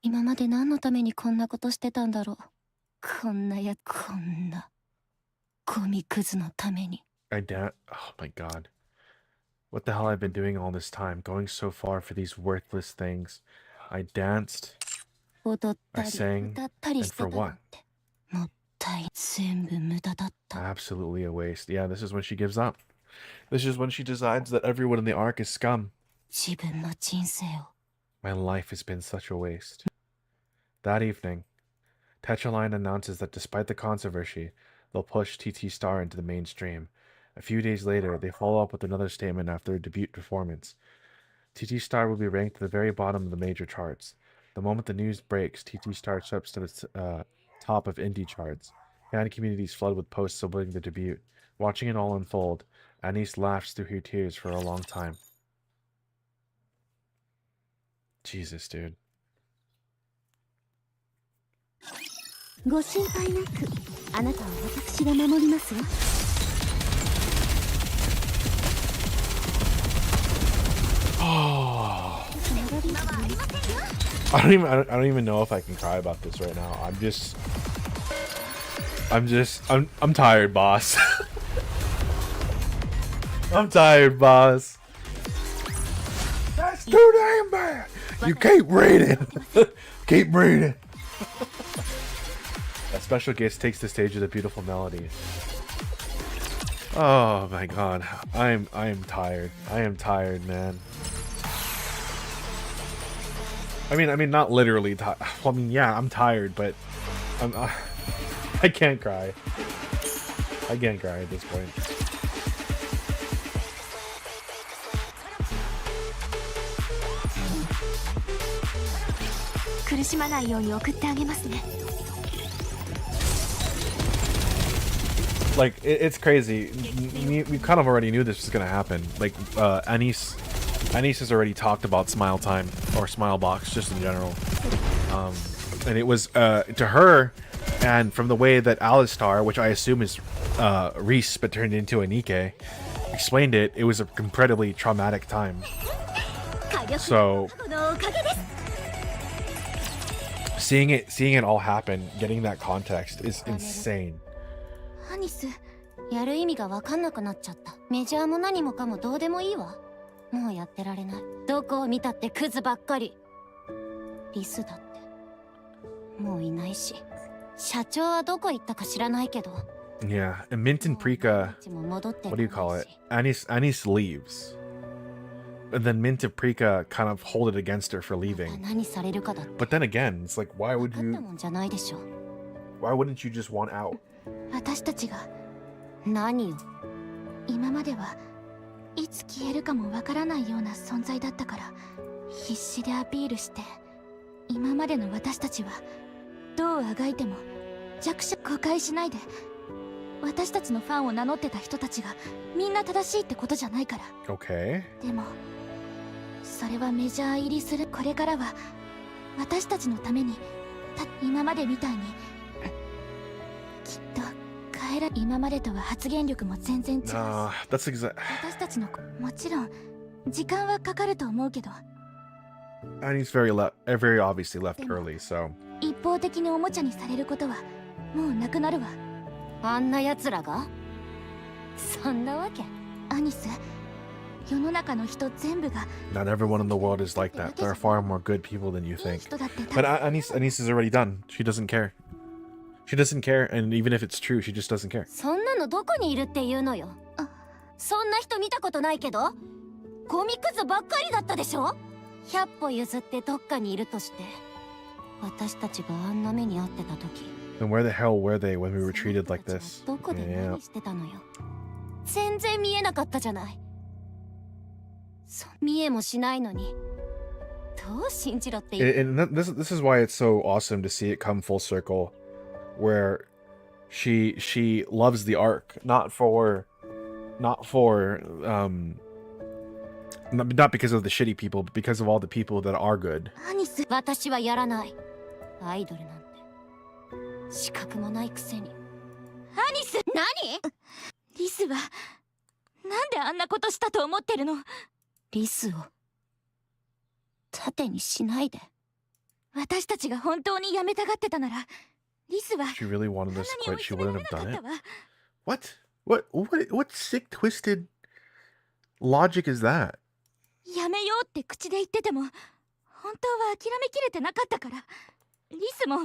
今まで何のためにこんなことしてたんだろう。こんなゴミクズのために。Oh my god. What the hell I've been doing all this time, going so far for these worthless things. I danced, 踊っ I たり sang, 歌ったり and してた for なん what? て。もったい、全部無駄だった。 Absolutely a waste. Yeah, this is when she gives up. This is when she decides that everyone in the arc is scum. 自分の人生を。 My life has been such a waste. That evening, Tetraline announces that despite the controversy, they'll push TT Star into the mainstream. A few days later, they follow up with another statement after their debut performance. TT Star will be ranked at the very bottom of the major charts. The moment the news breaks, TT Star steps to the top of indie charts. Fan communities flood with posts celebrating the debut. Watching it all unfold, Anise laughs through her tears for a long time. Jesus, dude. ご心配なく、あなたは私が守りますわ。Oh. I don't even know if I can cry about this right now. I'm tired, boss. I'm tired, boss. That's too damn bad. You keep reading. Keep reading. A special guest takes the stage with a beautiful melody. Oh my god. I am tired. I am tired, man. I mean not literally tired. I mean, yeah, I'm tired, but I can't cry. I can't cry at this point. 苦しまないように送ってあげますね。 Like it's crazy. We kind of already knew this was gonna happen. Like Anise has already talked about Smile Time or Smile Box just in general, and it was to her, and from the way that Alistar, which I assume is Reese but turned into a Nikke, explained it, it was an incredibly traumatic time. So seeing it all happen, getting that context is insane. アニス、やる意味が分かんなくなっちゃった。メジャーも何もかもどうでもいいわ。もうやってられない。どこを見たってクズばっかり。リスだってもういないし、社長はどこ行ったか知らないけど。Yeah, and Mint and Prika, what do you call it? Anise leaves. And then Mint and Prika kind of hold it against her for leaving. But then again, it's like, why wouldn't you just want out? 私たちが何よ。今まではいつ消えるかもわからないような存在だったから必死でアピールして、今までの私たちはどうあがいても弱者誤解しないで。私たちのファンを名乗ってた人たちがみんな正しいってことじゃないから。 Okay. でもそれはメジャー入りする。これからは私たちのために今までみたいにきっと今までとは発言力も全然違うし、that's exact. 私たちのもちろん時間はかかると思うけど、 Annie's very obviously left early, so 一方的におもちゃにされることはもうなくなるわ。あんな奴らがそんなわけ。アニス、世の中の人全部が not everyone in the world is like that. There are far more good people than you think. But Anise is already done. She doesn't care. She doesn't care, and even if it's true, she just doesn't care. そんなのどこにいるっていうのよ。そんな人見たことないけど、ゴミクズばっかりだったでしょ。100歩譲ってどっかにいるとして、私たちがあんな目に遭ってた時、 Then where the hell were they when we were treated like その this? 人たちはどこで Yeah. 何してたのよ。全然見えなかったじゃない。見えもしないのに、どう信じろって言う。 And this is why it's so awesome to see it come full circle, where she loves the arc, not because of the shitty people, but because of all the people that are good. 何す、私はやらない。アイドルなんて資格もないくせに。何す、何？リスはなんであんなことしたと思ってるの？リスを盾にしないで。私たちが本当にやめたがってたなら、リスは If she really wanted us to 何を quit, 追 she い詰めら wouldn't れ have なか done っ it. たわ。What sick twisted logic is that? やめようって口で言ってても、本当は諦めきれてなかったから。リスも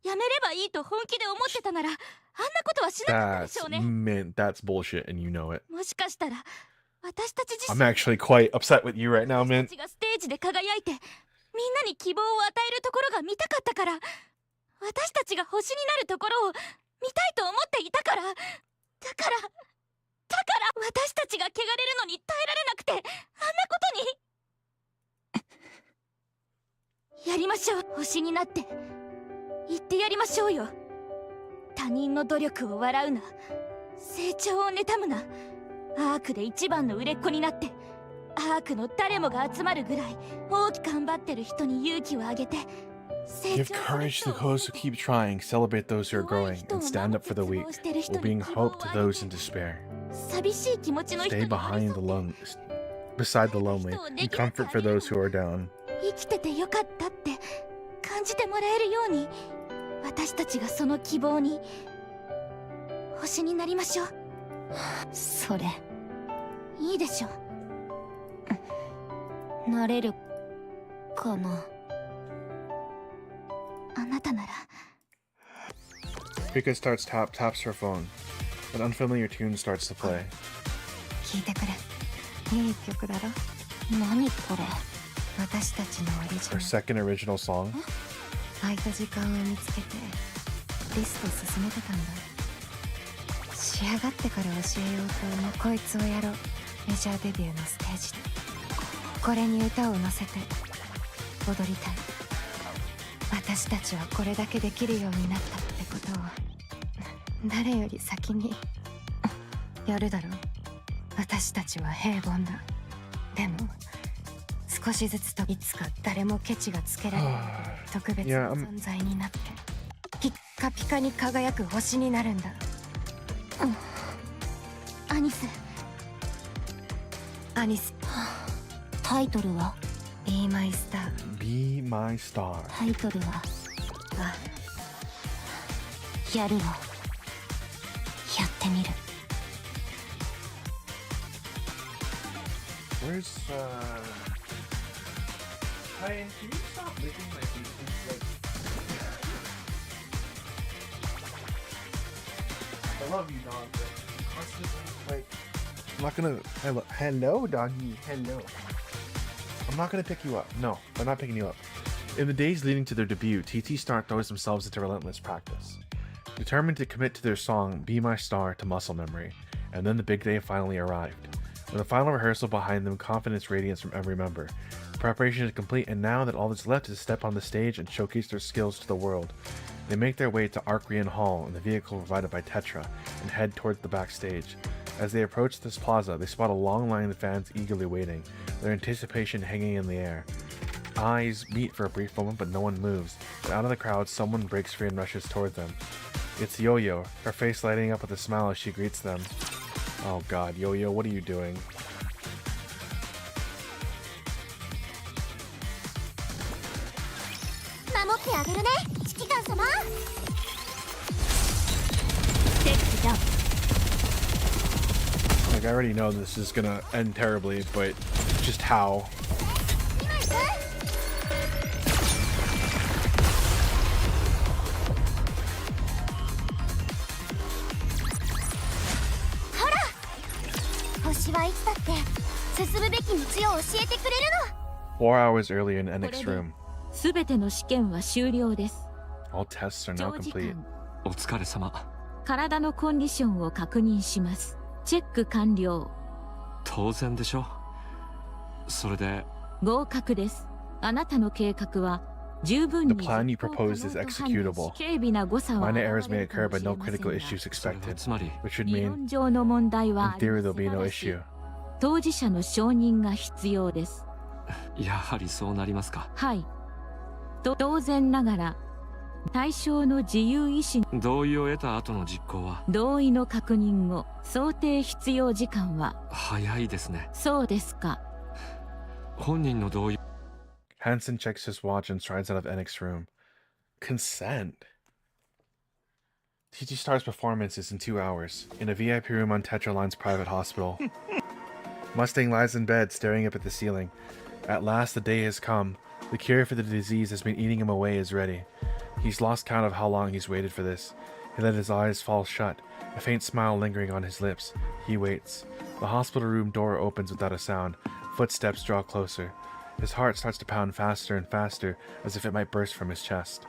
やめればいいと本気で思ってたなら、あんなことはしなかったでしょうね。 That's bullshit, and you know it. もしかしたら私たち自 I'm 身 actually quite upset with you right now, 私 man. たちがステージで輝いて、みんなに希望を与えるところが見たかったから、私たちが星になるところを見たいと思っていたから。だから私たちが汚れるのに耐えられなくて、あんなことにやりましょう。星になって言ってやりましょうよ。他人の努力を笑うな、成長を妬むな。アークで一番の売れっ子になって、アークの誰もが集まるぐらい大きく頑張ってる人に勇気をあげて、 Give courage to those who keep trying, celebrate those who are growing, and stand up for the weak, while being hope to those in despair. 寂しい気持ちの人 Stay に寄り behind 添 the って lonely, beside the lonely, be comfort for those who are down. 生きててよかったって感じてもらえるように、私たちがその希望に星になりましょう。それいいでしょう。なれるかな。あなたなら。 Rika taps her phone. An unfamiliar tune starts to play. 聞いてくれ。いい曲だろ。何これ。私たちのオリジ Her ナル。 second original song. 空いた時間を見つけてリスト進めてたんだ。仕上がってから教えようと思う。こいつをやろう。メジャーデビューのステージでこれに歌を乗せて踊りたい。私たちはこれだけできるようになったってことを誰より先にやるだろう。私たちは平凡だ。でも少しずつといつか誰もケチがつけられない特別な存在になってピッカピカに輝く星になるんだ。アニス。アニス。タイトルは Be My Star。 Be My Star. タイトルはあ、やるわ。やってみる。 Where's Ryan, can you stop licking my feet? Like, I love you, dog, but constantly, like, I'm not gonna. Hello, doggy. Hello. I'm not gonna pick you up. No, I'm not picking you up. In the days leading to their debut, TT Stark throws themselves into relentless practice, determined to commit to their song "Be My Star" to muscle memory. And then the big day finally arrived. With the final rehearsal behind them, confidence radiates from every member. Preparation is complete, and now that all that's left is to step on the stage and showcase their skills to the world. They make their way to Arcrian Hall in the vehicle provided by Tetra and head towards the backstage. As they approach this plaza, they spot a long line of fans eagerly waiting, their anticipation hanging in the air. Eyes meet for a brief moment, but no one moves. And out of the crowd, someone breaks free and rushes toward them. It's Yo-Yo, her face lighting up with a smile as she greets them. Oh god, Yo-Yo, what are you doing? 守ってあげるね、指揮官様。Like, I already know this is gonna end terribly, but just how? ほら、星はいつだって進むべき道を教えてくれるの。4 hours earlier in Enick's room. すべての試験は終了です。 All tests are now 長時 complete. 間お疲れ様。体のコンディションを確認します。チェック完了。当然でしょ。それで合格です。あなたの計画は十分 The に plan you 実行 proposed 可 is 能と判断 executable. し軽微な誤差は Minor errors 現れ may るか occur, も but しれ no ません critical が issues それは expected. つまり Which would 理 mean, 論上の問題は in あり theory, ま there'll す be た no だし issue. 当事者の承認が必要です。やはりそうなりますか。はい。当然ながら対象の自由意志同意を得た後の実行は同意の確認後想定必要時間は早いですね。そうですか。本人の同意 Hansen checks his watch and strides out of Enick's room. Consent. TG Star's performance is in 2 hours, in a VIP room on Tetraline's private hospital. Mustang lies in bed, staring up at the ceiling. At last, the day has come. The cure for the disease has been eating him away is ready. He's lost count of how long he's waited for this. He let his eyes fall shut, a faint smile lingering on his lips. He waits. The hospital room door opens without a sound. Footsteps draw closer. His heart starts to pound faster and faster, as if it might burst from his chest.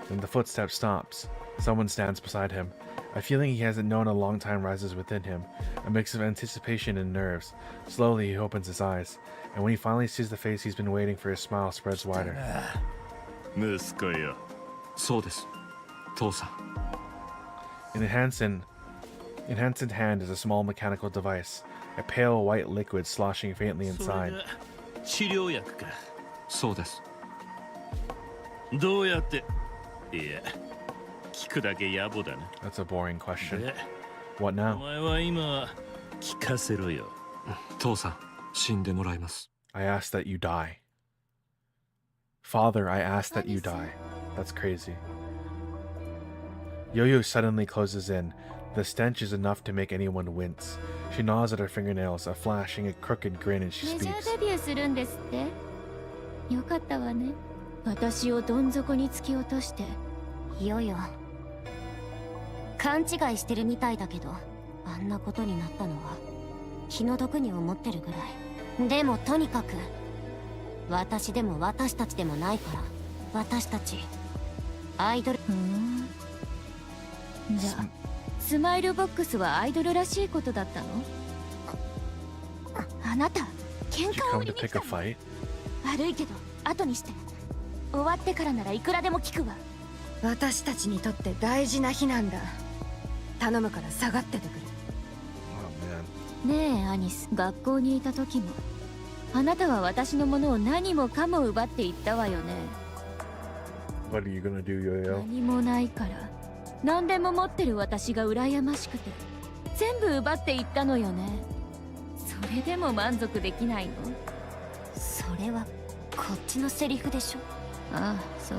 Then the footstep stops. Someone stands beside him. A feeling he hasn't known in a long time rises within him, a mix of anticipation and nerves. Slowly, he opens his eyes, and when he finally sees the face he's been waiting for, his smile spreads wider. 息子よ。そうです。父さん。 In Hansen's hand is a small mechanical device, a pale white liquid sloshing faintly それ inside. が治療薬か。そうです。どうやって。いや、聞くだけ野暮だな。 That's a boring question. で、 What お now? 前は今聞かせろよ。父さん、死んでもらいます。I ask that you die. Father, I ask that you die. That's crazy. Yo-Yo suddenly closes in. The stench is enough to make anyone wince. She gnaws at her fingernails, a flashing, a crooked grin, and she メジャ speaks. ーデビューするんですってよかったわね。私をどん底に突き落としていよいよ勘違いしてるみたいだけど、あんなことになったのは気の毒に思ってるぐらい。でもとにかく私でも私たちでもないから、私たちアイドル。じゃあスマイルボックスはアイドルらしいことだったの？あなた喧 Did you 嘩を come 売り to に来 pick た a の？ fight? 悪いけど後にして。終わってからならいくらでも聞くわ。私たちにとって大事な日なんだ。頼むから下がっててくれ。 Oh, man. ねえアニス、学校にいた時もあなたは私のものを何もかも奪っていったわよね。 What are you gonna do, Yo-Yo? 何もないから何でも持ってる私が羨ましくて全部奪っていったのよね。それでも満足できないの？それはこっちのセリフでしょ。ああ、そう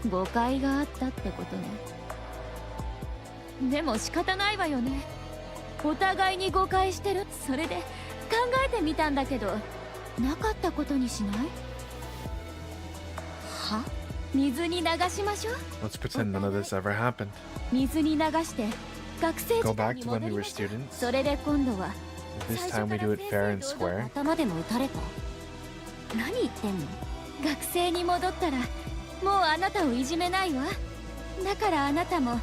誤解があったってことね。でも仕方ないわよね。お互いに誤解してる。それで考えてみたんだけどなかったことにしない？は？水に流しましょう。 Let's pretend none of this ever happened. 水に流して学生 Go 時代 back に to 戻 when we り were ましょう。 students. それで今度は This time we do it fair and square. 頭でも打たれた？何言ってんの？学生に戻ったらもうあなたをいじめないわ。だからあなたも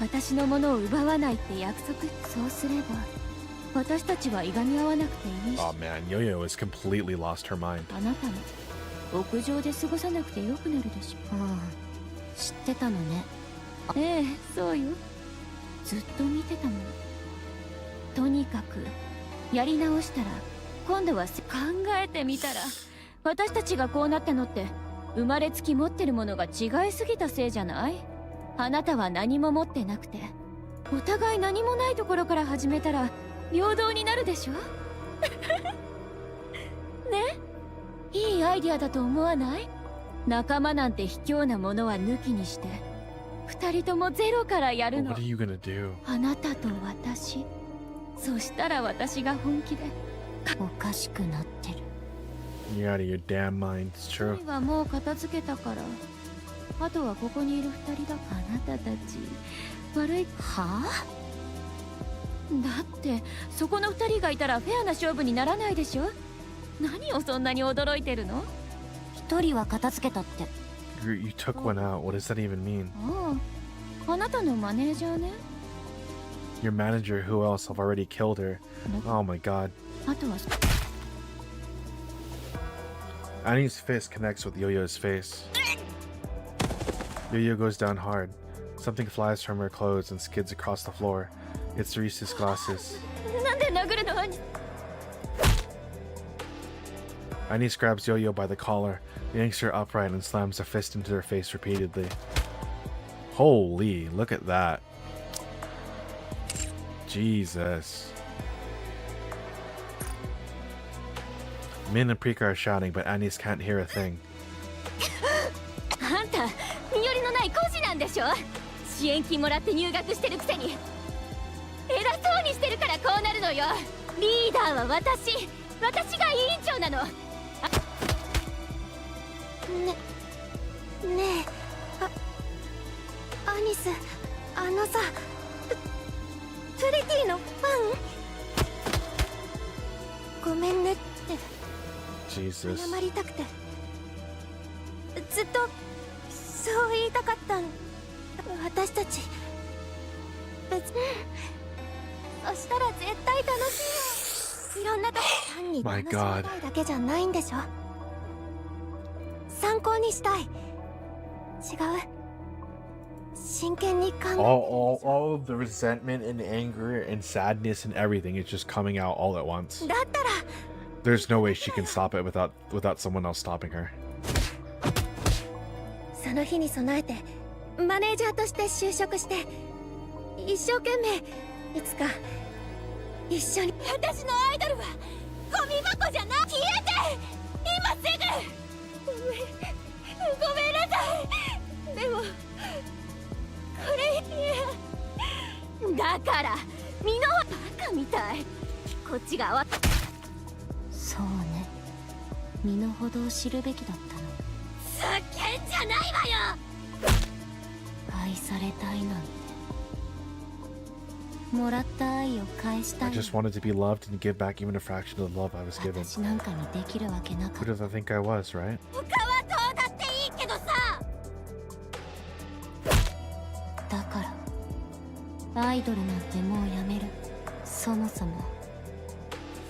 私のものを奪わないって約束。そうすれば私たちはいがみ合わなくていいし、 Oh man, Yo-Yo has completely lost her mind. あなたも屋上で過ごさなくてよくなるでしょ。知ってたのね。ええ、そうよ。ずっと見てたもの。とにかくやり直したら今度は考えてみたら私たちがこうなったのって生まれつき持ってるものが違いすぎたせいじゃない？あなたは何も持ってなくてお互い何もないところから始めたら平等になるでしょ？ね、いいアイディアだと思わない？仲間なんて卑怯なものは抜きにして二人ともゼロからやる But の。 what are you gonna do? あなたと私。そしたら私が本気で。おかしくなってる。 You're out of your damn mind. It's 一 true. 人はもう片付けたからあとはここにいる二人だ。あなたたち悪い。はあ？だってそこの二人がいたらフェアな勝負にならないでしょ。何をそんなに驚いてるの？一人は片付けたって。 You took one out. What does that even mean? ああ、あなたのマネージャーね。 Your manager, who else? I've already killed her. Oh my god. あとは Annie's fist connects with Yo-Yo's face. Yo-Yo goes down hard. Something flies from her clothes and skids across the floor. It's Reese's glasses. なんで殴るの？ Annie grabs Yo-Yo by the collar, yanks her upright, and slams a fist into her face repeatedly. Holy, look at that. Jesus. Min and Prika are shouting, but Annie's can't hear a thing. あんた身寄りのない孤児なんでしょ？支援金もらって入学してるくせに偉そうにしてるからこうなるのよ。リーダーは私が委員長なの。ねえ、アニス、あのさ、プリティのファン？ごめんねって Jesus. 謝りたくて、ずっとそう言いたかったん。私たち別にそしたら絶対楽しいよ。いろんなとこ単に楽しみたいだけじゃないんでしょ。参考にしたい。違う、真剣に考えてる。 All of the resentment and anger and sadness and everything is just coming out all at once. だったら There's no way she can stop it without someone else stopping her. その日に備えてマネージャーとして就職して、一生懸命いつか一緒に。私のアイドルはゴミ箱じゃな。消えて今すぐ。ごめんなさい。でもこれだから身のバカみたい。こっちが慌て。そうね、身の程を知るべきだったの。すっげんじゃないわよ。愛されたいなんて、もらった愛を返したい。 I just wanted to be loved and give back even a fraction of the love I was given. 私なんかにできるわけなかっ Who た。 did I think I was, right? 他はどうだっていいけどさ。だからアイドルなんてもうやめる。そもそも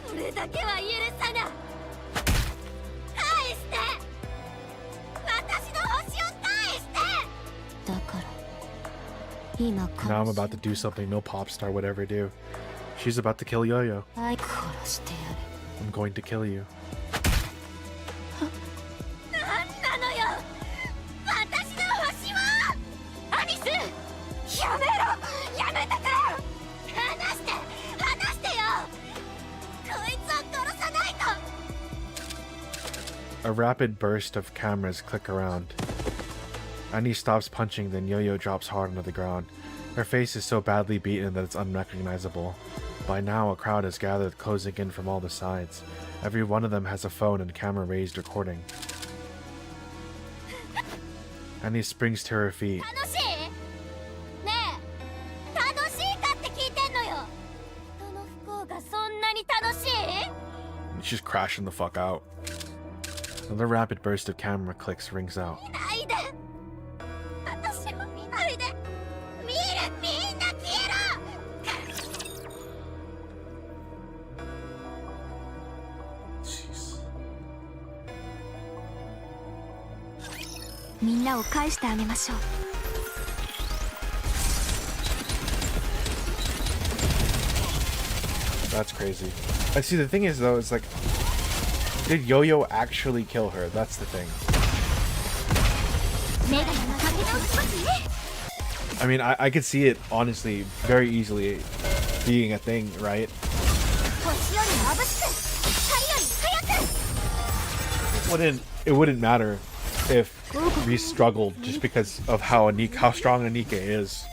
それだけは許さない。返して。私の星を返して。だから今 Now I'm about to do something no pop star would ever do. She's about to kill Yo-Yo. 愛殺してやる。 I'm going to kill you. なんなのよ。私の星は。アニス、やめろ。やめてくれ。離してよ。こいつを殺さないと。 A rapid burst of cameras click around. Annie stops punching, then Yo-Yo drops hard onto the ground. Her face is so badly beaten that it's unrecognizable. By now, a crowd has gathered, closing in from all the sides. Every one of them has a phone and camera raised recording. Annie springs to her feet. 楽しい？ねえ、楽しいかって聞いてんのよ。人の不幸がそんなに楽しい？ She's crashing the fuck out. Another rapid burst of camera clicks rings out. 見ないで。私を見ないで。みんな消えろ。Jeez. みんなを返してあげましょう。 That's crazy. I see. The thing is, though, it's like, did Yo-Yo actually kill her? That's the thing. I mean, I could see it honestly very easily being a thing, right? It wouldn't matter if Reese struggled just because of how strong Nikke is.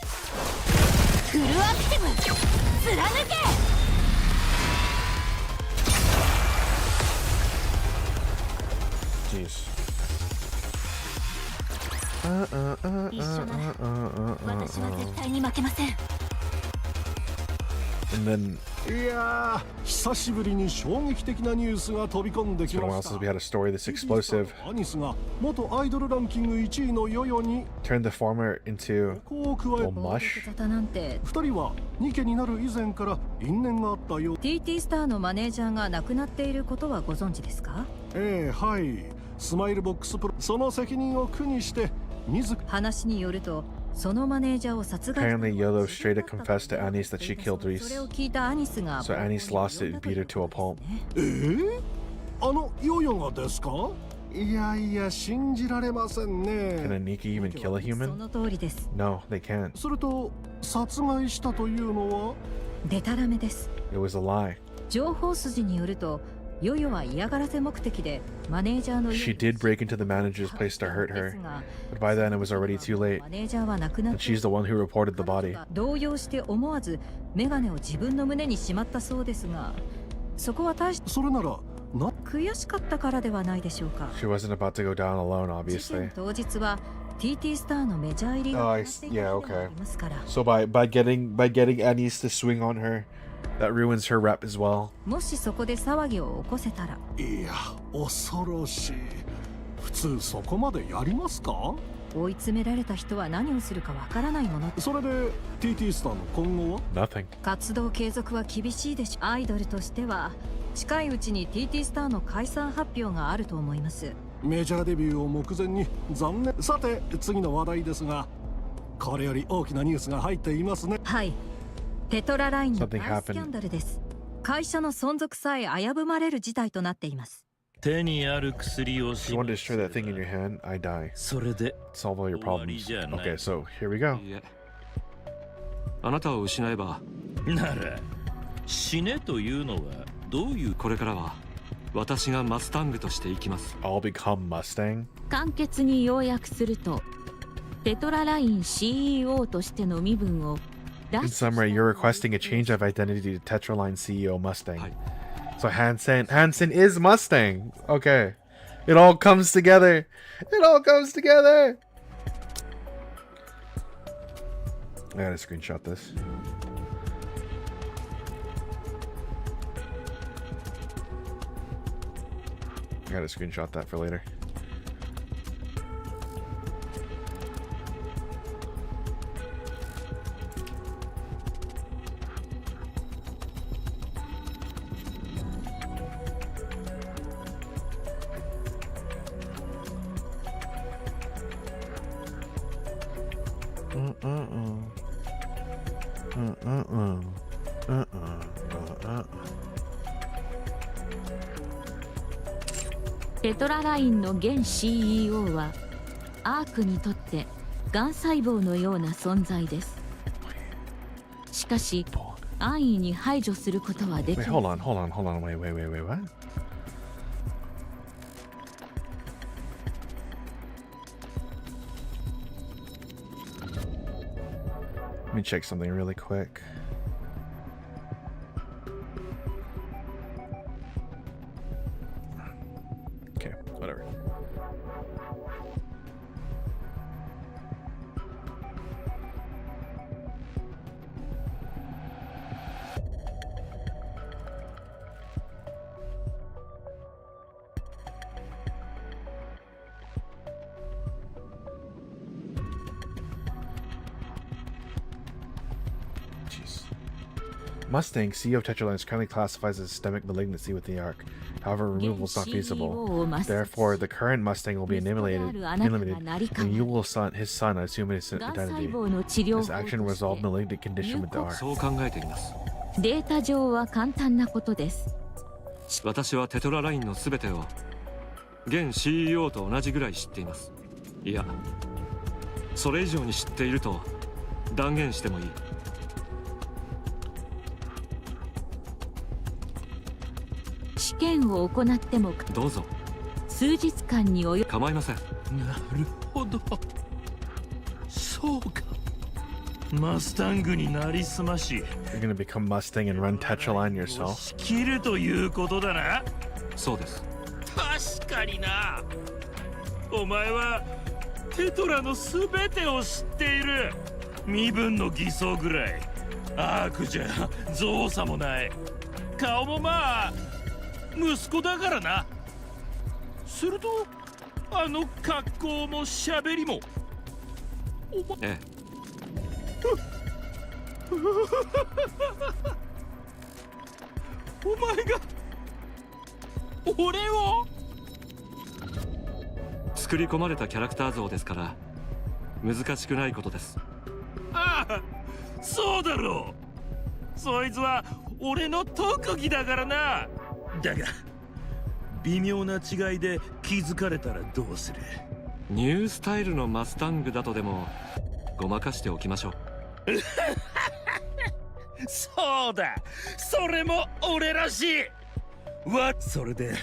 Jeez. 一緒なら私は絶対に負けません。 And then いやー、久しぶりに衝撃的なニュースが飛び込んで It's き been a ま while し since た。 we had a story this explosive. アニスが元アイドルランキング1位のヨヨに Turned the former into こう加え little mush. 沙汰なんて2人はニケになる以前から因縁があったよう。 TT スターのマネージャーが亡くなっていることはご存知ですか？はい。スマイルボックスプロ、その責任を苦にして自ら話によるとそのマネージャーを殺害 Apparently, Yolo straight up confessed to Anis that she killed それ Reese. を聞いたアニスが So Anis lost it and beat her to a pulp. あのヨヨがですか？いやいや、信じられません Can ね。 a Nikke even kill a そ human? の通りです。 No, they can't. それと殺害したというのはデタラメです。 It was a lie. 情報筋によるとヨヨは嫌がらせ目的でマネージャーの She did break into the manager's place to hurt her, but by then it was already too late. マネージャーは亡くなっ And she's the one who reported the body. 動揺して思わずメガネを自分の胸にしまったそうですが、そこは大しそれならな悔しかったからではないでしょうか。 She wasn't about to go down alone, 事件 obviously. 当日は TT スターのメジャー入り Oh, が I 決まってい yeah, た日でもあ okay. りますから、 So by getting Anis to swing on her, that ruins her rep as well. もしそこで騒ぎを起こせたらいや、恐ろしい。普通そこまでやりますか？追い詰められた人は何をするかわからないもの。それで TT スターの今後は？ Nothing. 活動継続は厳しいでしょう。アイドルとしては近いうちに TT スターの解散発表があると思います。メジャーデビューを目前に残念。さて次の話題ですが、これより大きなニュースが入っていますね。はい、テトララインの Something 大スキャンダルです。会社の存続さえ危ぶまれる事態となっています。手にある薬を If you want to destroy that thing in your hand, I die. それで Solve all your problems. Okay, so here we go. いいえ、あなたを失えばなら死ねというのはどういうこれからは私がマスタングとして生きます。 I'll become Mustang. 簡潔に要約すると、テトラライン CEO としての身分を In summary, you're requesting a change of identity to Tetraline CEO Mustang. はい。 So Hansen is Mustang. Okay. It all comes together. It all comes together. I gotta screenshot this. I gotta screenshot that for later. Uh-uh. テトララインの現 CEO はアークにとってがん細胞のような存在です。しかし安易に排除することはでき Wait, ない。 hold on. Wait, what? Let me check something really quick. Okay, whatever. Jeez. Mustang, CEO of Tetraline, is currently classified as a systemic malignancy with the ARC. However, removal is not feasible. Therefore, the current Mustang will be eliminated, and you will his son, assume his がん細 identity. 胞の治療 This 法 action と will して resolve malignant condition with the ARC. そう考えています。データ上は簡単なことです。私はテトララインのすべてを現 CEO と同じぐらい知っています。いや、それ以上に知っていると断言してもいい。試験を行ってもどうぞ。数日間に及ぶ。構いません。なるほどそうかマスタングになりすまし You're gonna become Mustang and run Tetraline を yourself. 仕切るということだな。そうです。確かにな。お前はテトラのすべてを知っている。身分の偽装ぐらいアークじゃ造作もない。顔もまあ息子だからな。するとあの格好も喋りも。ええ。お前が俺を。作り込まれたキャラクター像ですから難しくないことです。ああ、そうだろう。そいつは俺の特技だからな。だが微妙な違いで気づかれたらどうする。ニュースタイルのマスタングだとでもごまかしておきましょう。そうだ、それも俺らしい。それで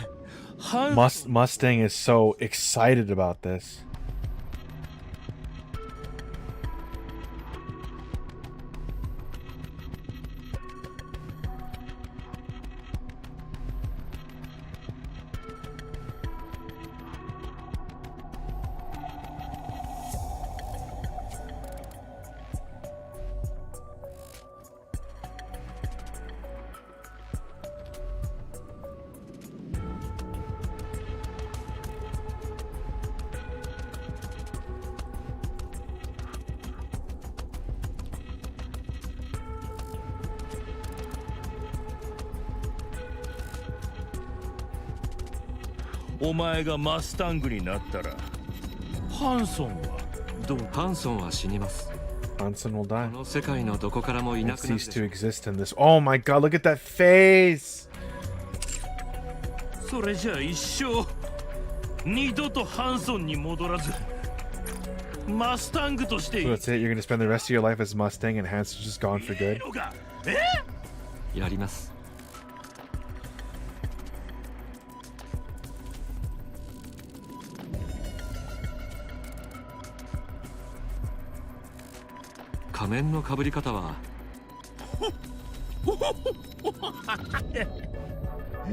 Mustang is so excited about this. お前がマスタングになったらハンソンはどう。ハンソンは死にます。 Hanson will こ die. の世界のどこからもいな It くなるで ceased しょ to う。 exist in this. Oh my god, look at that face! それじゃあ一生二度とハンソンに戻らずマスタングとして So that's it? You're gonna spend the rest of your life as Mustang and Hanson's just gone for good? やります。仮面のかぶり方は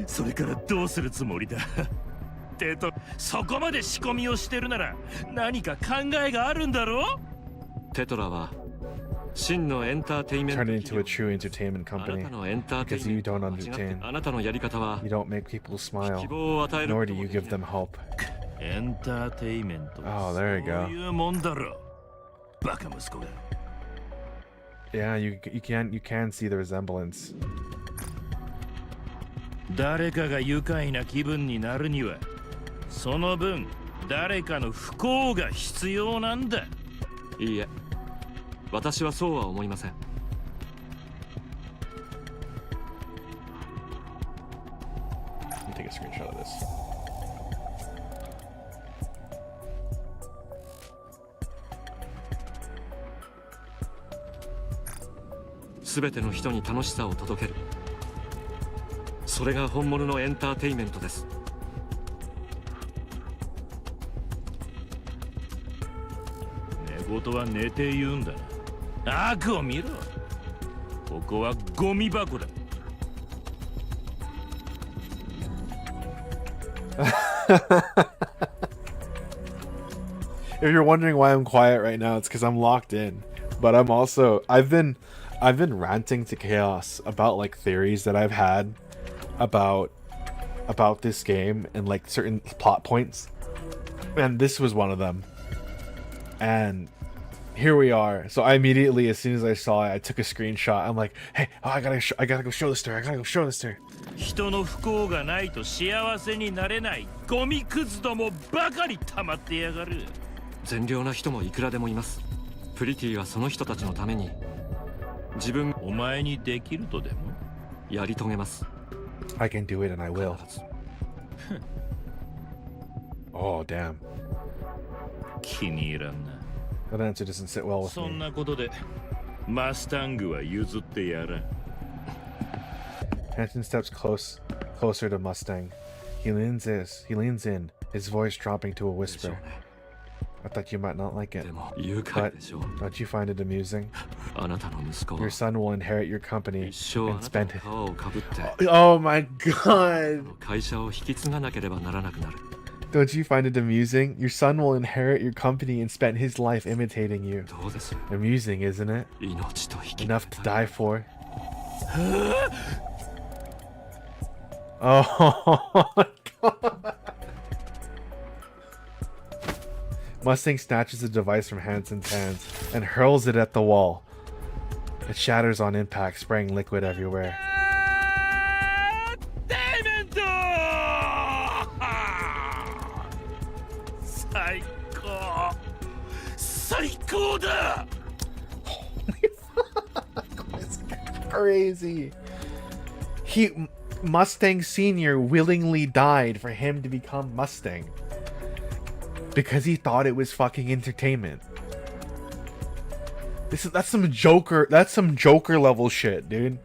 それからどうするつもりだ。そこまで仕込みをしてるなら何か考えがあるんだろう。テトラは真のエンターテインメント Turn it 企 into a 業 true entertainment あな company たのエンターテイ because ンメ you ント don't は間違って understand. あなたのやり方は You don't make people 希 smile, 望を与えるこ nor と do も you でき give ない them hope. エンターテイメント Oh, there you go. そういうもんだろ。バカ息子が。Yeah, you can see the resemblance. 誰かが愉快な気分になるにはその分誰かの不幸が必要なんだ。いいえ、私はそうは思いません。Let me take a screenshot of this. すべての人に楽しさを届ける。それが本物のエンターテインメントです。寝言は寝て言うんだな。悪を見ろ。ここはゴミ箱だ。If you're wondering why I'm quiet right now, it's because I'm locked in. But I'm also I've been ranting to chaos about like theories that I've had about this game and like certain plot points. And this was one of them. And here we are. So I immediately, as soon as I saw it, I took a screenshot. I'm like, hey, oh, I gotta go show this to her. I gotta go show this to her. 人の不幸がないと幸せになれないゴミクズどもばかり溜まってやがる。善良な人もいくらでもいます。プリティはその人たちのために自分お前にできるとでもやり遂げます。 I can do it and I will. Oh, damn. 気に入らんな。 That answer doesn't sit well with そん me. なことでマスタングは譲ってやらん。 Hanson steps closer to Mustang. He leans in, his voice dropping to a でしょ whisper. うね。 I thought you might not like it. でも愉快でしょう。 Don't you find it amusing? あなたの息子 Your は son will inherit your company 一生あ and なた spend の it. 皮をかぶって Oh my god! 会社を引き継がなければならなくなる。Don't you find it amusing? Your son will inherit your company and spend his life imitating you. どうです Amusing, isn't it? 命と引き Enough to die for. Oh my god. Mustang snatches the device from Hanson's hands and hurls it at the wall. It shatters on impact, spraying liquid everywhere. 最高最高だ It's crazy. Mustang Senior willingly died for him to become Mustang because he thought it was fucking entertainment. That's some Joker level shit, dude.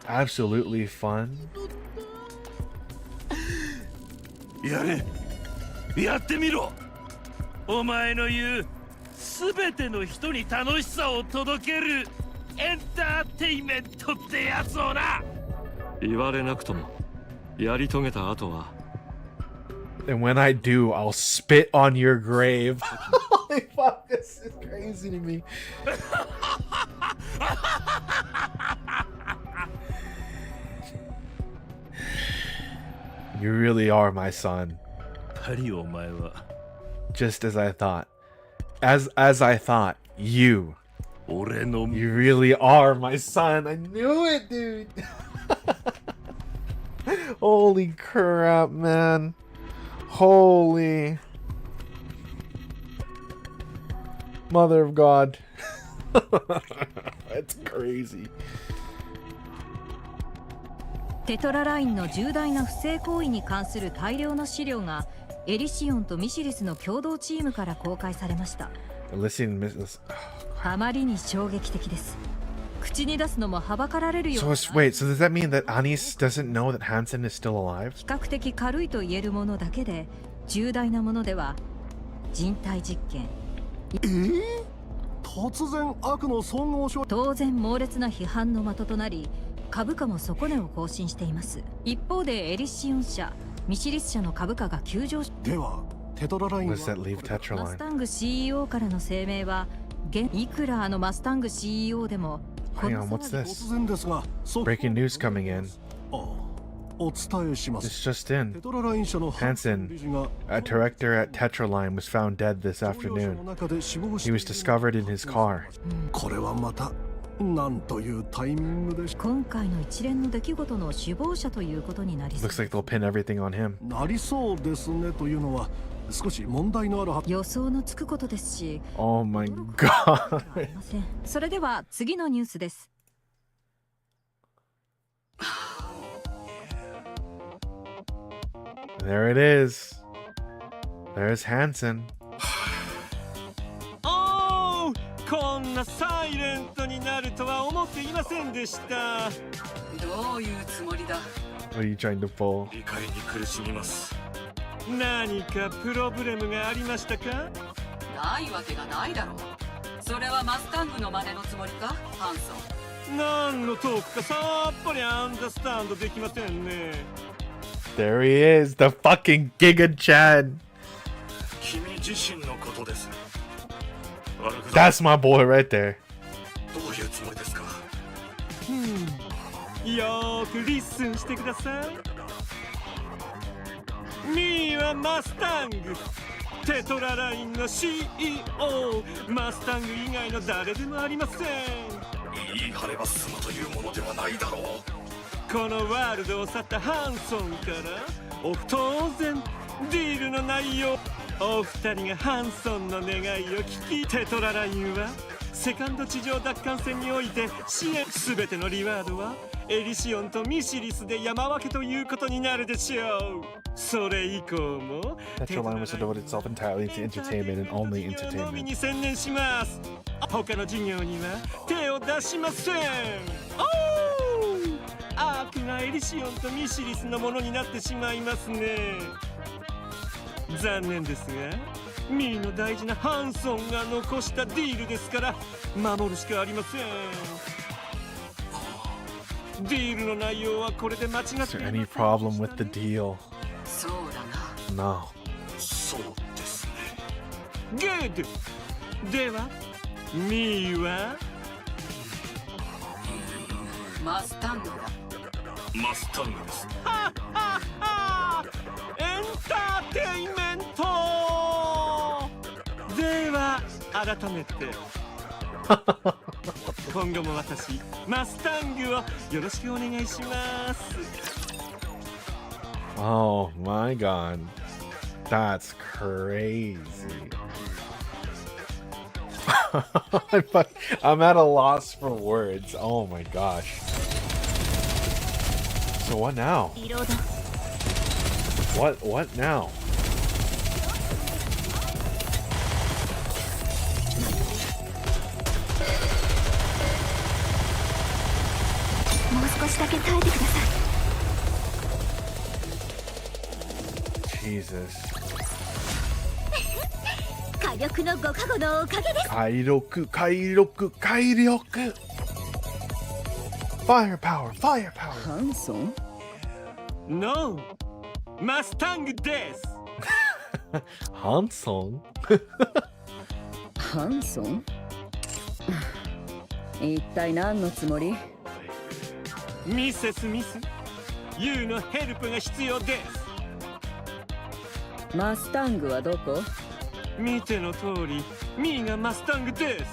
Absolutely fun. やれやってみろお前の言う全ての人に楽しさを届けるエンターテイメントってやつをな言われなくともやり遂げた後は And when I do, I'll spit on your grave. Holy fuck, this is crazy to me. You really are my son. パリお前は Just as I thought. As I thought, you. 俺の You really are my son. I knew it, dude. Holy crap, man. Holy Mother of God. That's crazy. テトララインの重大な不正行為に関する大量の資料がエリシオンとミシリスの共同チームから公開されました。あまりに衝撃的です。口に出すのもはばかられるような。Wait, so does that mean that Anis doesn't know that Hansen is still alive? 比較的軽いと言えるものだけで、重大なものでは人体実験。突然悪の総合症。当然猛烈な批判の的となり、株価も底値を更新しています。一方でエリシオン社、ミシリス社の株価が急上昇。ではテトララインは What does that leave マ Tetra スタ line? ング CEO からの声明は、いくらマスタング CEO でも。Hang on, what's 突 this? 然ですが Breaking news coming in. お伝えしま This す。 just in. テトラライン社の Hansen, 理事が a director at Tetraline, was found dead this 乗用車の afternoon. 中で死亡して He い was る discovered in his car. これはまたなんというタイミングでし今回の一連の出来事の首謀者ということになりそう。 Looks like they'll pin everything on him. なりそうですねというのは少し問題のあるは予想のつくことですし。Oh my god. それでは次のニュースです。There it is. There's Hansen. おーこんなサイレントになるとは思っていませんでした。どういうつもりだ。 What are you trying to pull? 理解に苦しみます。何かプロブレムがありましたか？ないわけがないだろう。それはマスタングの真似のつもりか、ハンソン。何のトークかさっぱりアンダースタンドできませんね。 There he is, the fucking Giga Chad. 君自身のことです。悪く That's my boy right there. どういうつもりですか。よーくリッスンしてください。ミーはマスタング、テトララインの CEO、マスタング以外の誰でもありません。言い張れば済むというものではないだろう。このワールドを去ったハンソンから当然ディールの内容、お二人がハンソンの願いを聞き、テトララインはセカンド地上奪還戦において支援、すべてのリワードはエリシオンとミシリスで山分けということになるでしょう。それ以降も Tetraline was to devote itself entirely to entertainment and only のみ entertainment. に専念します。他の事業には手を出しません。アークがエリシオンとミシリスのものになってしまいますね。残念ですがミーの大事なハンソンが残したディールですから守るしかありません。ディールの内容はこれで間違っていま Is せん there で any した problem with the deal? そうだな。 No. そうですね。グッド。ではミーはマスタングだ。マスタングです。はっはっはエンターテイメントでは改めて今後も私マスタングをよろしくお願いします。 Oh my god. That's crazy. I'm at a loss for words. Oh my gosh. So what now? What now? もう少しだけ耐えてください。 Jesus. 火力のご加護のおかげです。快力 Firepower ハンソン？ No マスタングです。 Hanson? ハンソン？一体何のつもり？ミセスミス You のヘルプが必要です。マスタングはどこ？見ての通りミーがマスタングです。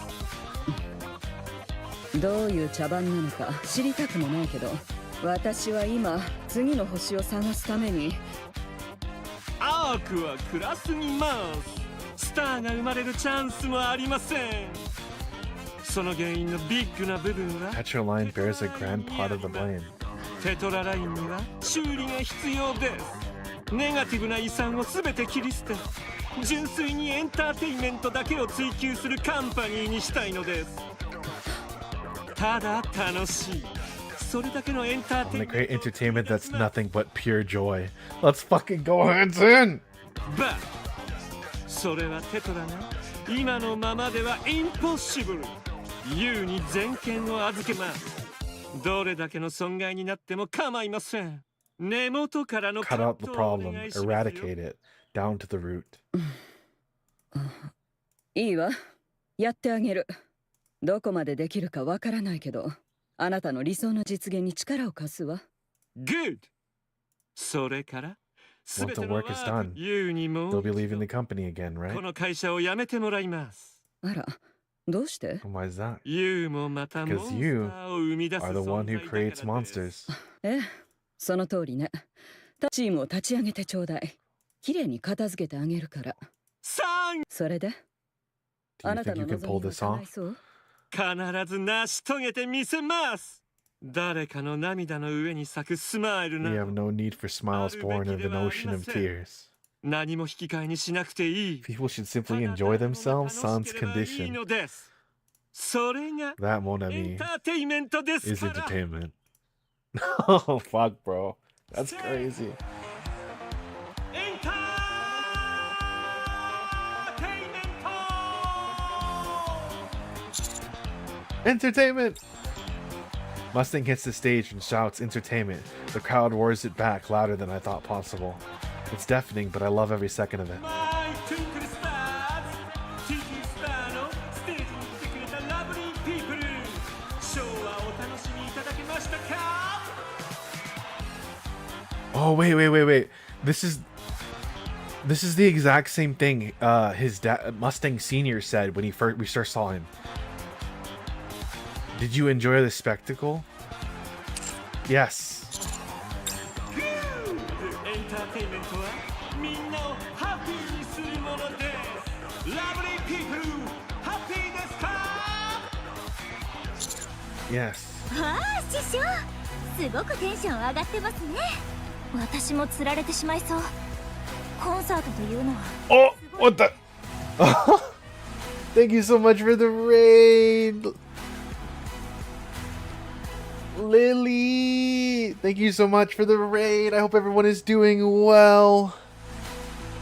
どういう茶番なのか知りたくもないけど、私は今次の星を探すためにアークは暗すぎます。スターが生まれるチャンスもありません。その原因のビッグな部分は Tetra line bears a grand part of the blame. テトララインには修理が必要です。ネガティブな遺産を全て切り捨て、純粋にエンターテインメントだけを追求するカンパニーにしたいのです。ただ楽しい、それだけのエンター And テイ the ンメン great トを entertainment that's nothing but pure joy. Let's fucking go Hanson! バッそれはテトラが今のままではインポッシブル。ユーに全権を預けます。どれだけの損害になっても構いません。根元からの Cut out the カットをお problem. 願いしますよ。 Eradicate it. Down to the root. いいわ、やってあげる。どこまでできるかわからないけど、あなたの理想の実現に力を貸すわ。Good! それから全 Once て the のワ work is ー done, クユーにも they'll be leaving the company again, こ right? の会社を辞めてもらいます。あら、どうして？ Why is that? ユーもまたモン Because スタ you ーを生み出す are the 存 one 在 who だからで creates す。 monsters. ええ、その通りね。チームを立ち上げてちょうだい。きれいに片付けてあげるから。サンそれで、 Do あ you なた think の you can 望 pull みは this 叶 off? いそう？必ず成し遂げてみせます。誰かの涙の上に咲くスマイル We な have no need for smiles born of an ocean of tears. 何も引き換えにしなくていい。 People should simply enjoy themselves. Sans いい condition. のです。それが That, mon エン ami, ターテイメントです is から。 entertainment. Oh, fuck, bro. That's crazy. エンターテイメント。 Entertainment! Mustang hits the stage and shouts entertainment. The crowd roars it back louder than I thought possible. It's deafening, but I love every second of it. マイトゥンクルスターズ TG スターのステージに来てくれたラブリーピープル、ショーはお楽しみいただけましたか？ Oh, wait. This is the exact same thing his dad Mustang Senior said when we first saw him. Did you enjoy the spectacle? Yes. エンターテイメントはみんなをハッピーにするものです。ラブリーピープル、ハッピーですか？ Yes. わあ師匠、すごくテンション上がってますね。私も釣られてしまいそう。コンサートというのは Oh, what the? Thank you so much for the raid. Lily, thank you so much for the raid. I hope everyone is doing well.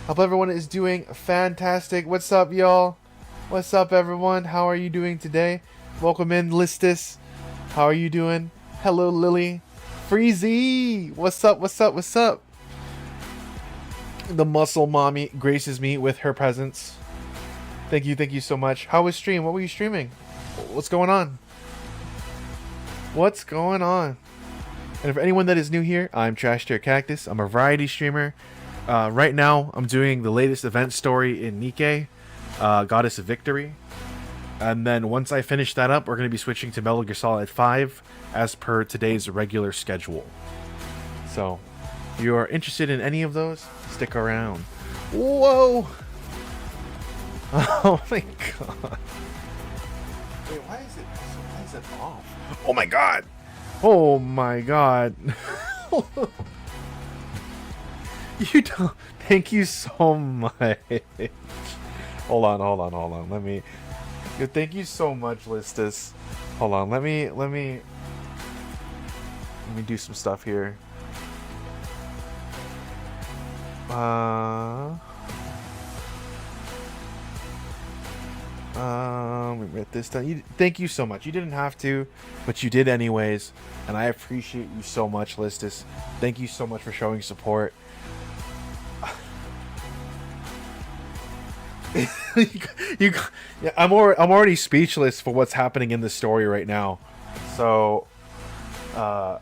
Hope everyone is doing fantastic. What's up, y'all? What's up, everyone? How are you doing today? Welcome in, Listus. How are you doing? Hello, Lily. Freezy! What's up, what's up, what's up? The muscle mommy graces me with her presence. Thank you so much. How was stream? What were you streaming? What's going on? What's going on? And for anyone that is new here, I'm Trash Tier Cactus. I'm a variety streamer. Right now, I'm doing the latest event story in Nikke, Goddess of Victory. And then once I finish that up, we're going to be switching to Metal Gear Solid 5 as per today's regular schedule. So, if you are interested in any of those, stick around. Whoa! Oh my god. Wait, why is it off? Oh my god! Oh my god. You don't. Thank you so much. Hold on. Let me. Yo, thank you so much, Listus. Hold on. Let me do some stuff here. Let me write this down. Thank you so much. You didn't have to, but you did anyways, and I appreciate you so much, Listus. Thank you so much for showing support. I'm already speechless for what's happening in the story right now. So, I'm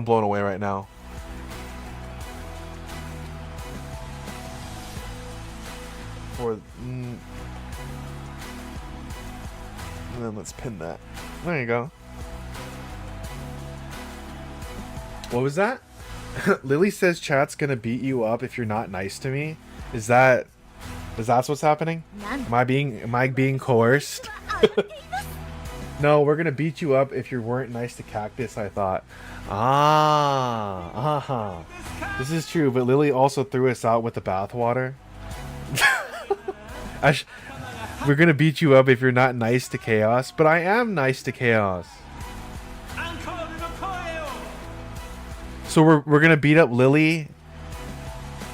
blown away right now. And then let's pin that. There you go. What was that? Lily says chat's gonna beat you up if you're not nice to me. Is that what's happening? Am I being coerced? No, we're gonna beat you up if you weren't nice to Cactus, I thought. This is true, but Lily also threw us out with the bathwater. We're gonna beat you up if you're not nice to Chaos, but I am nice to Chaos. So we're gonna beat up Lily.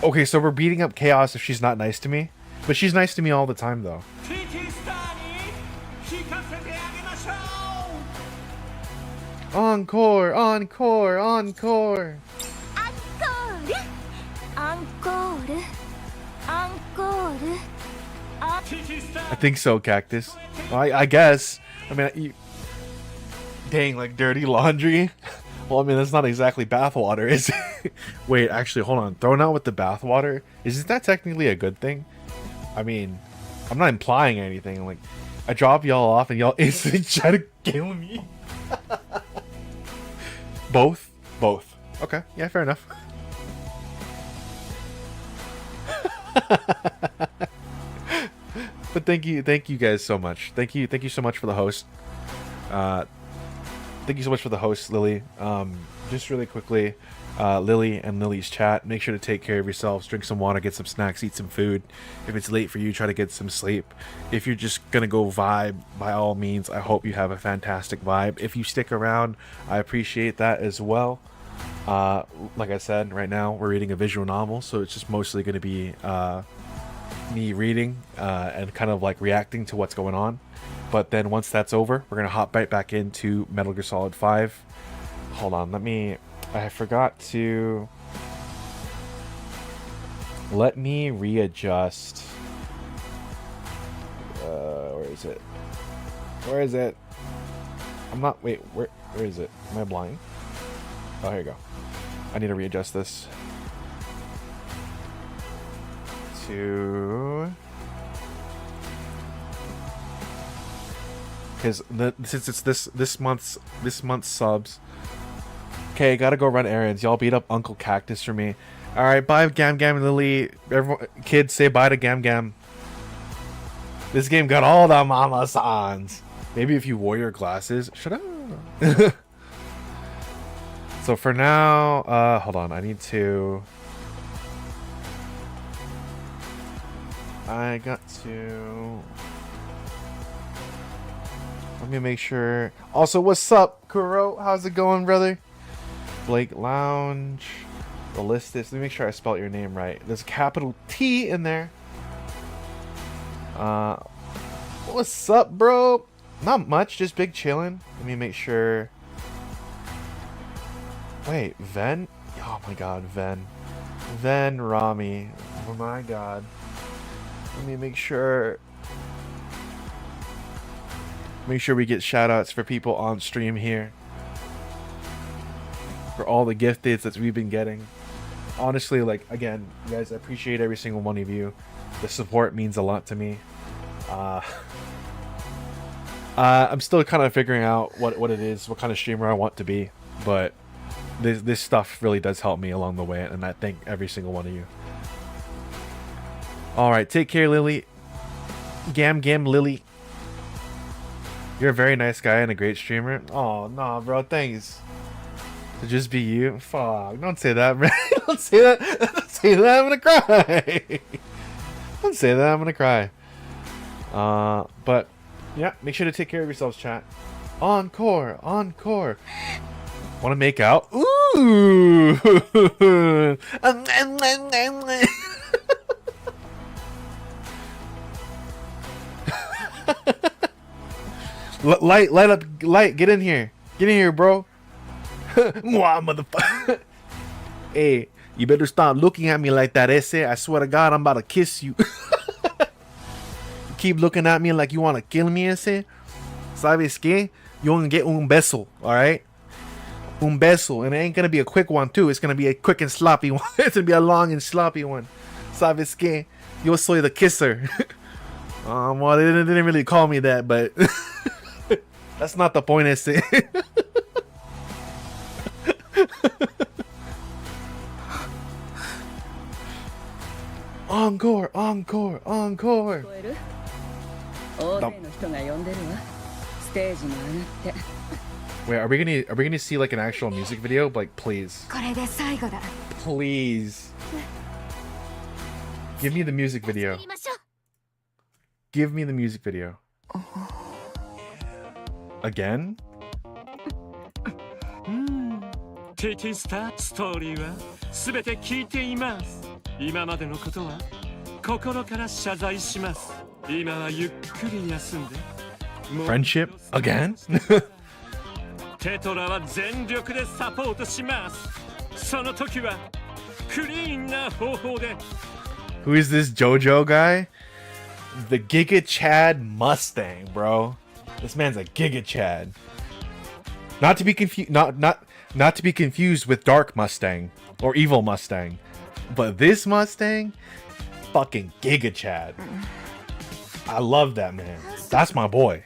Okay, so we're beating up Chaos if she's not nice to me, but she's nice to me all the time though. Encore, encore, encore. I think so, Cactus. Well, I guess. I mean, dang, like dirty laundry. Well, I mean, that's not exactly bathwater, is it? Wait, actually, hold on. Thrown out with the bathwater? Isn't that technically a good thing? I mean, I'm not implying anything. Like, I drop y'all off and y'all instantly try to kill me. Both? Both. Okay, yeah, fair enough. But thank you guys so much. Thank you so much for the host. Thank you so much for the host, Lily. Just really quickly, Lily and Lily's chat. Make sure to take care of yourselves. Drink some water, get some snacks, eat some food. If it's late for you, try to get some sleep. If you're just gonna go vibe, by all means, I hope you have a fantastic vibe. If you stick around, I appreciate that as well. Like I said, right now we're reading a visual novel, so it's just mostly gonna be me reading and kind of like reacting to what's going on. But then once that's over, we're gonna hop right back into Metal Gear Solid 5. Hold on, I forgot to let me readjust. Where is it? I'm not. Wait, where is it? Am I blind? Oh, here you go. I need to readjust this to. Because since it's this month's subs. Okay, gotta go run errands. Y'all beat up Uncle Cactus for me. All right, bye, Gam Gam and Lily. Everyone, kids, say bye to Gam Gam. This game got all the mama sans. Maybe if you wore your glasses. Shut up. So for now, hold on. I got to. Let me make sure. Also, what's up, Kuro? How's it going, brother? Blake Lounge. Ballistus. Let me make sure I spelled your name right. There's a capital T in there. What's up, bro? Not much, just big chillin'. Let me make sure. Wait, Ven? Oh my god, Ven. Ven Rami. Oh my god. Let me make sure. Make sure we get shoutouts for people on stream here. For all the gifted that we've been getting. Honestly, like, again, guys, I appreciate every single one of you. The support means a lot to me. I'm still kind of figuring out what it is, what kind of streamer I want to be, but this stuff really does help me along the way, and I thank every single one of you. All right, take care, Lily. Gam Lily. You're a very nice guy and a great streamer. Oh, nah, bro, thanks. To just be you? Fuck, don't say that, man. Don't say that. Don't say that, I'm gonna cry. Don't say that, I'm gonna cry. But yeah, make sure to take care of yourselves, chat. Encore. Want to make out? Ooh. Light up, light. Get in here, bro. Mwah, motherfucker. Hey, you better stop looking at me like that, ese. I swear to God, I'm about to kiss you. Keep looking at me like you want to kill me, ese. ¿Sabes qué? You're gonna get un beso, alright? Un beso. And it ain't gonna be a quick one, too. It's gonna be a quick and sloppy one. It's gonna be a long and sloppy one. ¿Sabes qué? Yo soy the kisser. Well, they didn't really call me that, but that's not the point, ese. Encore. Wait, are we gonna see like an actual music video? Like, please. Please. Give me the music video. Give me the music video. Again? テキスタストーリーは全て聞いています。今までのことは心から謝罪します。今はゆっくり休んで。Friendship again? テトラは全力でサポートします。その時はクリーンな方法で。Who is this JoJo guy? The Giga Chad Mustang, bro. This man's a Giga Chad. Not to be confused. Not to be confused with Dark Mustang or Evil Mustang, but this Mustang, fucking Giga Chad. I love that man. That's my boy.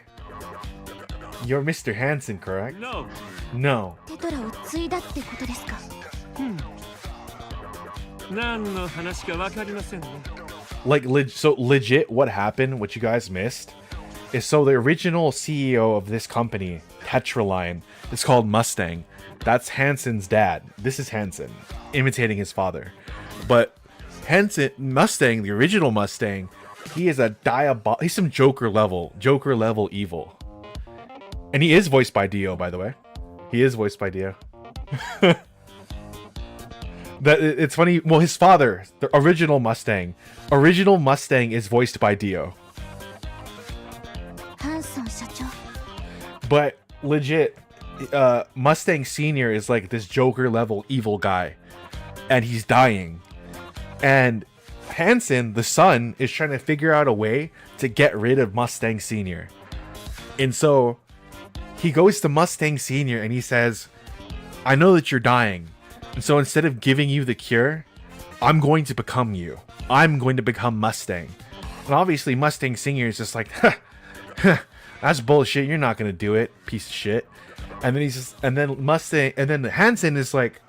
You're Mr. Hansen, correct? No. Like, so legit, what happened, what you guys missed, is so the original CEO of this company, Tetraline, is called Mustang. That's Hansen's dad. This is Hansen, imitating his father. But Mustang, the original Mustang, he is a he's some Joker level evil. And he is voiced by Dio, by the way. He is voiced by Dio. It's funny. Well, his father, the original Mustang is voiced by Dio. But legit, Mustang Senior is like this Joker level evil guy, and he's dying. And Hansen, the son, is trying to figure out a way to get rid of Mustang Senior. And so he goes to Mustang Senior and he says, I know that you're dying. And so instead of giving you the cure, I'm going to become you. I'm going to become Mustang. And obviously Mustang Senior is just like, that's bullshit. You're not going to do it, piece of shit. And then Hansen is like,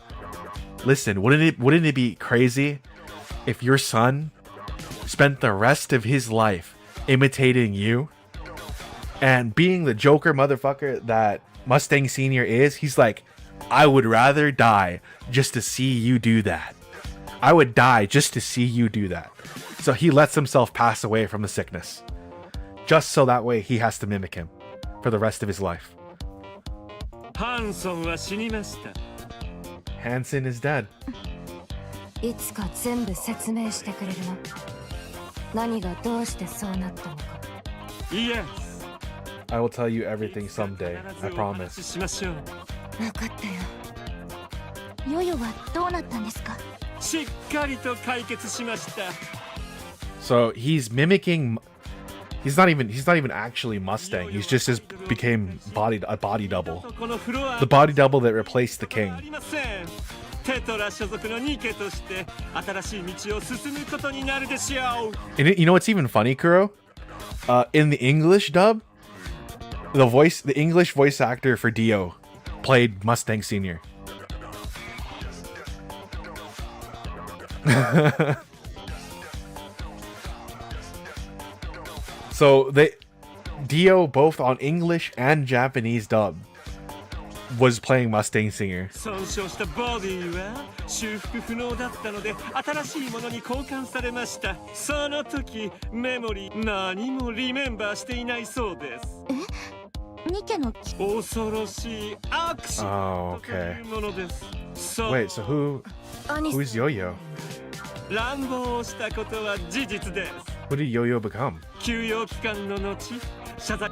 listen, wouldn't it be crazy if your son spent the rest of his life imitating you and being the Joker motherfucker that Mustang Senior is? He's like, I would rather die just to see you do that. I would die just to see you do that. So he lets himself pass away from the sickness, just so that way he has to mimic him for the rest of his life. Hansen is dead. いつか全部説明してくれるの？何がどうしてそうなったのか。Yes. I will tell you everything someday. I promise. しましょう。分かったよ。ヨヨはどうなったんですか？しっかりと解決しました。 So he's mimicking. He's not even actually Mustang. He's just became a body double. The body double that replaced the king. ありません。テトラ所属のニケとして新しい道を進むことになるでしょう。 And you know what's even funny, Kuro? In the English dub, the English voice actor for Dio played Mustang Senior. So Dio, both on English and Japanese dub, was playing Mustang Senior. 損傷したボディは修復不能だったので新しいものに交換されました。その時メモリー何もリメンバーしていないそうです。ニケの恐ろしいアクションというものです。Wait, so who's Yo-Yo? 乱暴をしたことは事実です。 Who did Yo-Yo become? 休養期間の後、謝罪。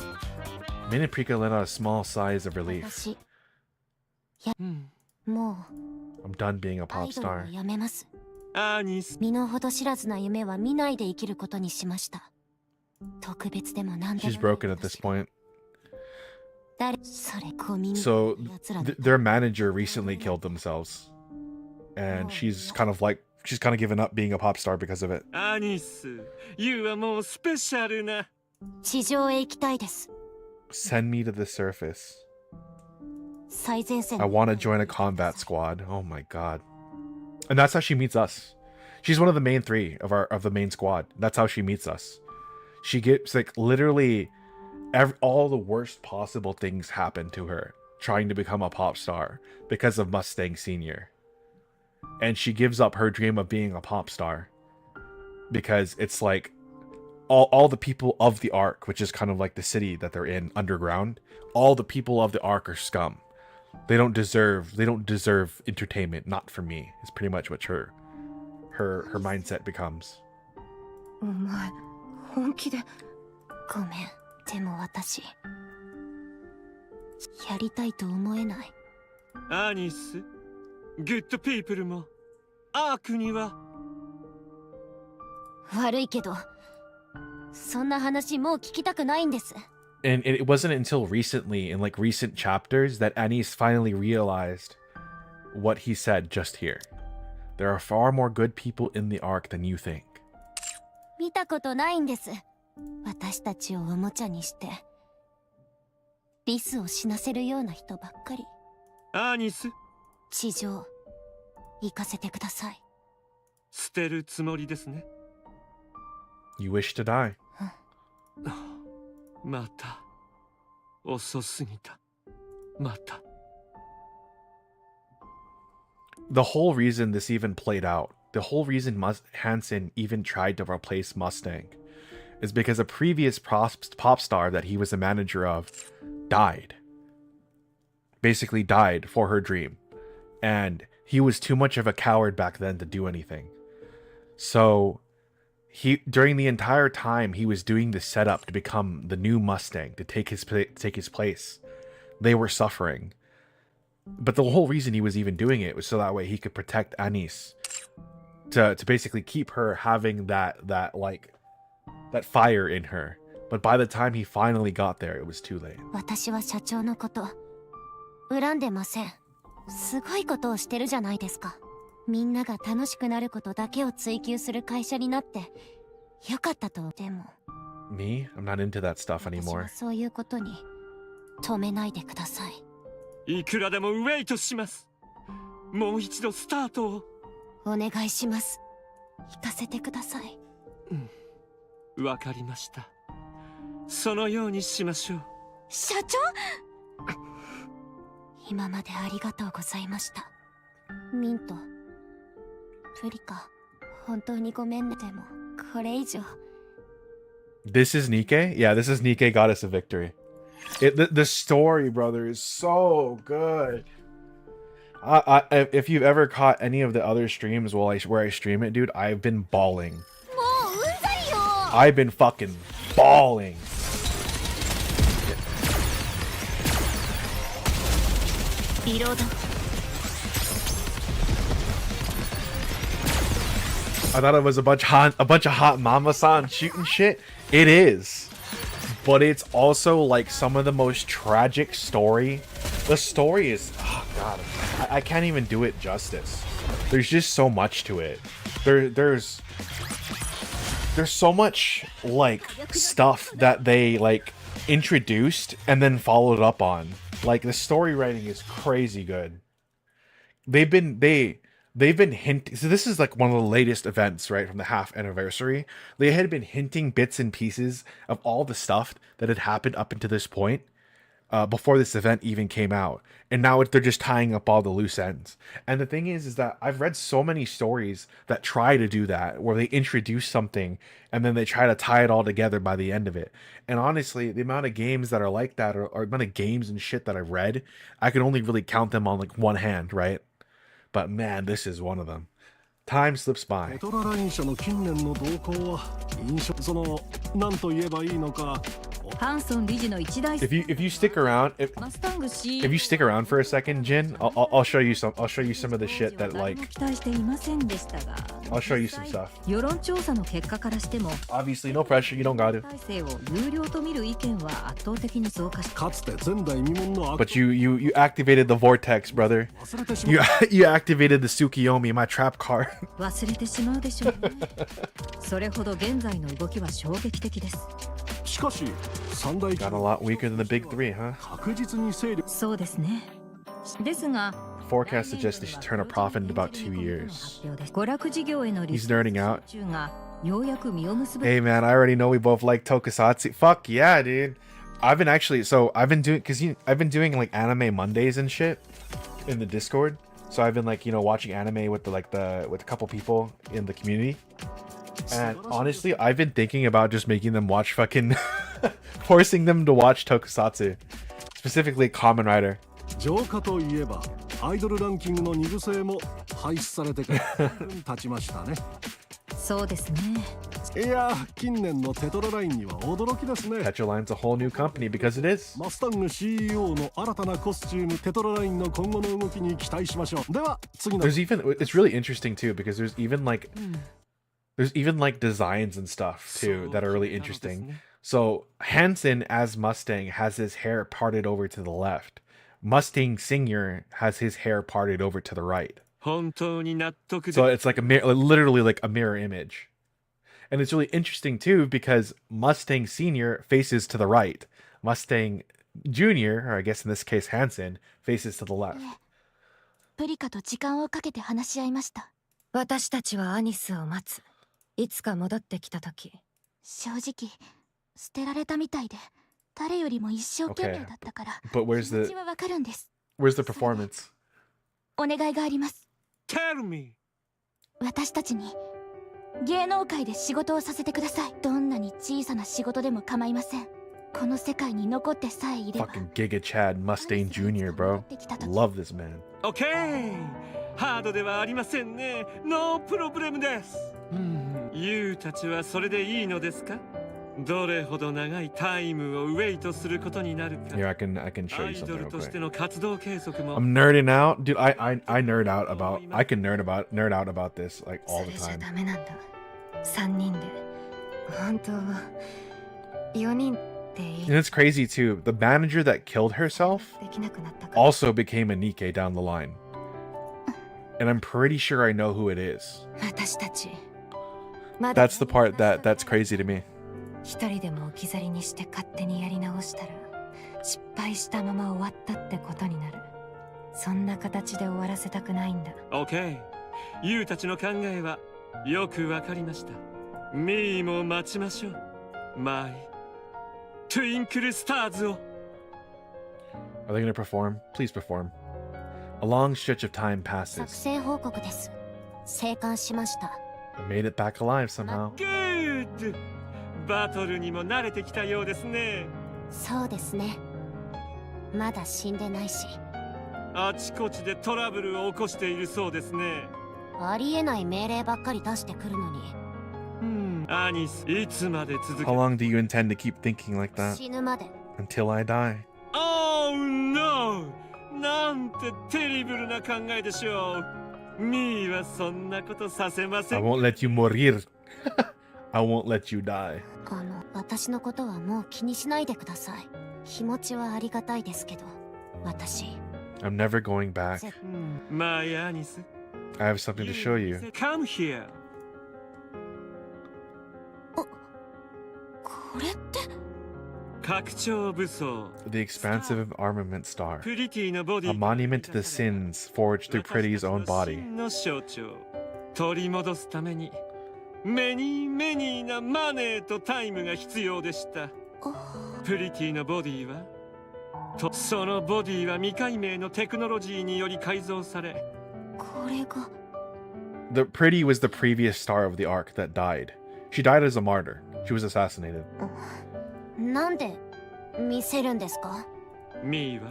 Miniprika let out a small sighs of relief. 私もう I'm done being a ア pop イドルを star. やめます。アニス。身の程知らずな夢は見ないで生きることにしました。特別でも何でも She's broken at this point. 誰それ小耳 So やつらで their manager recently killed themselves, and she's kind of given up being a pop star because of it. アニス、ユーはもうスペシャルな。地上へ行きたいです。 Send me to the surface. 最前線 I want to join a combat squad. Oh my god. And that's how she meets us. She's one of the main three of the main squad. That's how she meets us. She gets like literally all the worst possible things happen to her trying to become a pop star because of Mustang Senior. And she gives up her dream of being a pop star because it's like all the people of the Ark, which is kind of like the city that they're in underground, all the people of the Ark are scum. They don't deserve entertainment. Not from me. It's pretty much what her mindset becomes. お前本気でごめん。でも私やりたいと思えない。アニス、グッドピープルもアークには悪いけどそんな話もう聞きたくないんです。 And it wasn't until recently, in like recent chapters, that Anis finally realized what he said just here. There are far more good people in the Ark than you think. 見たことないんです。私たちをおもちゃにしてリスを死なせるような人ばっかり。アニス、地上行かせてください。捨てるつもりですね。 You wish to die. また遅すぎた。また。 The whole reason this even played out, the whole reason Hansen even tried to replace Mustang, is because a previous pop star that he was a manager of died. Basically died for her dream. And he was too much of a coward back then to do anything. So during the entire time he was doing the setup to become the new Mustang, to take his place, they were suffering. But the whole reason he was even doing it was so that way he could protect Anis, to basically keep her having that fire in her. But by the time he finally got there, it was too late. 私は社長のこと恨んでません。すごいことをしてるじゃないですか。みんなが楽しくなることだけを追求する会社になってよかったと。でも Me? I'm not into that stuff 私 anymore. はそういうことに止めないでください。いくらでもウェイトします。もう一度スタートを。お願いします。行かせてください。わかりました。そのようにしましょう。社長今までありがとうございました。ミント、プリカ、本当にごめんね。でもこれ以上。 This is Nikke? Yeah, this is Nikke Goddess of Victory. The story, brother, is so good. If you've ever caught any of the other streams where I stream it, dude, I've been bawling. I've been fucking bawling. リロード。 I thought it was a bunch of hot mama-san shooting shit. It is, but it's also like some of the most tragic story. The story is, oh god, I can't even do it justice. There's just so much to it. There's so much like stuff that they like introduced and then followed up on. Like the story writing is crazy good. They've been hinting. So this is like one of the latest events, right, from the half anniversary. They had been hinting bits and pieces of all the stuff that had happened up until this point, before this event even came out, and now they're just tying up all the loose ends. And the thing is that I've read so many stories that try to do that, where they introduce something and then they try to tie it all together by the end of it. And honestly, the amount of games that are like that, or amount of games and shit that I've read, I can only really count them on like one hand, right? But man, this is one of them. Time slips by. テトラライン社の近年の動向は印象その何と言えばいいのか。ハンソン理事の一大 If you stick around, if you stick around for a second, Jin, I'll show you some of the shit that like. I'll show you some stuff. 世論調査の結果からしても Obviously, no pressure. You don't got to. 体制を有料と見る意見は圧倒的に増加しかつて前代未聞の But you activated the vortex, brother. You activated the Tsukiyomi, my trap card. 忘れてしまうでしょうね。それほど現在の動きは衝撃的です。しかし三大 Got a lot weaker than the big three, huh? 確実に勢力そうですね。ですが Forecast suggests they should turn a profit in about 2 years. 娯楽事業への He's nerding out. 中がようやく実を結ぶ。 Hey man, I already know we both like tokusatsu. Fuck yeah, dude. I've been doing like anime Mondays and shit in the Discord. So I've been like, you know, watching anime with with a couple people in the community. And honestly, I've been thinking about just making them watch fucking forcing them to watch tokusatsu. Specifically Kamen Rider. 浄化といえばアイドルランキングの2部制も廃止されてから経ちましたね。そうですね。いや近年のテトララインには驚きですね。 Tetraline's a whole new company because it is. マスタング CEO の新たなコスチュームテトララインの今後の動きに期待しましょう。では次の There's even it's really interesting too because there's even like designs and stuff too that are really interesting. So Hansen as Mustang has his hair parted over to the left. Mustang Senior has his hair parted over to the right. So it's like literally like a mirror image. And it's really interesting too because Mustang Senior faces to the right. Mustang Junior, or I guess in this case Hansen, faces to the left. プリカと時間をかけて話し合いました。私たちはアニスを待つ。いつか戻ってきた時。正直捨てられたみたいで、誰よりも一生懸命だったから。But where's 気持ちはわかるんです。the performance? お願いがあります。 Tell me. 私たちに芸能界で仕事をさせてください。どんなに小さな仕事でも構いません。この世界に残ってさえいれば。 Fucking Giga Chad Mustang Jr., bro. Love this man. Okay. ハードではありませんね。ノープロブレムです。ユウたちはそれでいいのですか？どれほど長いタイムをウェイトすることになるか。 Here, I can show you something real とし quick. ての活動継続も I'm nerding out, dude. I nerd out about. I can nerd out about this like all そ the れじゃ time. ダメなんだ。3人で。本当は4人っていい。 And it's crazy too. The manager that killed herself できなくなったから。 also became a Nikke down the line. And I'm pretty sure I know who it is. 私たち。まだ That's the part that's crazy to me. 一人でも置き去りにして勝手にやり直したら失敗したまま終わったってことになる。そんな形で終わらせたくないんだ。 OK。ユウたちの考えはよくわかりました。ミーも待ちましょう。マイトゥインクルスターズを。 Are they gonna perform? Please perform. A long stretch of time 作 passes. 戦報告です。生還しました。 I made it back alive somehow. Good。バトルにも慣れてきたようですね。そうですね。まだ死んでないし。あちこちでトラブルを起こしているそうですね。ありえない命令ばっかり出してくるのに。アニス、いつまで続け How long do you intend to keep thinking like that? 死ぬまで。 Until I die. Oh no! なんてテリブルな考えでしょう。ミーはそんなことさせませ I ん。 won't let you morir. I won't let you die. 私のことはもう気にしないでください。気持ちはありがたいですけど、私 I'm never going back. 絶マイアニス。 I have something to show you. Come here. これって。拡張武装。 The expansive armament star. プリティのボデ A ィ。 monument to the sins forged through Pretty's own body. の象徴。取り戻すためにメニーなマネーとタイムが必要でした。プリティのボディはそのボディは未解明のテクノロジーにより改造され、これが The Pretty was the previous star of the arc that died. She died as a martyr. She was assassinated. なんで見せるんですか？ミーは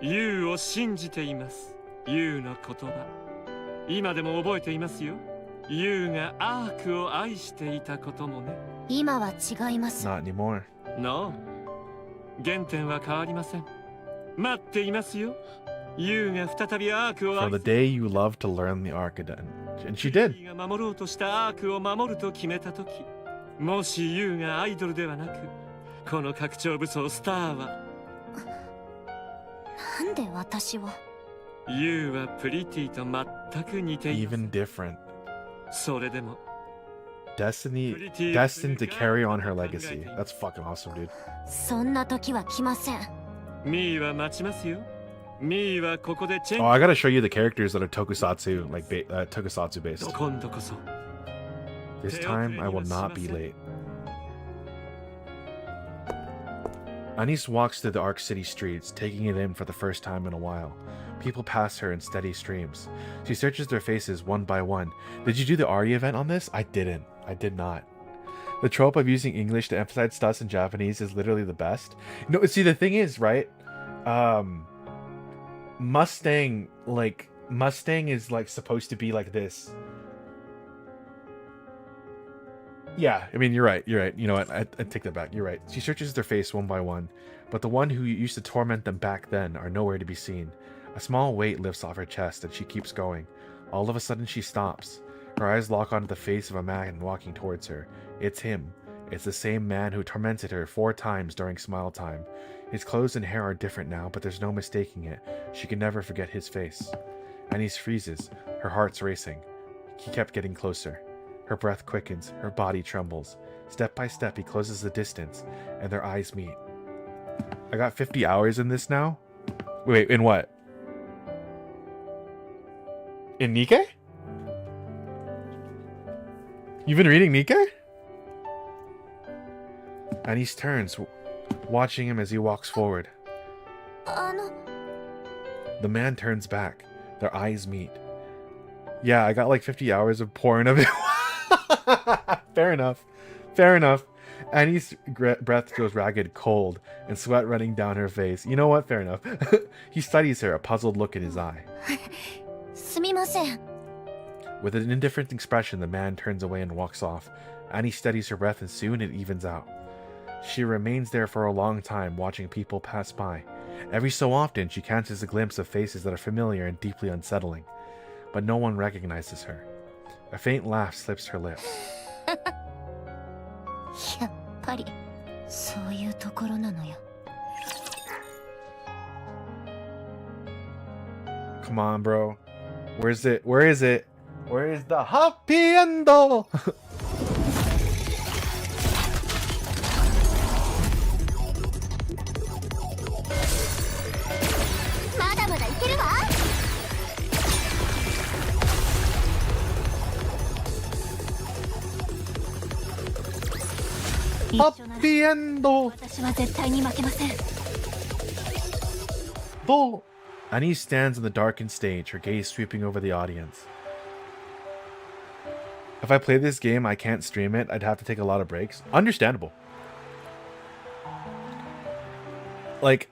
ユウを信じています。ユウの言葉、今でも覚えていますよ。ユウがアークを愛していたこともね。今は違います。 Not anymore. No、 原点は変わりません。待っていますよ。ユウが再びアークを From the day you loved to learn the arc again. And she did. が守ろうとしたアークを守ると決めたとき、もしユウがアイドルではなく、この拡張武装スターは、なんで私は？ユウはプリティと全く似ています。 Even different. それでも Destined to carry on her legacy. That's fucking awesome, dude. そんな時は来ません。ミーは待ちますよ。ミーはここでチェン Oh, I gotta show you the characters that are tokusatsu, like tokusatsu based. 今度こそ。 This time I will not be late. Anis walks through the Arc City streets, taking it in for the first time in a while. People pass her in steady streams. She searches their faces one by one. Did you do the Ari event on this? I didn't. I did not. The trope of using English to emphasize stuff in Japanese is literally the best. No, see, the thing is, right? Mustang is like supposed to be like this. Yeah, I mean, you're right. You know what? I take that back. You're right. She searches their face one by one, but the one who used to torment them back then are nowhere to be seen. A small weight lifts off her chest and she keeps going. All of a sudden she stops. Her eyes lock onto the face of a man walking towards her. It's him. It's the same man who tormented her 4 times during Smile Time. His clothes and hair are different now, but there's no mistaking it. She can never forget his face. Anis freezes. Her heart's racing. He kept getting closer. Her breath quickens. Her body trembles. Step by step, he closes the distance, and their eyes meet. I got 50 hours in this now? Wait, in what? In Nikke? You've been reading Nikke? Anis turns, watching him as he walks forward. The man turns back. Their eyes meet. Yeah, I got like 50 hours of pouring of it. Fair enough. Fair enough. Annie's breath goes ragged, cold, and sweat running down her face. You know what? Fair enough. He studies her, a puzzled look in his eye. すみません。 With an indifferent expression, the man turns away and walks off. Annie steadies her breath and soon it evens out. She remains there for a long time, watching people pass by. Every so often, she catches a glimpse of faces that are familiar and deeply unsettling. But no one recognizes her. A faint laugh slips her lips. やっぱりそういうところなのよ。 Come on, bro. Where is it? Where is it? Where is the happy end? まだまだいけるわ。 Happy end. 私は絶対に負けません。 Annie stands on the darkened stage, her gaze sweeping over the audience. If I play this game, I can't stream it. I'd have to take a lot of breaks. Understandable. Like,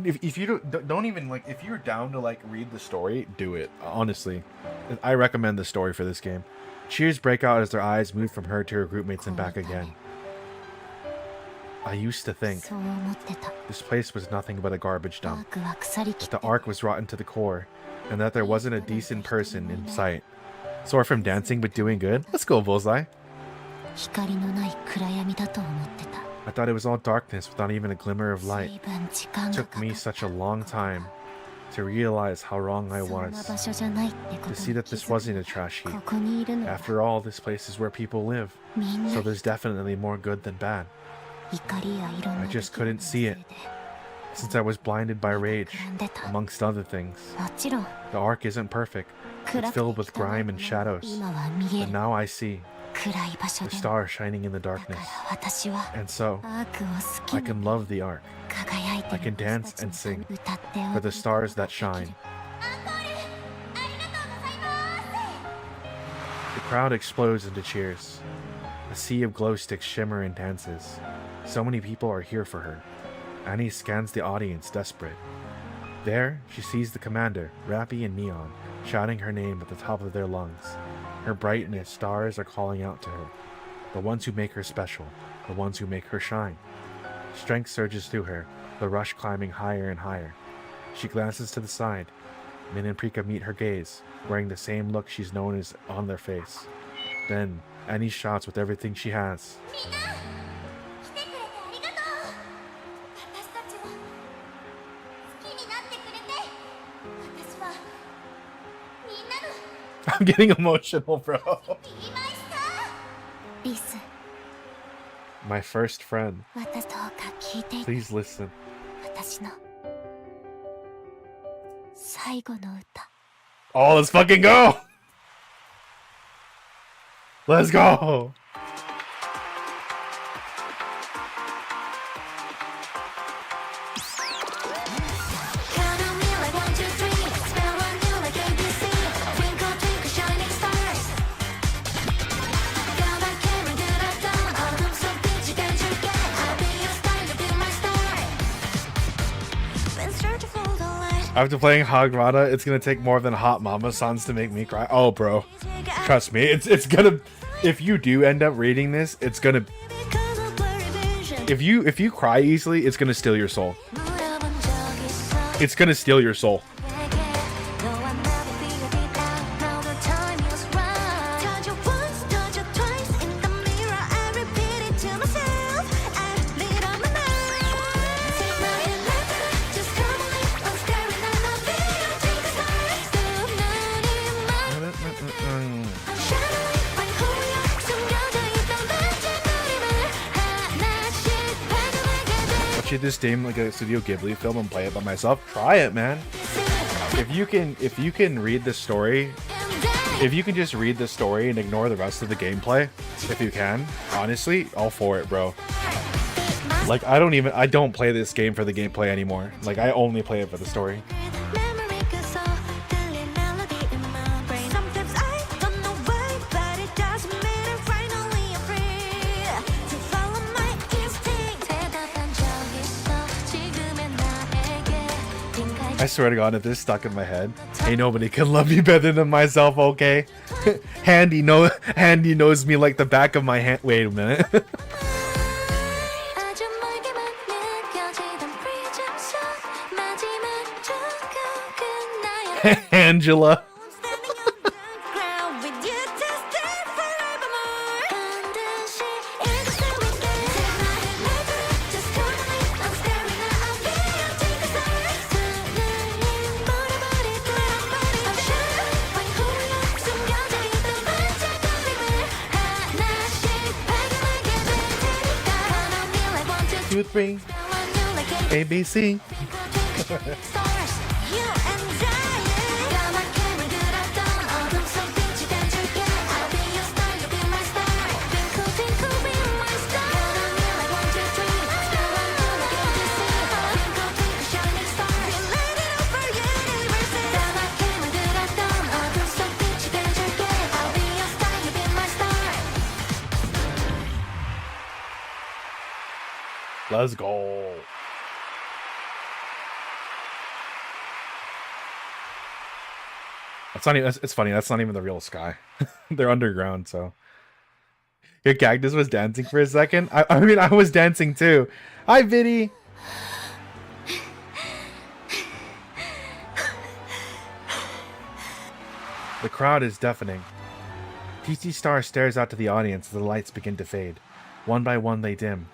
if you don't even like, if you're down to like read the story, do it. Honestly, I recommend the story for this game. Cheers break out as their eyes move from her to her groupmates and back again. I used to think そう思ってた。 this place was nothing but a garbage アー dump. クは腐りき That って the ark was rotten to the core, and that there wasn't a decent person in sight. Sore from dancing but doing good? Let's go, Bullseye. 光のない暗闇だと思ってた。 I thought it was all darkness without even a glimmer of light. 随分時間 It が took かか me った such a long time to realize how wrong I そんな was. 場所じゃないってこ To と see に that 気 this づ wasn't a い trash た。 heap. ここにいるのは After all, this place is where people live. みん So な there's definitely more good than bad. 怒りや色ん I な just 出来事 couldn't の see せい it, で since I was blinded by rage, 膨らんでた。 amongst other things. もちろん The ark isn't perfect. 暗 It's くて filled with 汚い grime and もの shadows. 今は見え But る。 now I see 暗い場所 the でも stars shining in the だか darkness. ら私は And so, アークを好き I に can love the ark 輝いて I る can dance 私た and ちの sing 歌って for the 踊る stars ことが that できる。 shine. The crowd explodes into cheers. A sea of glow sticks shimmer and dances. So many people are here for her. Annie scans the audience, desperate. There, she sees the commander, Rappy and Neon, shouting her name at the top of their lungs. Her brightness stars are calling out to her. The ones who make her special, the ones who make her shine. Strength surges through her, the rush climbing higher and higher. She glances to the side. Min and Prika meet her gaze, wearing the same look she's known as on their face. Then, Annie shouts with everything she has. みんな来てくれてありがとう。私たちを好きになってくれて、私はみんなの I'm getting emotional, bro. 言いました。リス、 My first friend. 私どうか聞いていて。 Please listen. 私の最後の歌。 Oh, let's fucking go! Let's go! After playing Hagrata, it's gonna take more than Hot Mama songs to make me cry. Oh, bro. Trust me, it's gonna... If you do end up reading this, it's gonna... If you cry easily, it's gonna steal your soul. It's gonna steal your soul. Watch this game like a Studio Ghibli film and play it by myself. Try it, man. If you can read the story, if you can just read the story and ignore the rest of the gameplay, if you can, honestly, all for it, bro. Like I don't play this game for the gameplay anymore. Like I only play it for the story. I swear to God, if this stuck in my head, ain't nobody can love me better than myself, okay? Handy knows me like the back of my hand. Wait a minute. Angela. Two, three, ABC. Let's go. That's not even, it's funny, that's not even the real sky. They're underground, so Your cactus was dancing for a second? I mean, I was dancing too. Hi, Viddy! The crowd is deafening. TT Star stares out to the audience as the lights begin to fade. One by one they dim,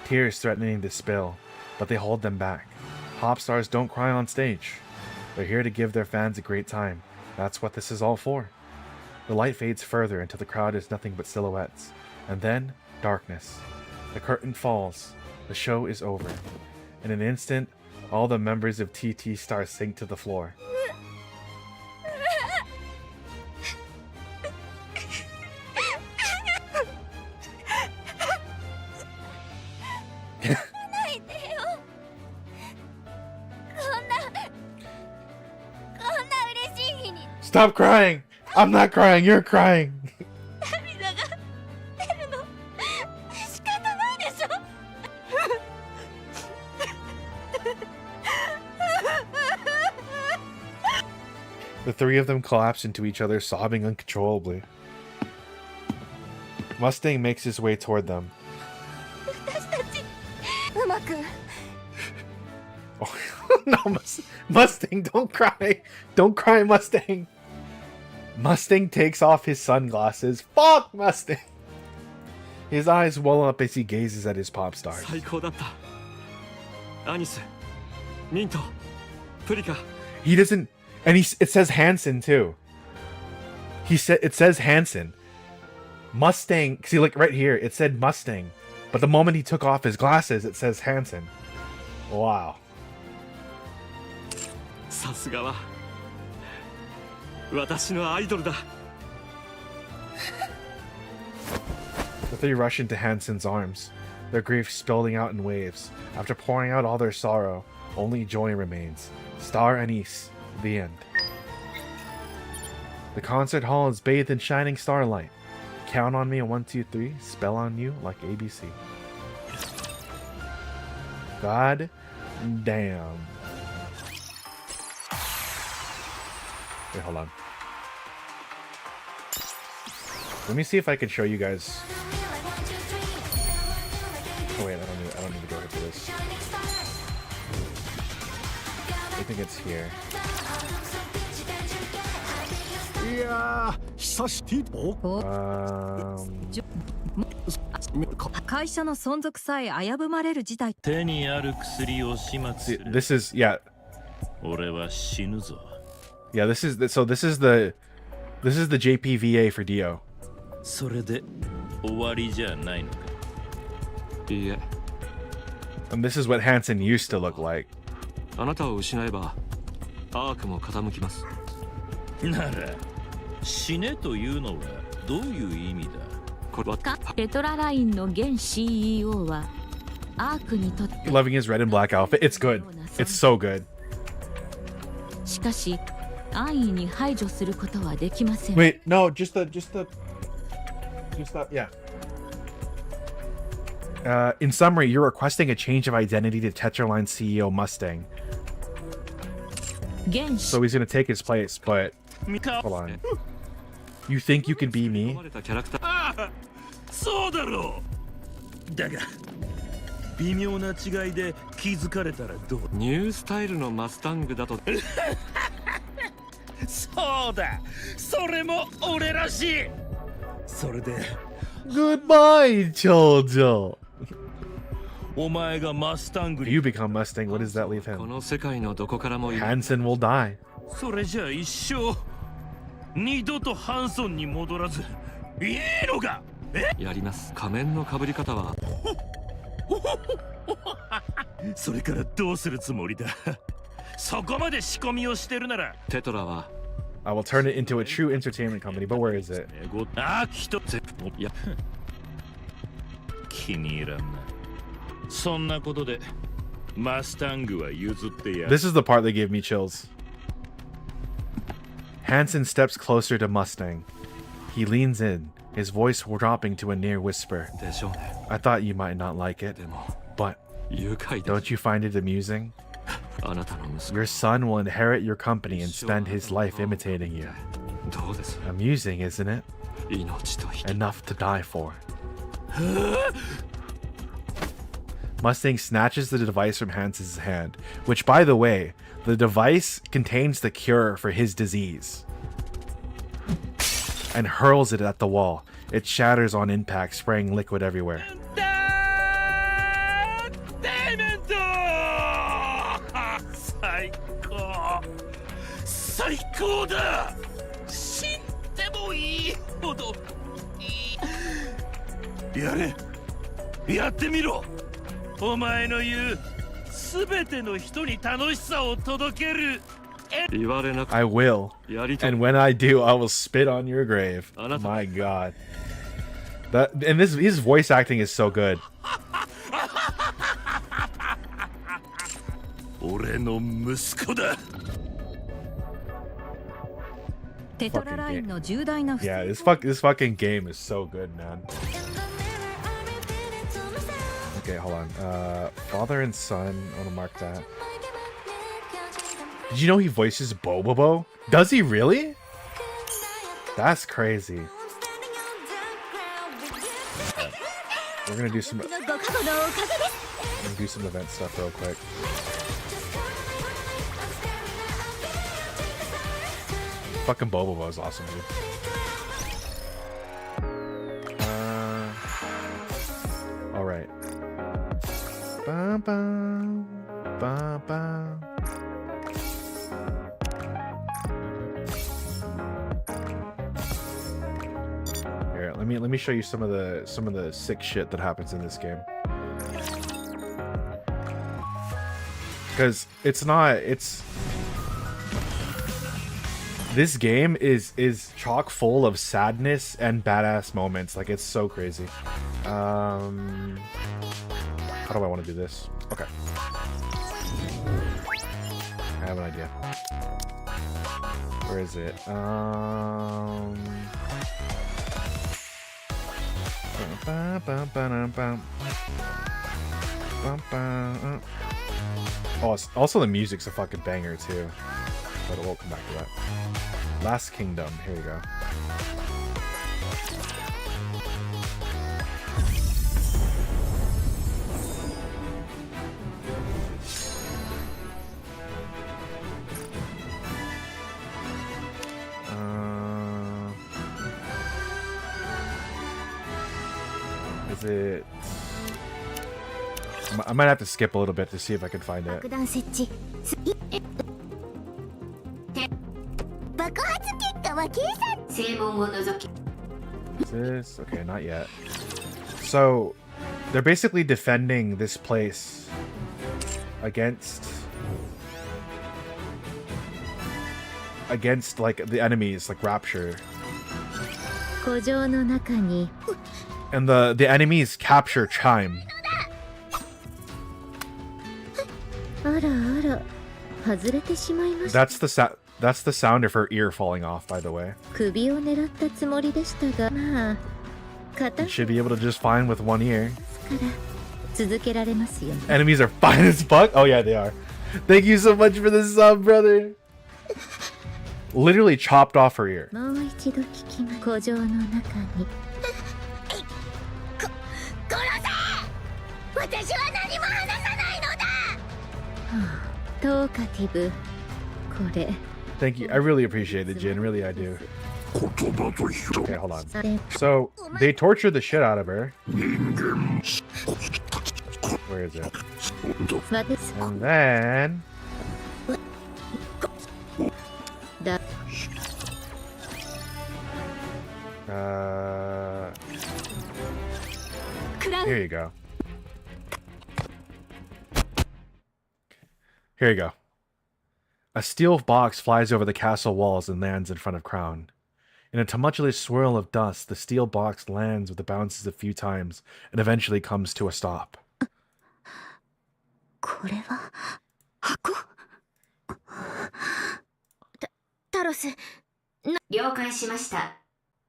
tears threatening to spill, but they hold them back. Pop stars don't cry on stage. They're here to give their fans a great time. That's what this is all for. The light fades further until the crowd is nothing but silhouettes. And then, darkness. The curtain falls. The show is over. In an instant, all the members of TT Star sink to the floor. Stop crying! I'm not crying, you're crying! The three of them collapse into each other, sobbing uncontrollably. Mustang makes his way toward them. Oh, no, Mustang, don't cry! Don't cry, Mustang! Mustang takes off his sunglasses. Fuck, Mustang! His eyes well up as he gazes at his pop stars. He doesn't... And it says Hansen too. It says Hansen. Mustang, see, like right here, it said Mustang. But the moment he took off his glasses, it says Hansen. Wow. The three rush into Hansen's arms, their grief spilling out in waves. After pouring out all their sorrow, only joy remains. Star Anise. The end. The concert hall is bathed in shining starlight. Count on me at 1, 2, 3. Spell on you like ABC. God damn. Wait, hold on. Let me see if I can show you guys. Oh wait, I don't need to go ahead for this. I think it's here. いやー、久しぶり。会社の存続さえ危ぶまれる事態。手にある薬を始末する。This is yeah. 俺は死ぬぞ。Yeah, this is the JPVA for Dio. それで終わりじゃないのか。いいえ。 And this is what Hansen used to look like. あなたを失えばアークも傾きます。なら死ねというのはどういう意味だ。テトララインの現 CEO はアークにとって Loving his red and black outfit. It's good. It's so good. しかし安易に排除することはできません。 Wait, no, just that, yeah. In summary, you're requesting a change of identity to Tetraline CEO Mustang. So he's gonna take his place, but hold on. You think you can be me? そうだろう。だが微妙な違いで気づかれたらどう。ニュースタイルのマスタングだと。そうだ。それも俺らしい。それで。Goodbye, Jojo. お前がマスタング If you become Mustang, what does that leave こ him? の世界のどこからも Hansen will die. それじゃあ一生二度とハンソンに戻らずいいのか。やります。仮面の被り方はそれからどうするつもりだ。そこまで仕込みをしてるならテトラは I will turn it into a true entertainment company, but where is it? いや気に入らんな。そんなことでマスタングは譲ってやる。 This is the part that gave me chills. Hansen steps closer to Mustang. He leans in, his voice dropping to a near whisper. でしょうね。 I thought you might not like it, でも but 誘拐で don't you find it amusing? あなたの息子 Your son will inherit your company and spend his life imitating you. どうです。 Amusing, isn't it? Enough to die for. Mustang snatches the device from Hans's hand, which, by the way, the device contains the cure for his disease, and hurls it at the wall. It shatters on impact, spraying liquid everywhere. 最高だ。死んでもいいほどいい。やれ、やってみろ。お前の言う全ての人に楽しさを届ける。I will, and when I do, I will spit on your grave. My God, and his voice acting is so good. 俺の息子だ。 テトララインの重大な Yeah, this fucking game is so good, man. Okay, hold on. Father and son. I want to mark that. Did you know he voices Bobobo? Does he really? That's crazy. We're gonna do some event stuff real quick. Fucking Bobobo is awesome, dude. All right. Ba ba ba ba. Here, let me show you some of the sick shit that happens in this game. Because this game is chock full of sadness and badass moments. Like, it's so crazy. How do I want to do this? Okay. I have an idea. Where is it? Oh, also the music's a fucking banger too. But we'll come back to that. Last Kingdom. Here we go. Is it? I might have to skip a little bit to see if I can find it. Is this? Okay, not yet. So, they're basically defending this place against like the enemies, like Rapture. And the enemies capture Chime. That's the sound of her ear falling off, by the way. You should be able to just fine with one ear. Enemies are fine as fuck? Oh yeah, they are. Thank you so much for the sub, brother. Literally chopped off her ear. Thank you. I really appreciate it, Jin. Really, I do. Okay, hold on. So, they torture the shit out of her. Where is it? And then... here you go. Here you go. A steel box flies over the castle walls and lands in front of Crown. In a tumultuous swirl of dust, the steel box lands with the bounces a few times and eventually comes to a stop.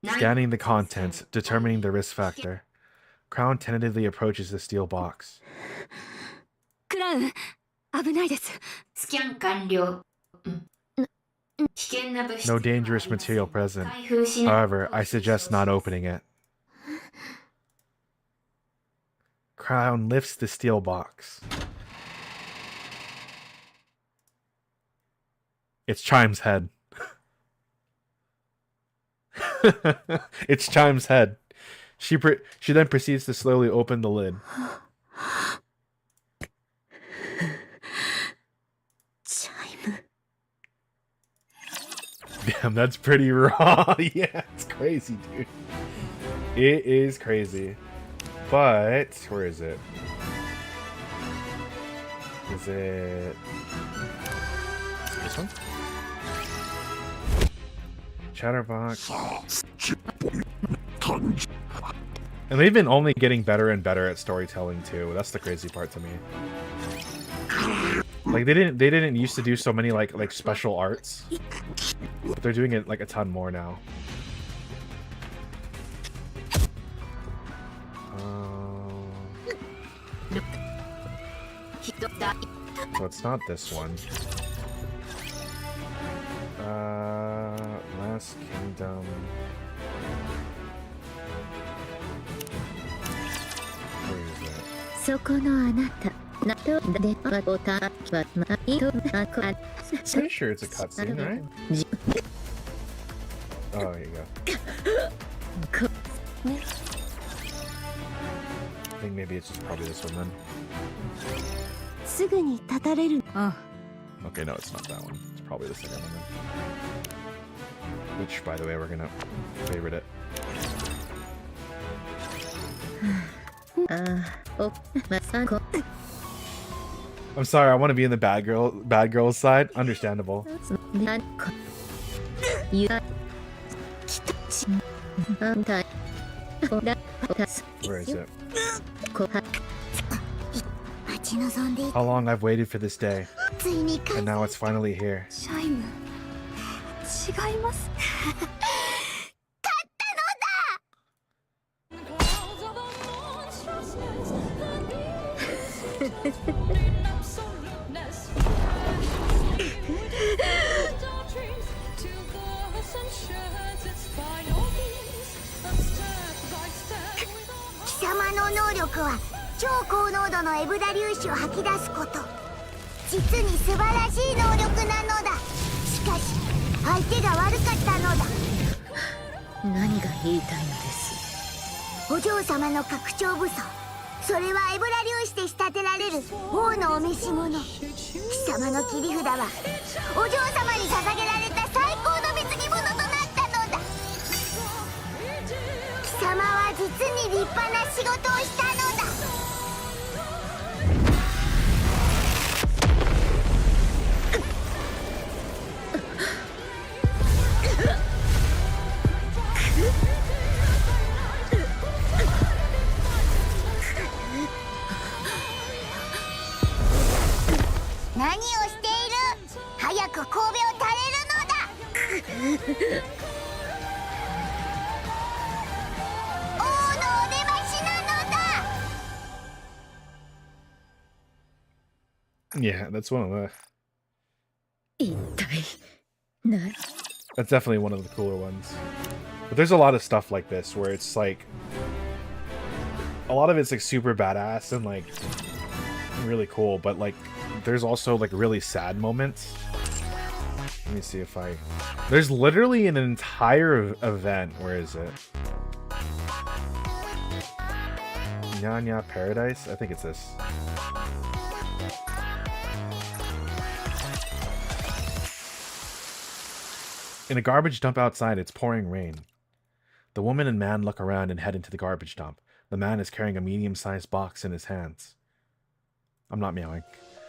Scanning the contents, determining the risk factor, Crown tentatively approaches the steel box. No dangerous material present. However, I suggest not opening it. Crown lifts the steel box. It's Chime's head. It's Chime's head. She then proceeds to slowly open the lid. Chime. Damn, that's pretty raw. Yeah, it's crazy, dude. It is crazy. But where is it? Is it this one? Chatterbox. And they've been only getting better and better at storytelling too. That's the crazy part to me. Like they didn't used to do so many like special arts, but they're doing it like a ton more now. So it's not this one. Last Kingdom. Where is it? Pretty sure it's a cutscene, right? Oh, there you go. I think maybe it's just probably this one then. Okay, no, it's not that one. It's probably the second one then. Which, by the way, we're gonna favorite it. I'm sorry, I want to be in the bad girl's side. Understandable. Where is it? How long I've waited for this day, and now it's finally here. Yeah, that's one of the... That's definitely one of the cooler ones. But there's a lot of stuff like this where it's like... A lot of it's like super badass and like really cool, but like there's also like really sad moments. Let me see if I... There's literally an entire event. Where is it? Nya Paradise? I think it's this. In a garbage dump outside, it's pouring rain. The woman and man look around and head into the garbage dump. The man is carrying a medium-sized box in his hands. I'm not meowing.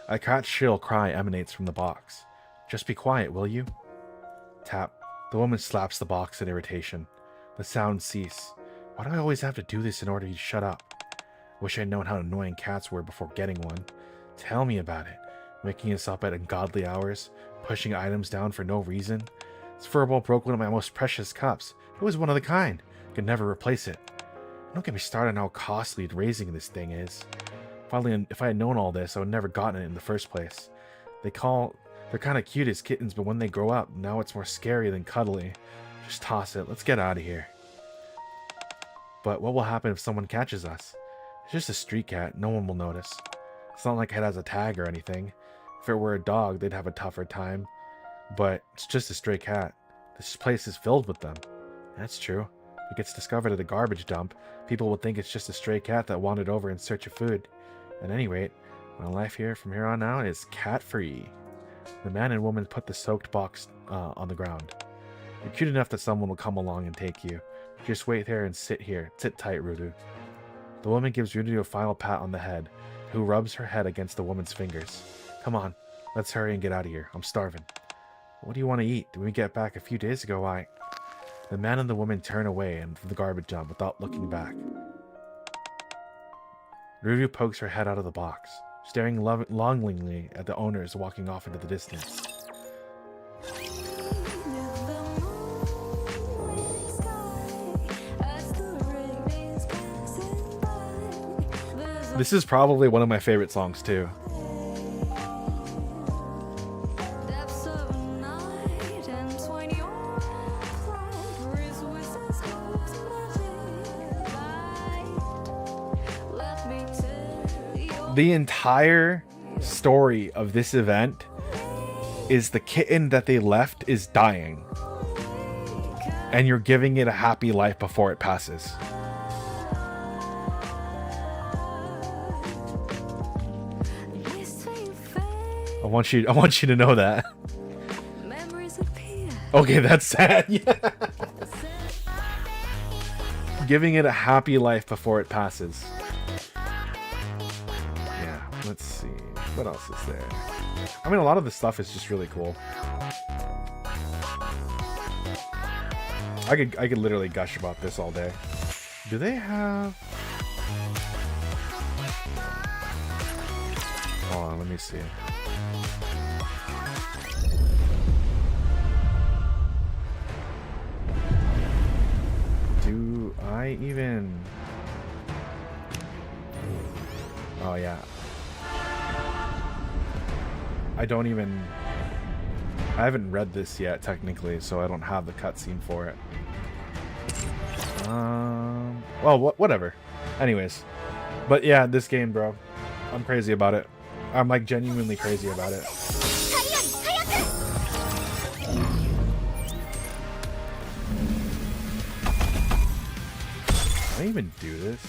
A cat's shrill cry emanates from the box. Just be quiet, will you? Tap. The woman slaps the box in irritation. The sounds cease. Why do I always have to do this in order to shut up? Wish I'd known how annoying cats were before getting one. Tell me about it. Waking us up at ungodly hours, pushing items down for no reason. This furball broke one of my most precious cups. It was one of the kind. Could never replace it. Don't get me started on how costly raising this thing is. Probably if I had known all this, I would never gotten it in the first place. They call They're kind of cute as kittens, but when they grow up, now it's more scary than cuddly. Just toss it. Let's get out of here. But what will happen if someone catches us? It's just a street cat. No one will notice. It's not like it has a tag or anything. If it were a dog, they'd have a tougher time. But it's just a stray cat. This place is filled with them. That's true. If it gets discovered at a garbage dump, people will think it's just a stray cat that wandered over in search of food. At any rate, my life here from here on out is cat-free. The man and woman put the soaked box on the ground. You're cute enough that someone will come along and take you. Just wait there and sit here. Sit tight, Rudu. The woman gives Rudu a final pat on the head, who rubs her head against the woman's fingers. Come on, let's hurry and get out of here. I'm starving. What do you want to eat? Did we get back a few days ago? The man and the woman turn away from the garbage dump without looking back. Rudu pokes her head out of the box, staring longingly at the owners walking off into the distance. This is probably one of my favorite songs too. The entire story of this event is the kitten that they left is dying, and you're giving it a happy life before it passes. I want you to know that. Okay, that's sad. Yeah. Giving it a happy life before it passes. Yeah, let's see. What else is there? I mean, a lot of this stuff is just really cool. I could literally gush about this all day. Do they have... Hold on, let me see. Do I even... Oh yeah. I haven't read this yet technically, so I don't have the cutscene for it. Well, whatever. Anyways. But yeah, this game, bro. I'm crazy about it. I'm like genuinely crazy about it. Can I even do this?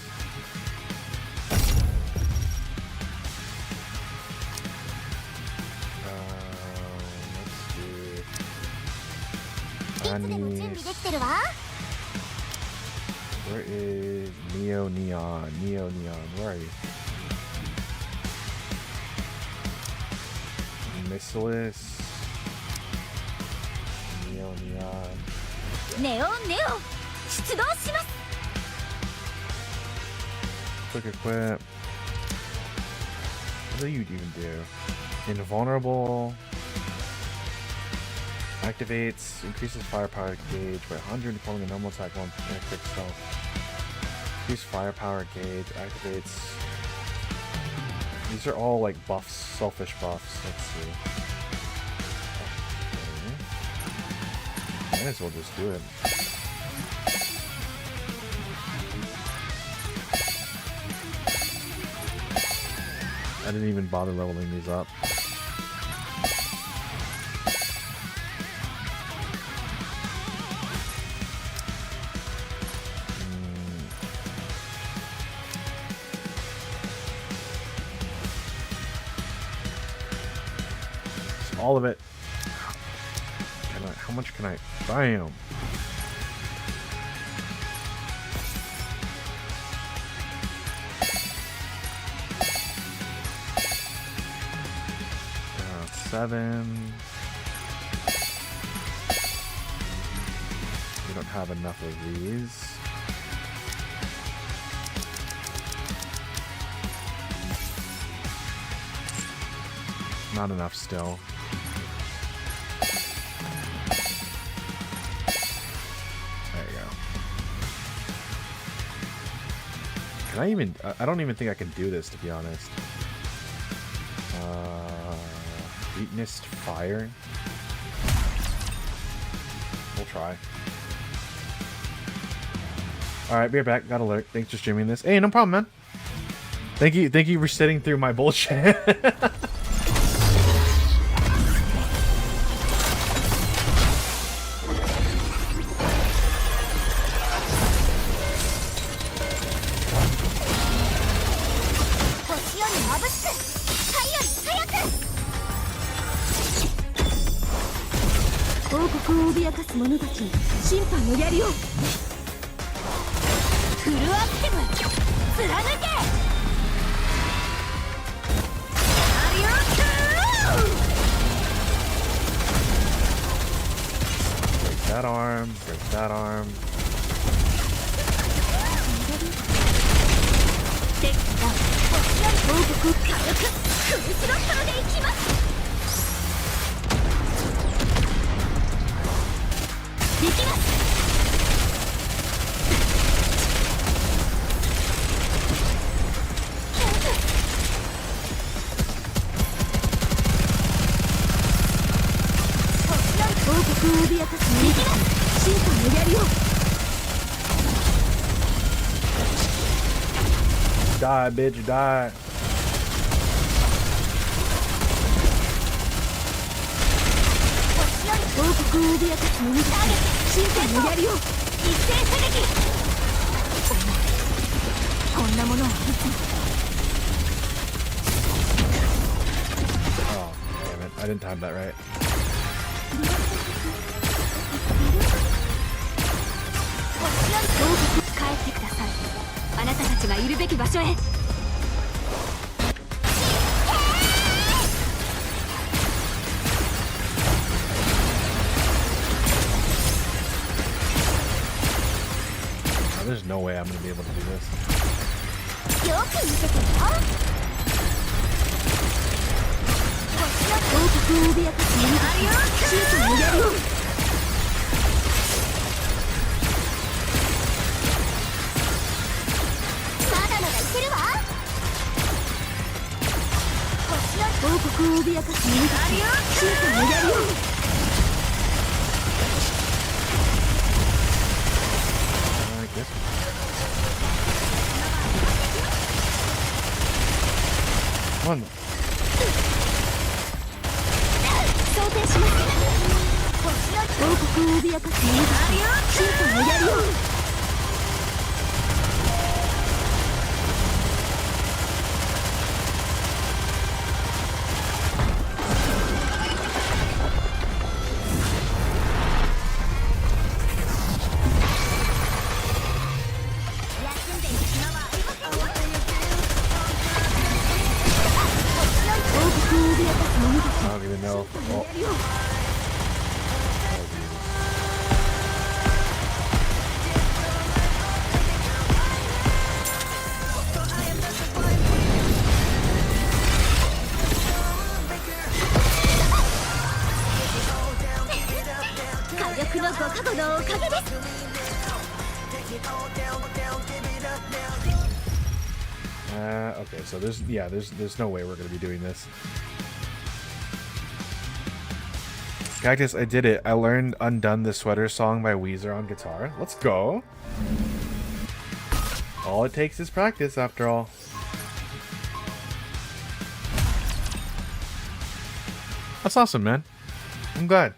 Let's do... Where is Neo Neon? Neo Neon, where are you? Missilis. Neo Neon. Quick equip. What do you even do? Invulnerable. Activates, increases firepower gauge by 100, performing a normal attack one and a quick stealth. Increase firepower gauge, activates. These are all like buffs, selfish buffs. Let's see. Okay. Might as well just do it. I didn't even bother leveling these up. All of it. How much can I? Bam. Seven. We don't have enough of these. Not enough still. I don't even think I can do this, to be honest. Sweetness fire. We'll try. Alright, be right back. Got alert. Thanks for streaming this. Hey, no problem, man. Thank you for sitting through my bullshit. That arm, break that arm. Die, bitch, die. Oh, damn it. I didn't time that right. 帰ってください。あなたたちがいるべき場所へ。 There's no way I'm gonna be able to do this. よく見ててよ。王国を脅かす者たちがシュートをやるよ。まだまだいけるわ。王国を脅かす者たちがシュートをやるよ。 Come on. 想定します。王国を脅かす者たちがシュートをやるよ。 I don't even know. Oh. Okay, so there's no way we're gonna be doing this. Cactus, I did it. I learned Undone the Sweater song by Weezer on guitar. Let's go. All it takes is practice, after all. That's awesome, man. I'm glad.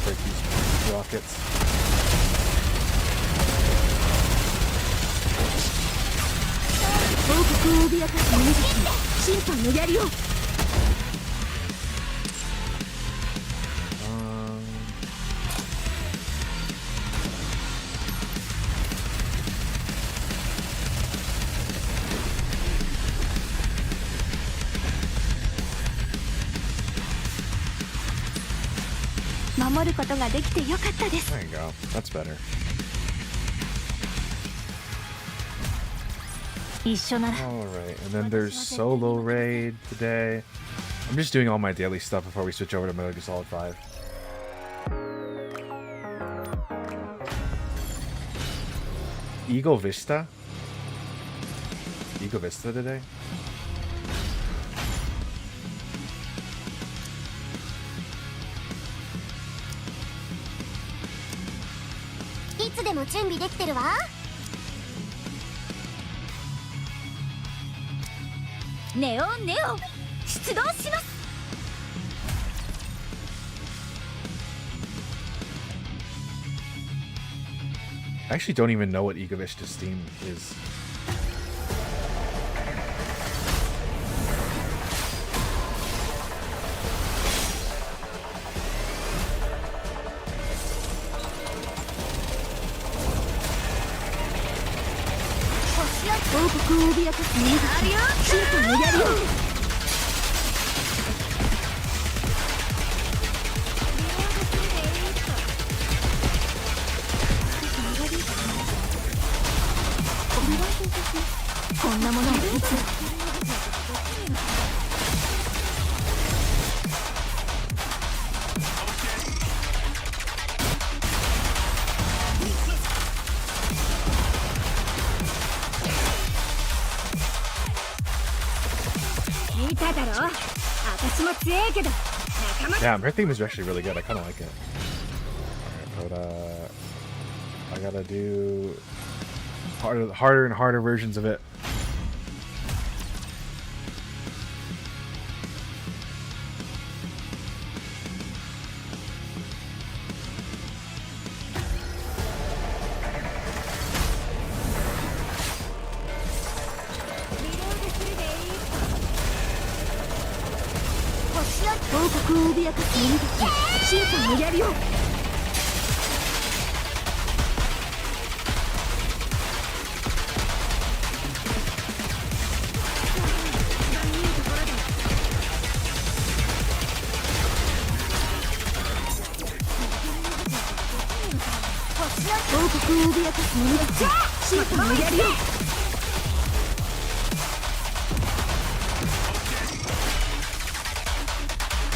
Break these rockets. 守ることができてよかったです。 There you go. That's better. 一緒なら Alright, and then there's solo raid today. I'm just doing all my daily stuff before we switch over to Metal Gear Solid 5. Eagle Vista? Eagle Vista today? いつでも準備できてるわ。ネオンネオン出動します。 I actually don't even know what Eagle Vista's theme is. Damn, her theme is actually really good. I kind of like it. Alright, but I gotta do harder and harder versions of it.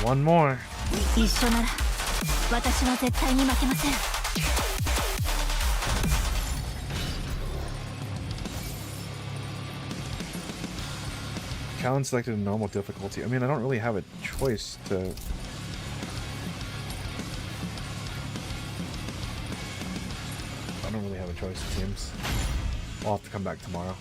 One more. 一緒なら私は絶対に負けません。 Challenge selected in normal difficulty. I mean, I don't really have a choice to... I don't really have a choice, it seems. I'll have to come back tomorrow.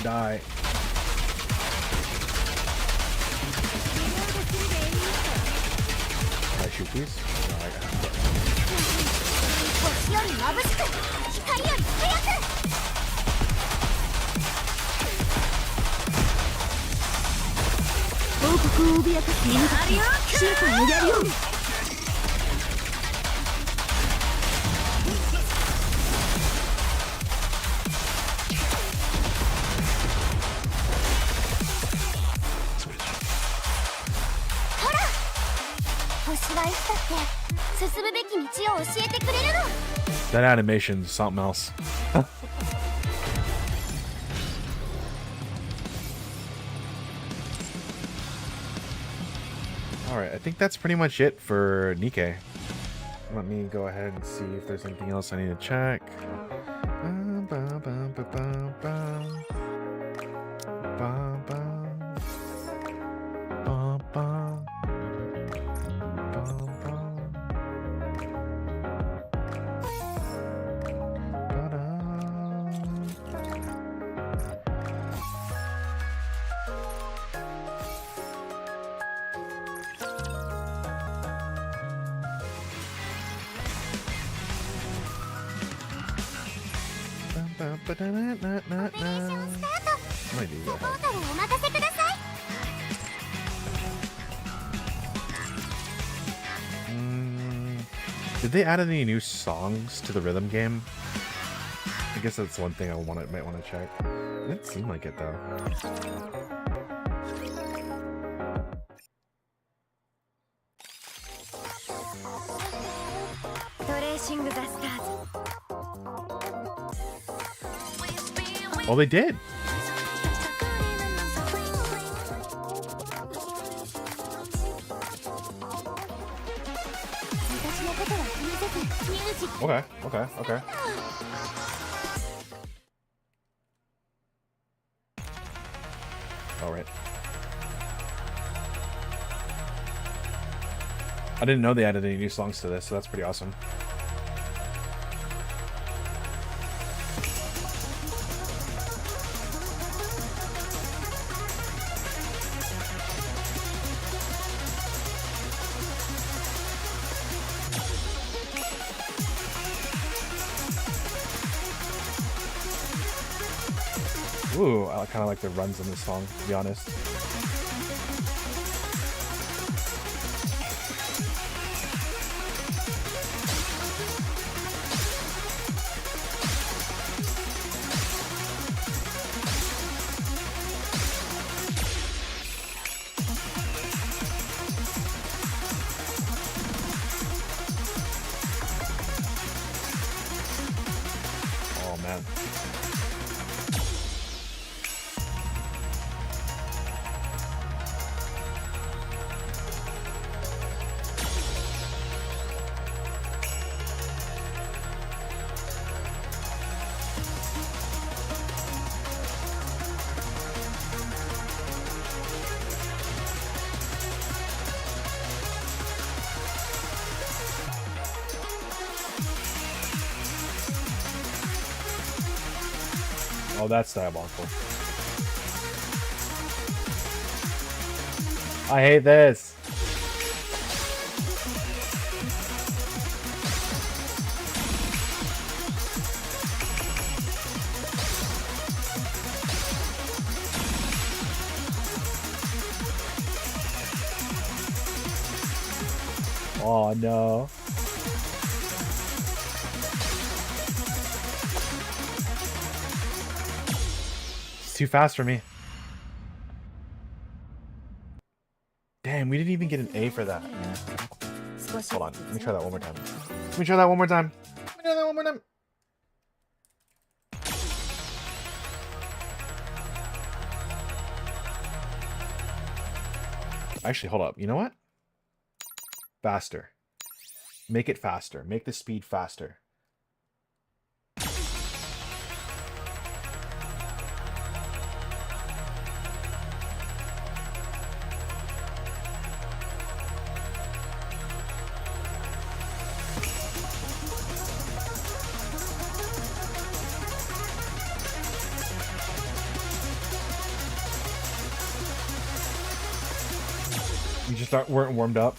Die. Can I shoot these? No, I have to. 星より眩しく、光より速く。王国を脅かす犬たち、審判をやるよ。 That animation's something else. Alright, I think that's pretty much it for Nikke. Let me go ahead and see if there's anything else I need to check. Might do that. Did they add any new songs to the rhythm game? I guess that's one thing I might want to check. It didn't seem like it though. Oh, they did. Okay, okay, okay. All right. I didn't know they added any new songs to this, so that's pretty awesome. Ooh, I kind of like the runs in this song, to be honest. Oh, man. Oh, that's diabolical. I hate this. Oh no. Too fast for me. Damn, we didn't even get an A for that. Hold on, let me try that one more time. Let me try that one more time. Let me try that one more time. Actually, hold up. You know what? Faster. Make it faster. Make the speed faster. You just weren't warmed up.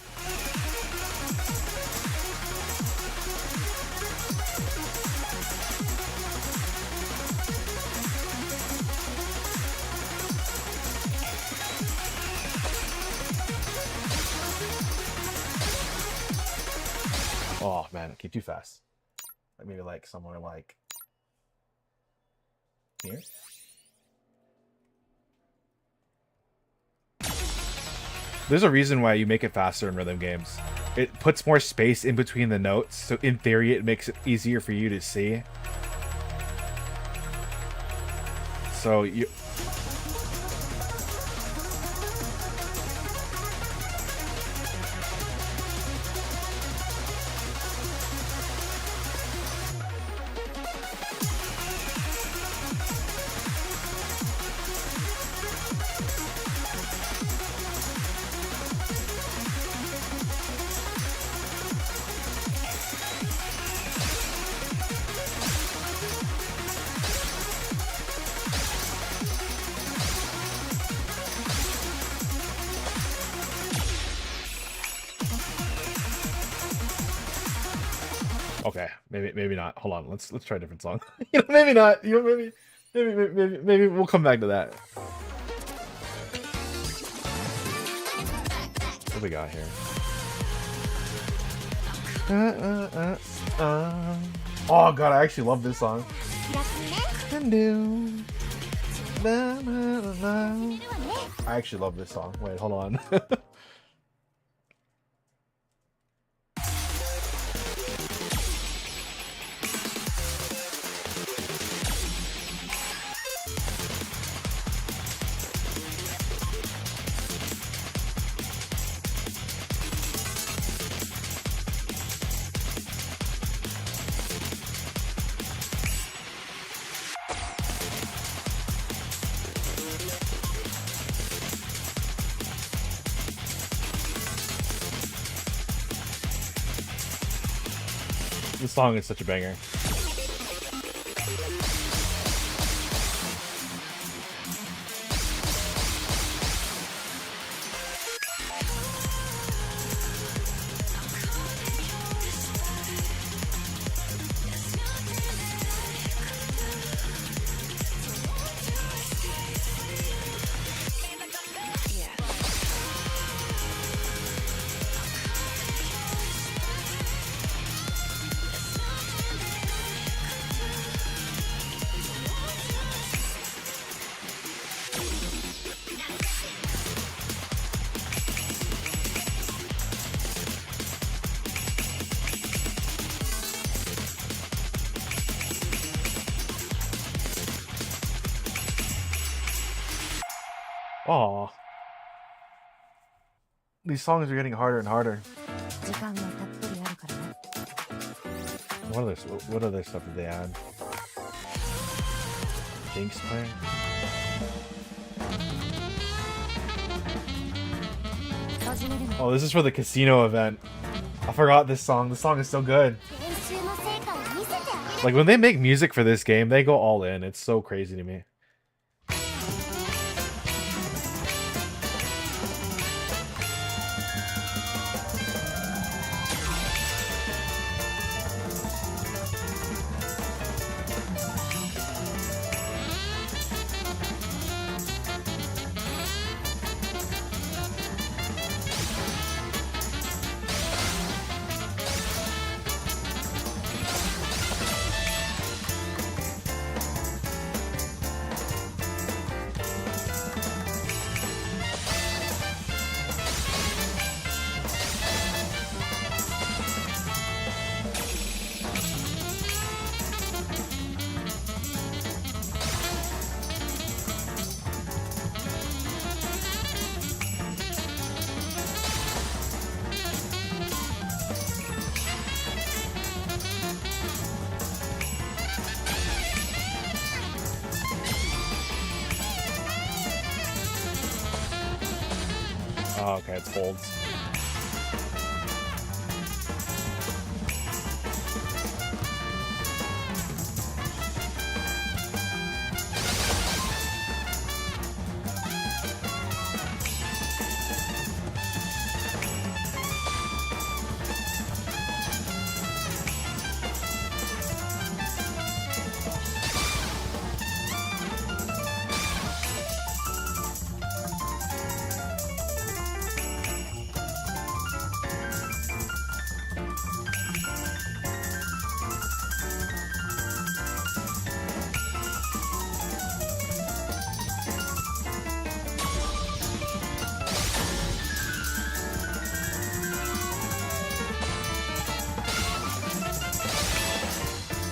Oh man, okay, too fast. Maybe like somewhere like here. There's a reason why you make it faster in rhythm games. It puts more space in between the notes, so in theory it makes it easier for you to see. So you... Okay, maybe not. Hold on, let's try a different song. You know, maybe not. You know, maybe we'll come back to that. What do we got here? Oh god, I actually love this song. I actually love this song. Wait, hold on. This song is such a banger. Aw. These songs are getting harder and harder. What other stuff did they add? Jinx playing? Oh, this is for the casino event. I forgot this song. This song is so good. Like, when they make music for this game, they go all in. It's so crazy to me. Oh, okay, it's holds.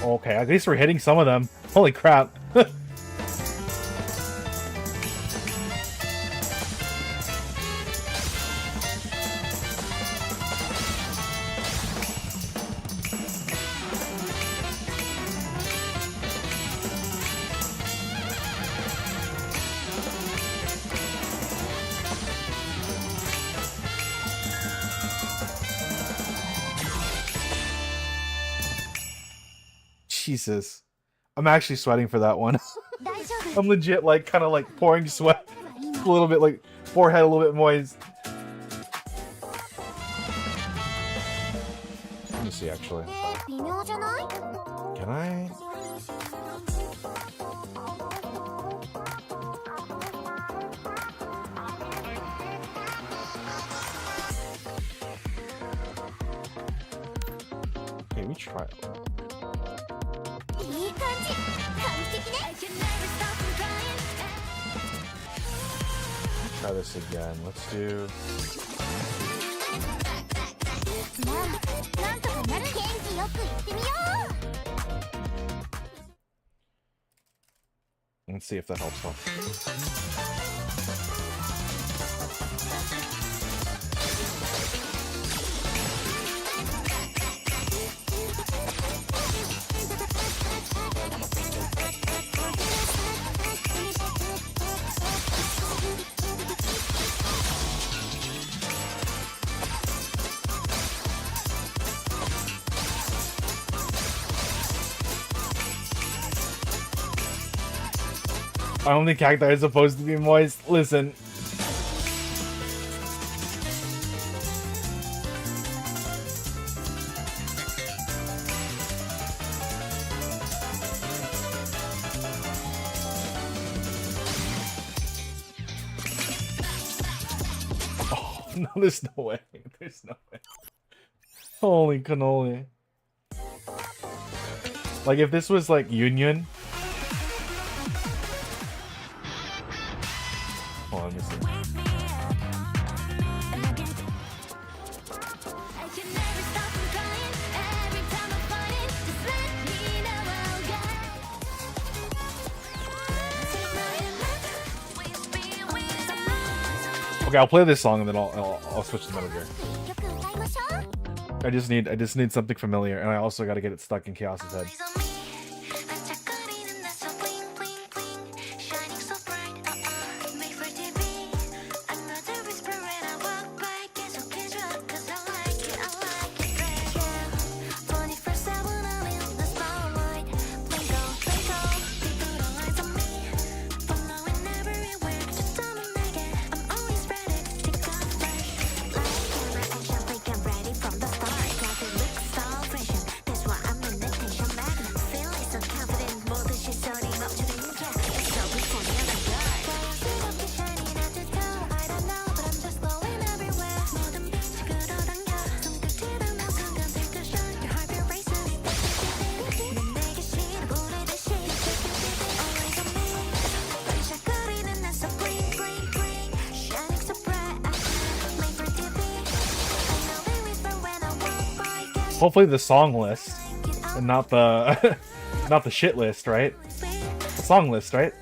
Okay, at least we're hitting some of them. Holy crap. Jesus. I'm actually sweating for that one. I'm legit like kind of like pouring sweat. A little bit like forehead a little bit moist. I'm see actually. 微妙じゃない？ Can I? Okay, we try it. いい感じ。完璧ね。 Try this again. Let's do. まあ、なんとかなる。元気よく言ってみよう。 Let's see if that helps out. I don't think cacti is supposed to be moist. Listen. Oh, no, there's no way. There's no way. Holy cannoli. Like, if this was, like, Union... Hold on, let me see. Okay, I'll play this song and then I'll switch to Metal Gear. I just need something familiar, and I also got to get it stuck in Chaos's head. Hopefully the song list, and not the not the shit list, right? The song list, right?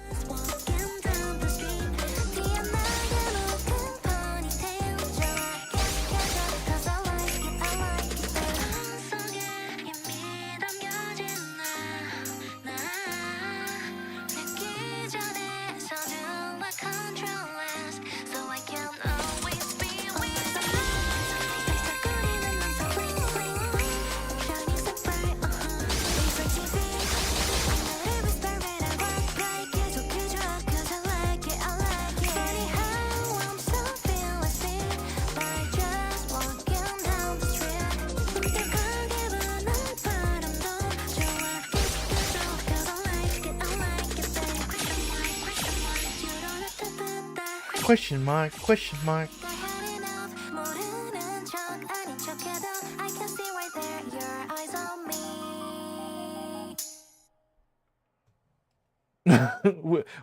Question mark, question mark.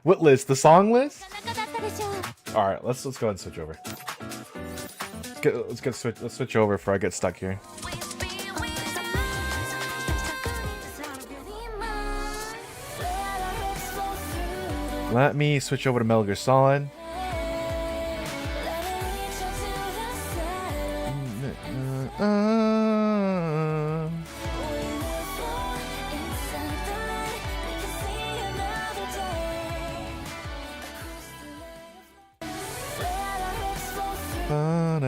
What list? The song list? All right, let's go ahead and switch over. Let's switch over before I get stuck here. Let me switch over to Metal Gear Solid.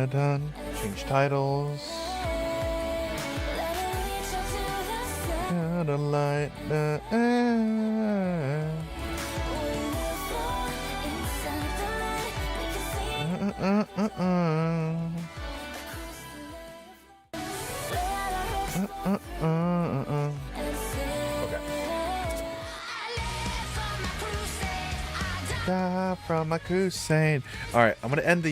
Done. Change titles. Gotta light the air. Die from my crusade. All right, I'm gonna end the